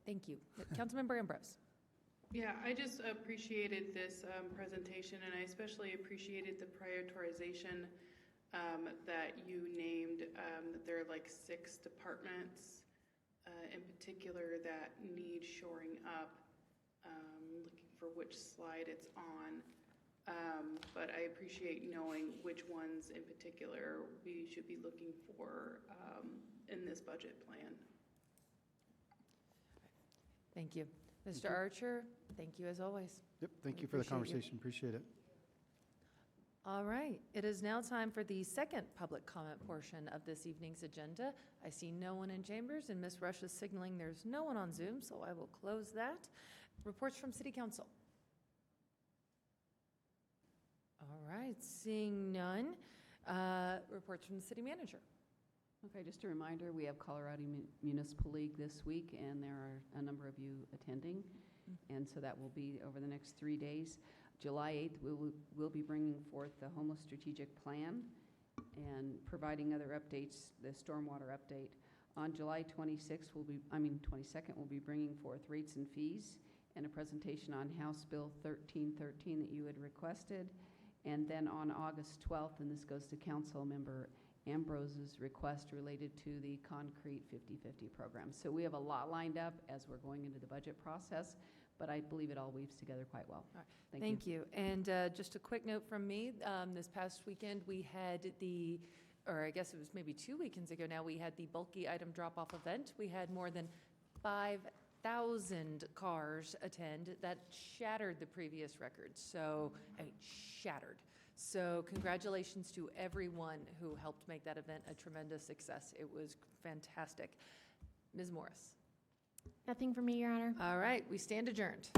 thank you. Councilmember Ambrose. Yeah, I just appreciated this presentation, and I especially appreciated the prioritization that you named, that there are like 6 departments in particular that need shoring up. Looking for which slide it's on. But I appreciate knowing which ones in particular we should be looking for in this budget plan. Thank you. Thank Mr. you. Archer, thank you as always. Yep, thank We you for the appreciate you. conversation, appreciate it. All right, it is now time for the second public comment portion of this evening's agenda. I see no one in chambers, and Ms. Rush is signaling there's no one on Zoom, so I will close that. Reports from City Council. All right, seeing none. Reports from the City Manager. Okay, just a reminder, we have Colorado Municipal League this week, and there are a number of you attending. And so that will be over the next 3 days. July 8th, we'll be bringing forth the homeless strategic plan and providing other updates, the stormwater update. On July 22nd, we'll be bringing forth rates and fees and a presentation on House Bill 1313 that you had requested. And then on August 12th, and this goes to Councilmember Ambrose's request related to the concrete 50/50 program. So we have a lot lined up as we're going into the budget process, but I believe it all weaves together quite well. All right. Thank you. And just a quick note from me, this past weekend, we had or I guess it was maybe 2 weekends ago now, we had the bulky item drop-off event. We had more than 5,000 cars attend. That shattered the previous record. So, shattered. So congratulations to everyone who helped make that event a tremendous success. It was fantastic. Ms. Morris. Nothing for me, Your Honor. All right, we stand adjourned.